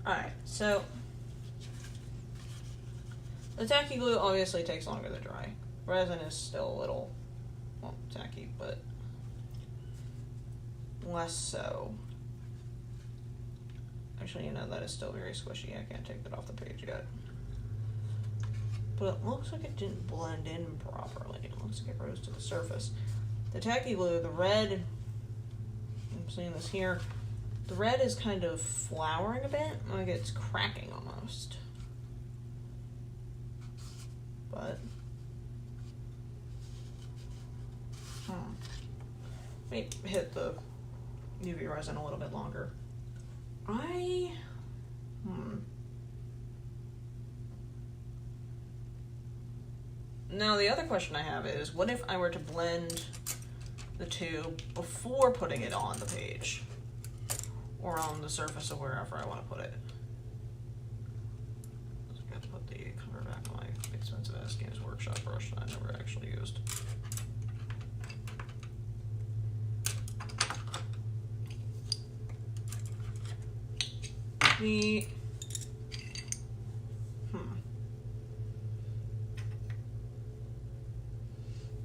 Alright, so the tacky glue obviously takes longer to dry. Resin is still a little, well, tacky, but less so. Actually, you know, that is still very squishy. I can't take that off the page yet. But it looks like it didn't blend in properly. It looks like it rose to the surface. The tacky glue, the red, I'm seeing this here, the red is kind of flowering a bit, like it's cracking almost. But, let me hit the UV resin a little bit longer. Now the other question I have is, what if I were to blend the two before putting it on the page? or on the surface of wherever I want to put it. I got to put the cover back on my expensive ass Games Workshop brush that I never actually used. The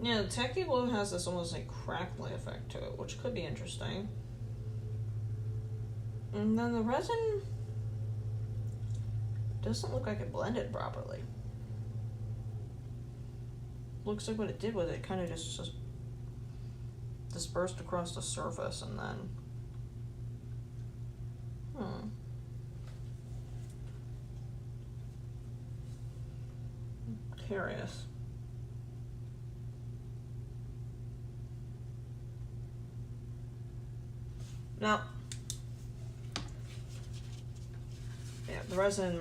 yeah, the Tacky Glue has this almost like crackly effect to it, which could be interesting. And then the resin doesn't look like it blended properly. Looks like what it did with it kind of just dispersed across the surface and then curious. Now, yeah, the resin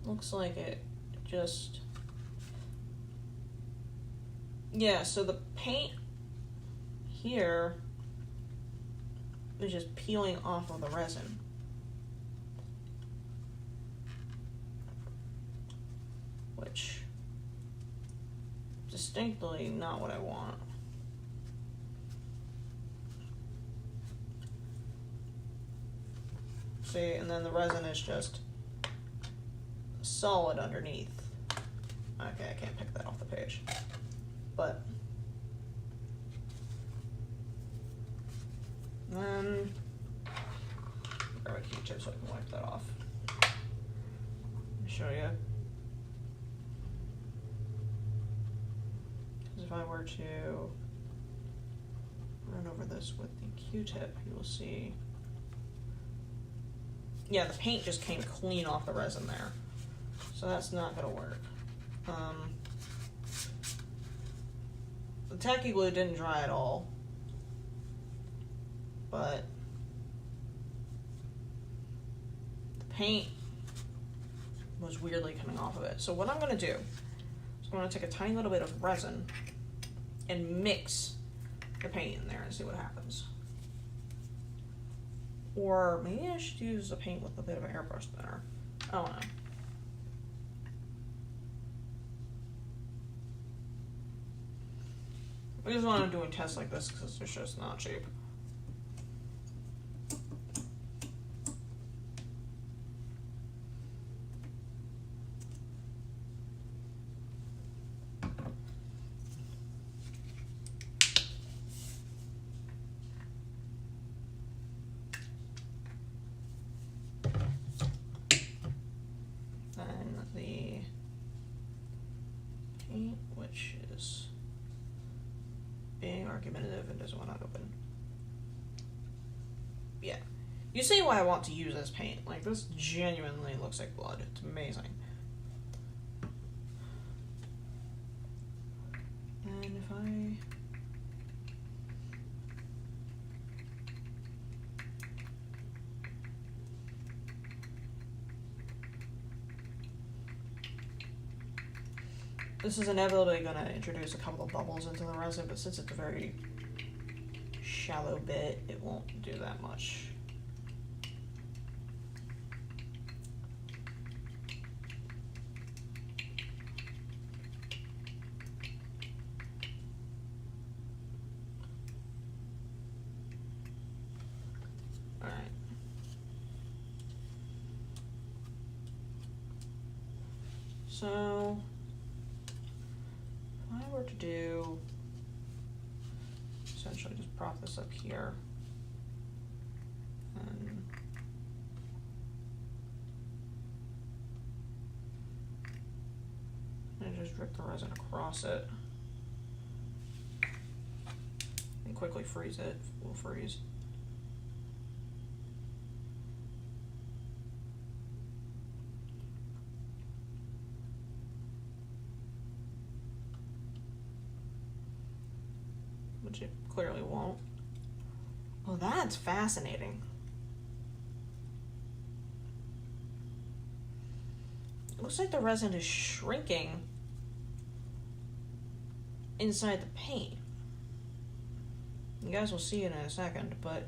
looks like it just, yeah, so the paint here is just peeling off of the resin. Which, distinctly not what I want. See, and then the resin is just solid underneath. Okay, I can't pick that off the page. But then grab a Q-tip so I can wipe that off. Let me show you. Because if I were to run over this with the Q-tip, you will see. Yeah, the paint just came clean off the resin there. So that's not gonna work. The Tacky Glue didn't dry at all. But the paint was weirdly coming off of it. So what I'm gonna do is I'm gonna take a tiny little bit of resin and mix the paint in there and see what happens. Or maybe I should use the paint with a bit of an airbrush thinner. I don't know. I just want to do a test like this because it's just not cheap. Which is being argumentative and doesn't want to open. Yeah. You see why I want to use this paint. Like, this genuinely looks like blood. It's amazing. And if I... This is inevitably going to introduce a couple of bubbles into the resin, but since it's a very shallow bit, it won't do that much. All right. So... to do essentially just prop this up here and just drip the resin across it and quickly freeze it. We'll freeze. Which it clearly won't. Oh, that's fascinating. It looks like the resin is shrinking inside the paint. You guys will see it in a second, but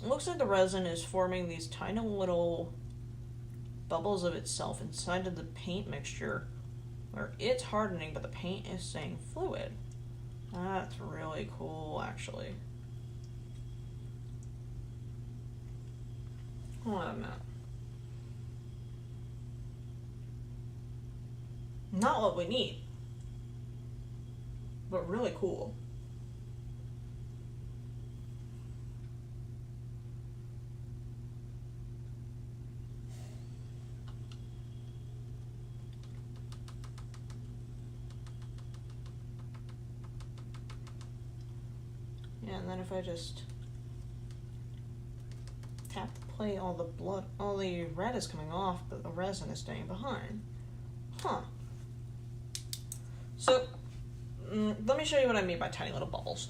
It looks like the resin is forming these tiny little bubbles of itself inside of the paint mixture where it's hardening, but the paint is staying fluid. That's really cool, actually. Hold on a minute. Not what we need, but really cool. Yeah, and then if I just tap the plate, all the red is coming off, but the resin is staying behind. Huh. So, let me show you what I mean by tiny little bubbles.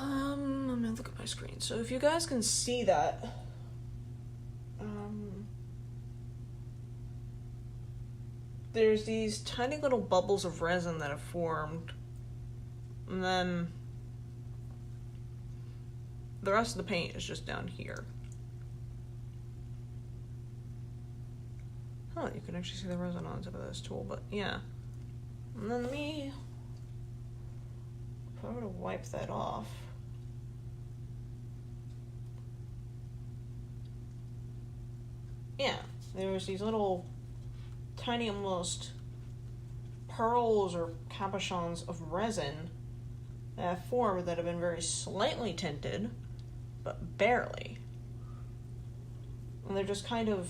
Let me look at my screen. So if you guys can see that, there's these tiny little bubbles of resin that have formed, and then the rest of the paint is just down here. Oh, you can actually see the resin on top of this tool, but yeah. And then let me, if I were to wipe that off, yeah, there's these little tiny almost pearls or cabochons of resin that have formed that have been very slightly tinted, but barely. And they're just kind of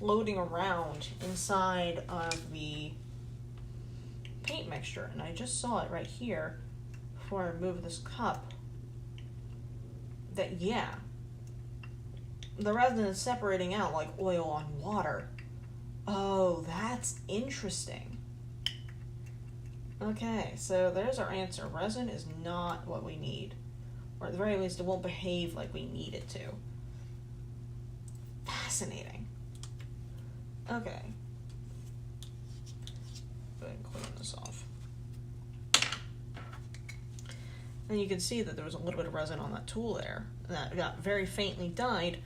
floating around inside of the paint mixture. And I just saw it right here before I removed this cup. That, yeah, the resin is separating out like oil on water. Oh, that's interesting. Okay, so there's our answer. Resin is not what we need. Or at the very least, it won't behave like we need it to. Fascinating. Okay. Go ahead and clean this off. And you can see that there was a little bit of resin on that tool there. That got very faintly dyed,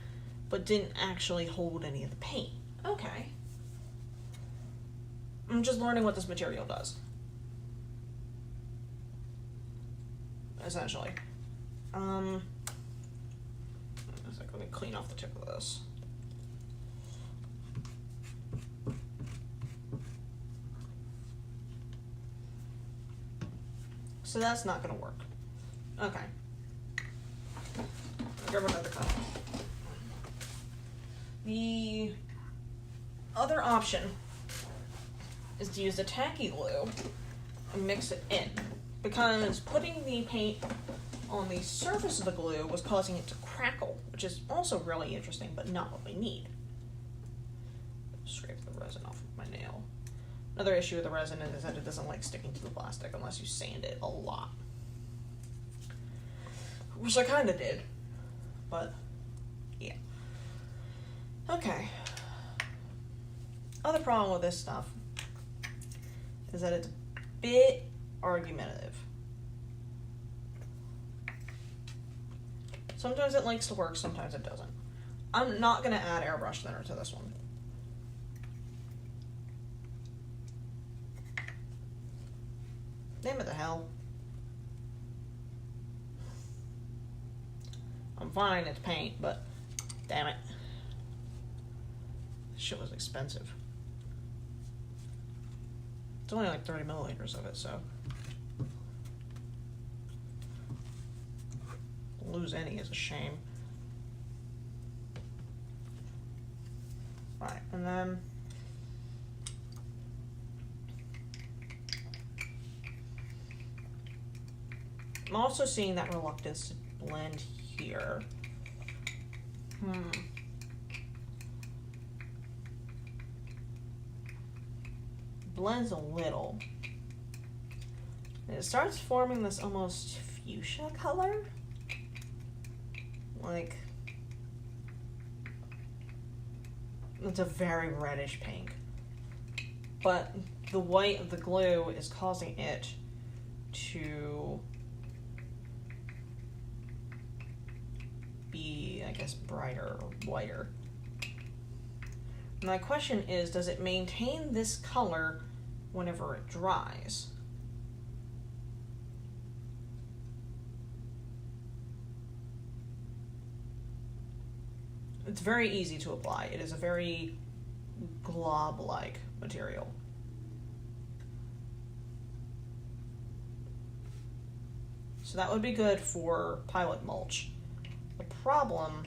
but didn't actually hold any of the paint. Okay. I'm just learning what this material does. Essentially. Let me clean off the tip of this. So that's not going to work. Okay. I'll grab another cup. The other option is to use the tacky glue and mix it in, because putting the paint on the surface of the glue was causing it to crackle, which is also really interesting, but not what we need. Scrape the resin off of my nail. Another issue with the resin is that it doesn't like sticking to the plastic unless you sand it a lot. Which I kind of did, but yeah. Okay. Other problem with this stuff is that it's a bit argumentative. Sometimes it likes to work, sometimes it doesn't. I'm not going to add airbrush thinner to this one. Damn it the hell. I'm fine, it's paint, but damn it. This shit was expensive. It's only like 30 milliliters of it, so lose any is a shame. Right, and then I'm also seeing that reluctance to blend here. Blends a little. And it starts forming this almost fuchsia color. Like, it's a very reddish pink. But the white of the glue is causing it to I guess, brighter or whiter. My question is, does it maintain this color whenever it dries? It's very easy to apply. It is a very glob-like material. So that would be good for pilot mulch. The problem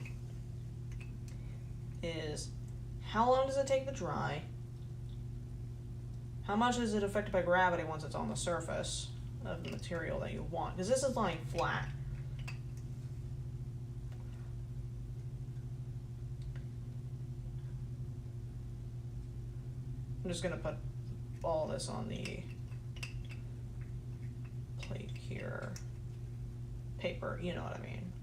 is, how long does it take to dry? How much is it affected by gravity once it's on the surface of the material that you want? Because this is lying flat. I'm just going to put all this on the plate here. Paper, you know what I mean.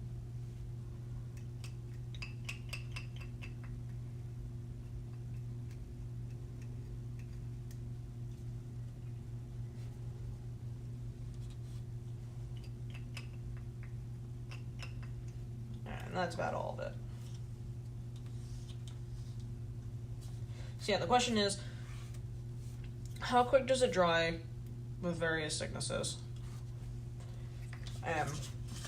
And that's about all of it. So yeah, the question is, how quick does it dry with various thicknesses?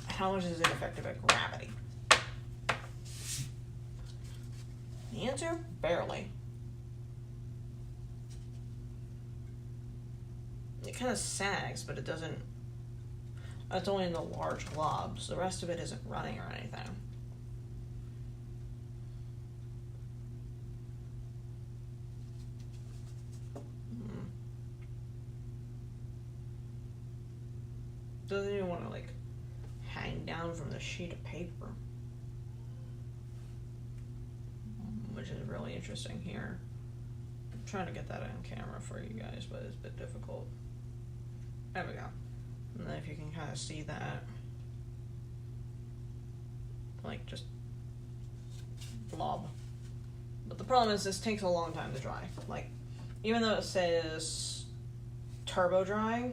How much is it effective at gravity? The answer? Barely. It kind of sags, but it doesn't. It's only in the large globs. The rest of it isn't running or anything. Doesn't even want to like hang down from the sheet of paper, which is really interesting here. I'm trying to get that on camera for you guys, but it's a bit difficult. There we go. And then if you can kind of see that, like just blob. But the problem is this takes a long time to dry. Like, even though it says turbo drying,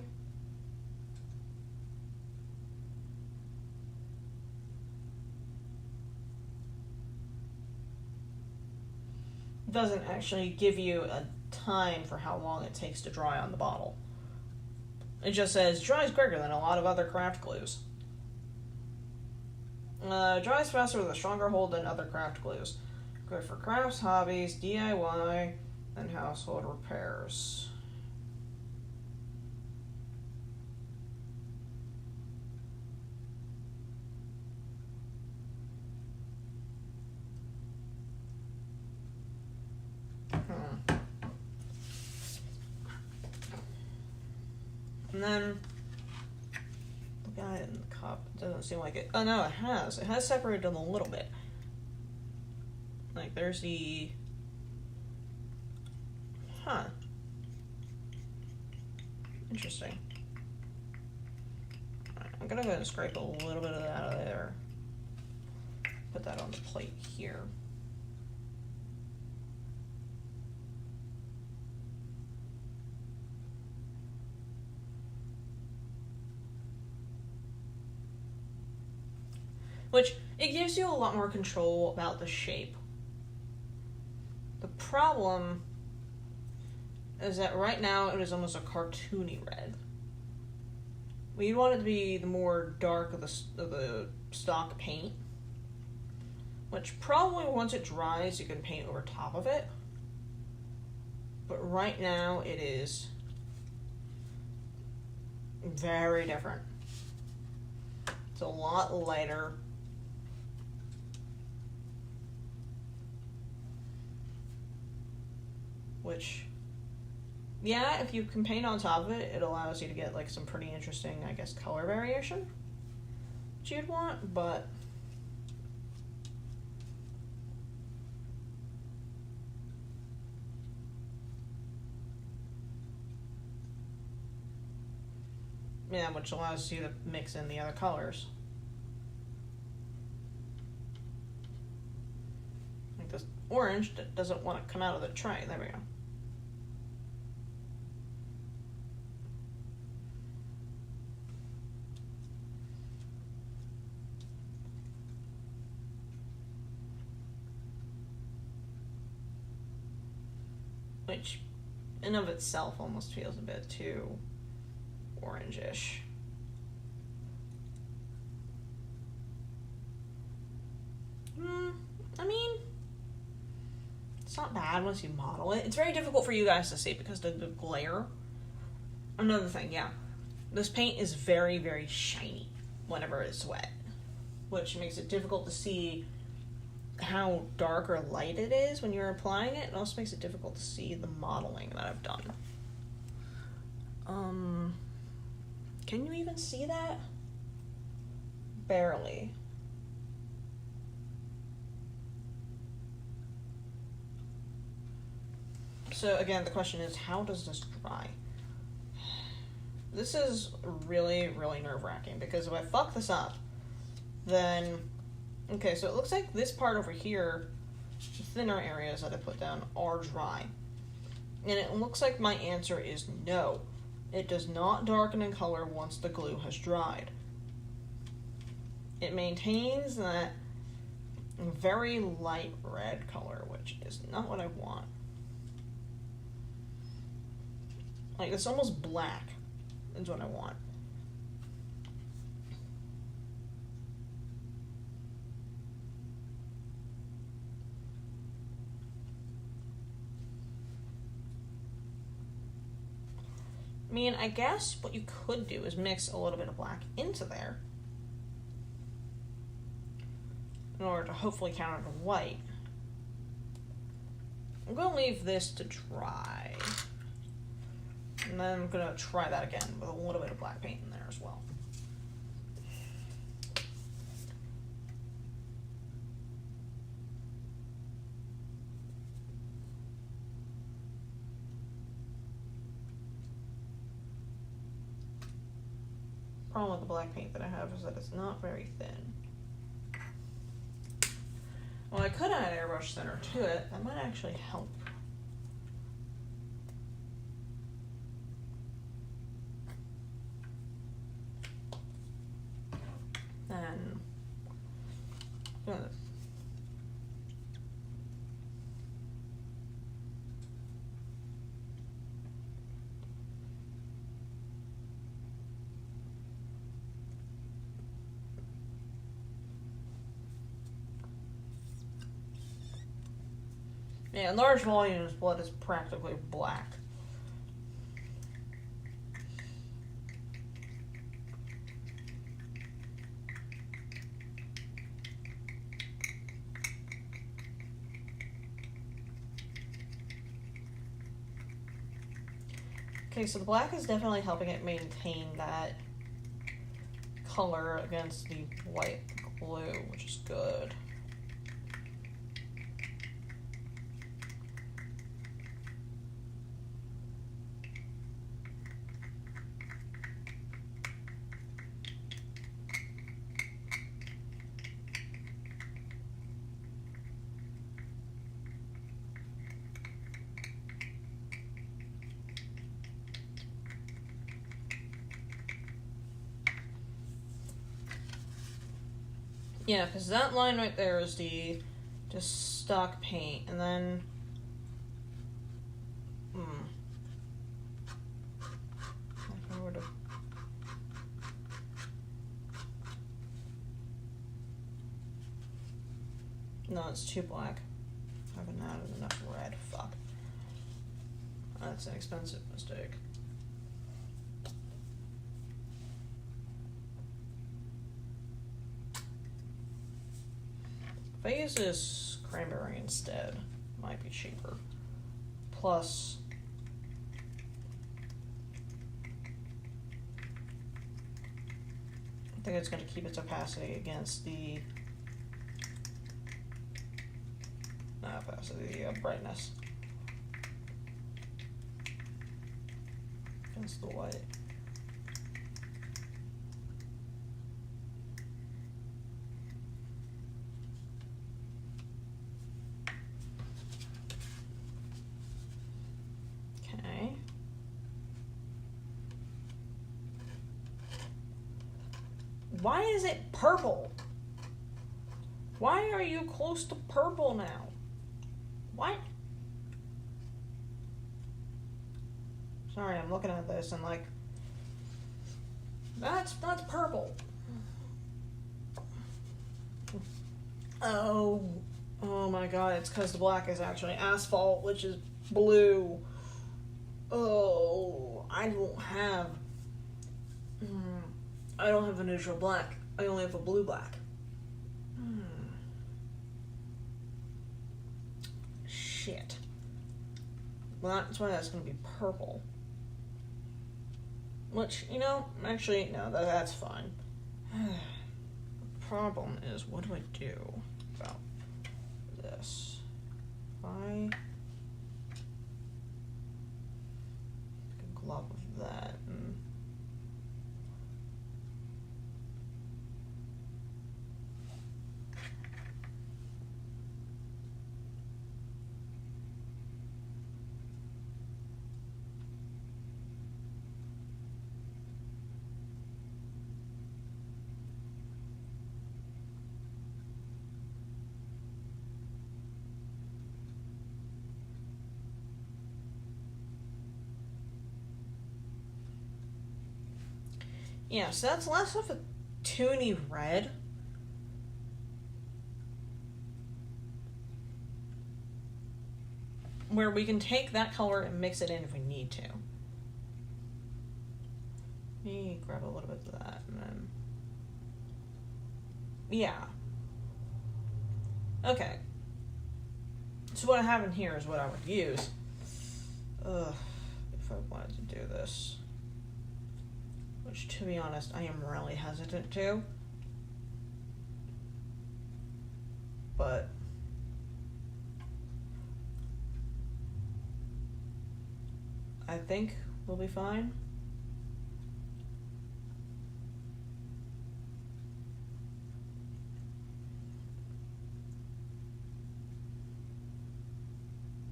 doesn't actually give you a time for how long it takes to dry on the bottle. It just says dries quicker than a lot of other craft glues. Dries faster with a stronger hold than other craft glues. Good for crafts, hobbies, DIY, and household repairs. And then, look at it in the cup. It doesn't seem like it. Oh no, it has. It has separated them a little bit. Like, there's the... Huh. Interesting. Alright, I'm gonna go and scrape a little bit of that out of there. Put that on the plate here. Which, it gives you a lot more control about the shape. The problem is that right now it is almost a cartoony red. We want it to be the more dark of the stock paint, which probably once it dries you can paint over top of it. But right now it is very different. It's a lot lighter. Which, yeah, if you can paint on top of it, it allows you to get like some pretty interesting, I guess, color variation that you'd want, but yeah, which allows you to mix in the other colors. Like this orange that doesn't want to come out of the tray. There we go. which in of itself almost feels a bit too orangish. I mean, it's not bad once you model it. It's very difficult for you guys to see because of the glare. Another thing, yeah. This paint is very, very shiny whenever it's wet, which makes it difficult to see how dark or light it is when you're applying it. It also makes it difficult to see the modeling that I've done. Can you even see that? Barely. So again, the question is, how does this dry? This is really, really nerve-wracking because if I fuck this up, then... Okay, so it looks like this part over here, the thinner areas that I put down, are dry. And it looks like my answer is no. It does not darken in color once the glue has dried. It maintains that very light red color, which is not what I want. Like, it's almost black is what I want. I mean, I guess what you could do is mix a little bit of black into there in order to hopefully counter the white. I'm going to leave this to dry. And then I'm going to try that again with a little bit of black paint in there as well. Problem with the black paint that I have is that it's not very thin. Well, I could add airbrush thinner to it. That might actually help. Then, yeah, in large volumes, blood is practically black. Okay, so the black is definitely helping it maintain that color against the white glue, which is good. Yeah, because that line right there is the just stock paint, and then if I were to no, it's too black. I haven't added enough red. Fuck. That's an expensive mistake. If I use this cranberry instead, it might be cheaper. Plus, I think it's going to keep its opacity against the brightness against the white. Okay. Why is it purple? Why are you close to purple now? What? Sorry, I'm looking at this and like, that's purple. Oh my god, it's because the black is actually asphalt, which is blue. Oh, I don't have a neutral black. I only have a blue black. Shit. Well, that's why that's going to be purple. Which, you know, actually, no, that's fine. The problem is, what do I do about this? If I take a glove of that and yeah, so that's less of a toony red. Where we can take that color and mix it in if we need to. Let me grab a little bit of that and then... Yeah. Okay. So what I have in here is what I would use. If I wanted to do this. Which, to be honest, I am really hesitant to. But I think we'll be fine.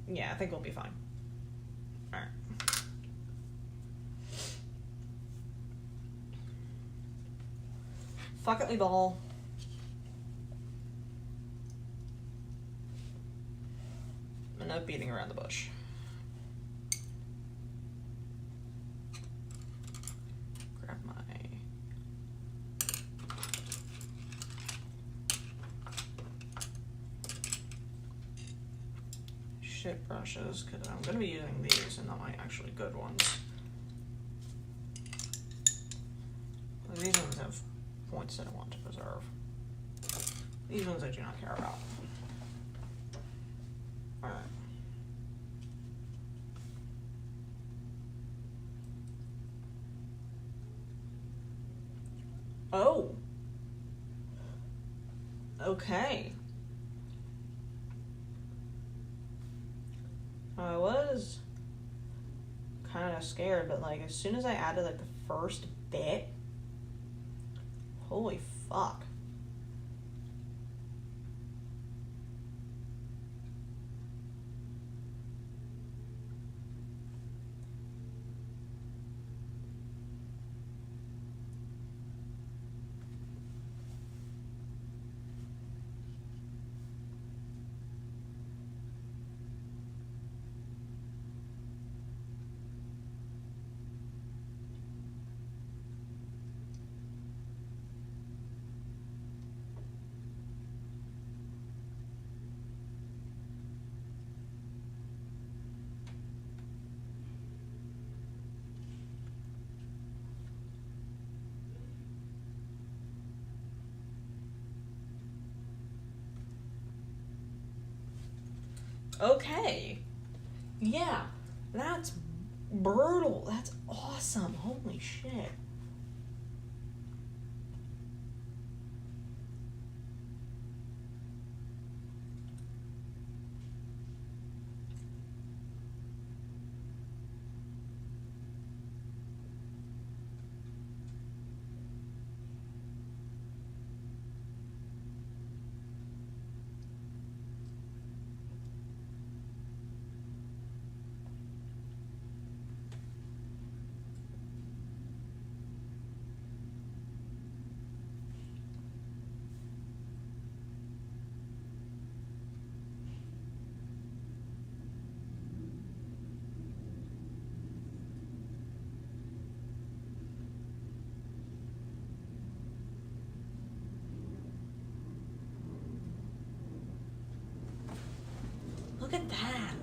Yeah, I think we'll be fine. Alright. Fuck it, we ball. Enough beating around the bush. Grab my shit brushes, because I'm going to be using these and not my actually good ones. These ones have points that I want to preserve. These ones I do not care about. Alright. Oh. Okay. I was kind of scared, but like as soon as I added like the first bit, holy fuck. Okay. Yeah, that's brutal. That's awesome. Holy shit. Look at that.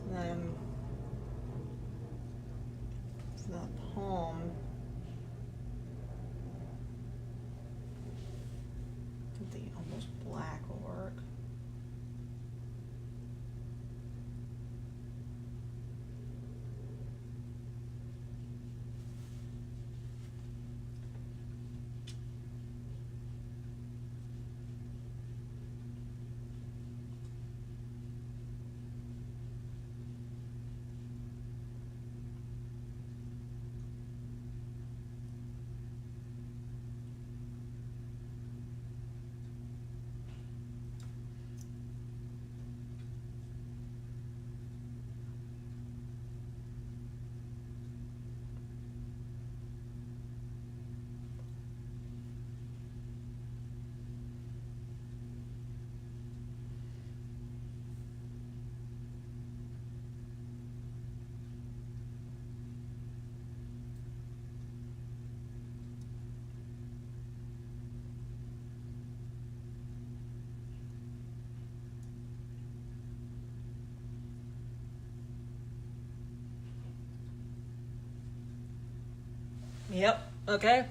And then for the palm, I think the almost black will work. Yep, okay.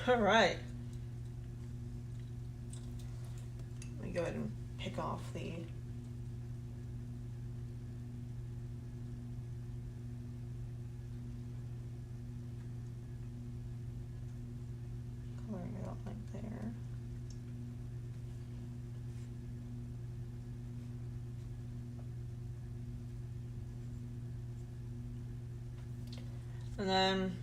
All right. Let me go ahead and pick off the coloring it out like there. And then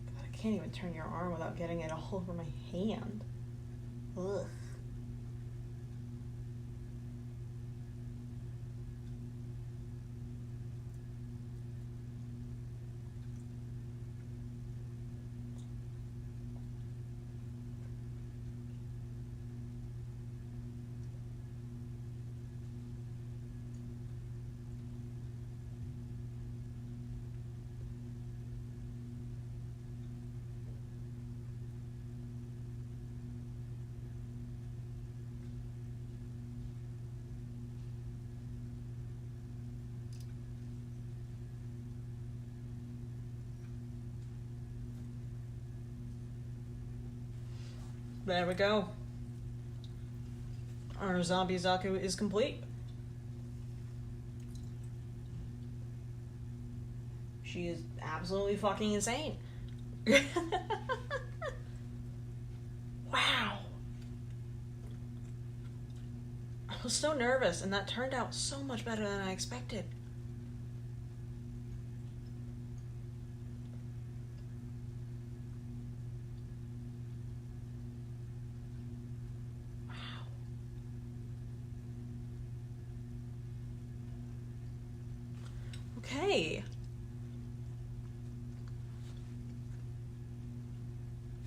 God, I can't even turn your arm without getting it all over my hand. Ugh. There we go. Our zombie ZAKU is complete. She is absolutely fucking insane. Wow. I was so nervous, and that turned out so much better than I expected. Okay.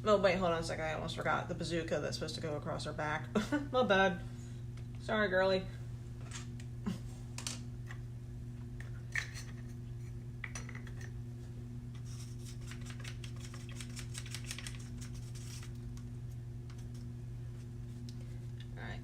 Oh, wait, hold on a second. I almost forgot the bazooka that's supposed to go across her back. My bad. Sorry, girly. Alright.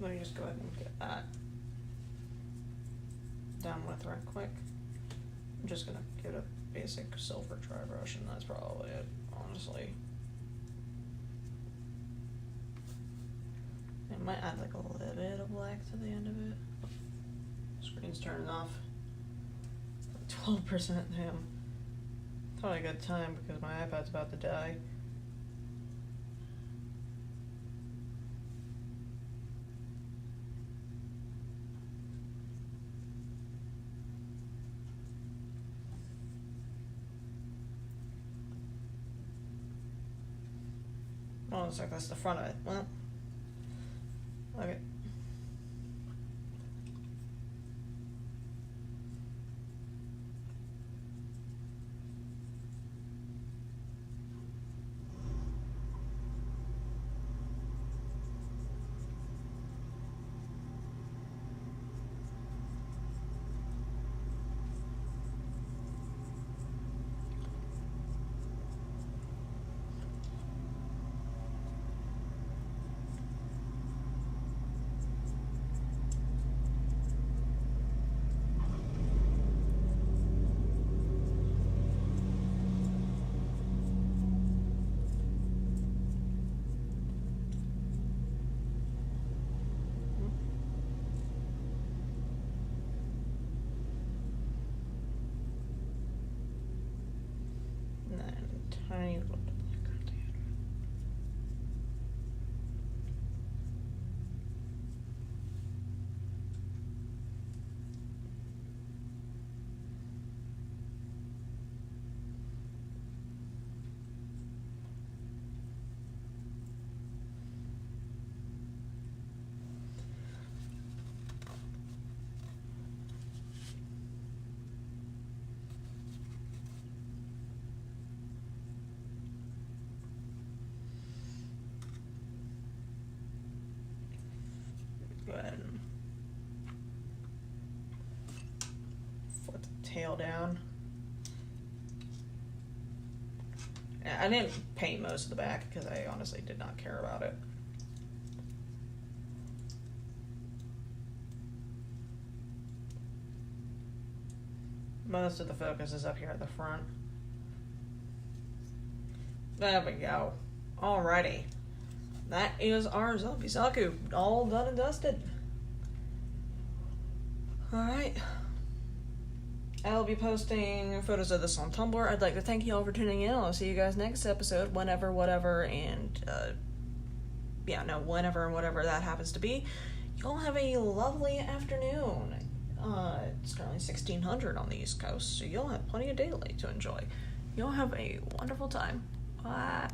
Let me just go ahead and get that done with right quick. I'm just gonna give it a basic silver dry brush, and that's probably it, honestly. It might add like a little bit of black to the end of it. Screen's turning off. 12%, damn. probably a good time because my iPad's about to die. Oh, looks like that's the front of it. Well, okay. And then tiny little black container. Go ahead and flip the tail down. I didn't paint most of the back because I honestly did not care about it. Most of the focus is up here at the front. There we go. Alrighty. That is our zombie ZAKU, all done and dusted. Alright. I'll be posting photos of this on Tumblr. I'd like to thank you all for tuning in. I'll see you guys next episode, whenever, whatever, and, whenever and whatever that happens to be. Y'all have a lovely afternoon. It's currently 1600 on the East Coast, so you'll have plenty of daylight to enjoy. You'll have a wonderful time. Bye.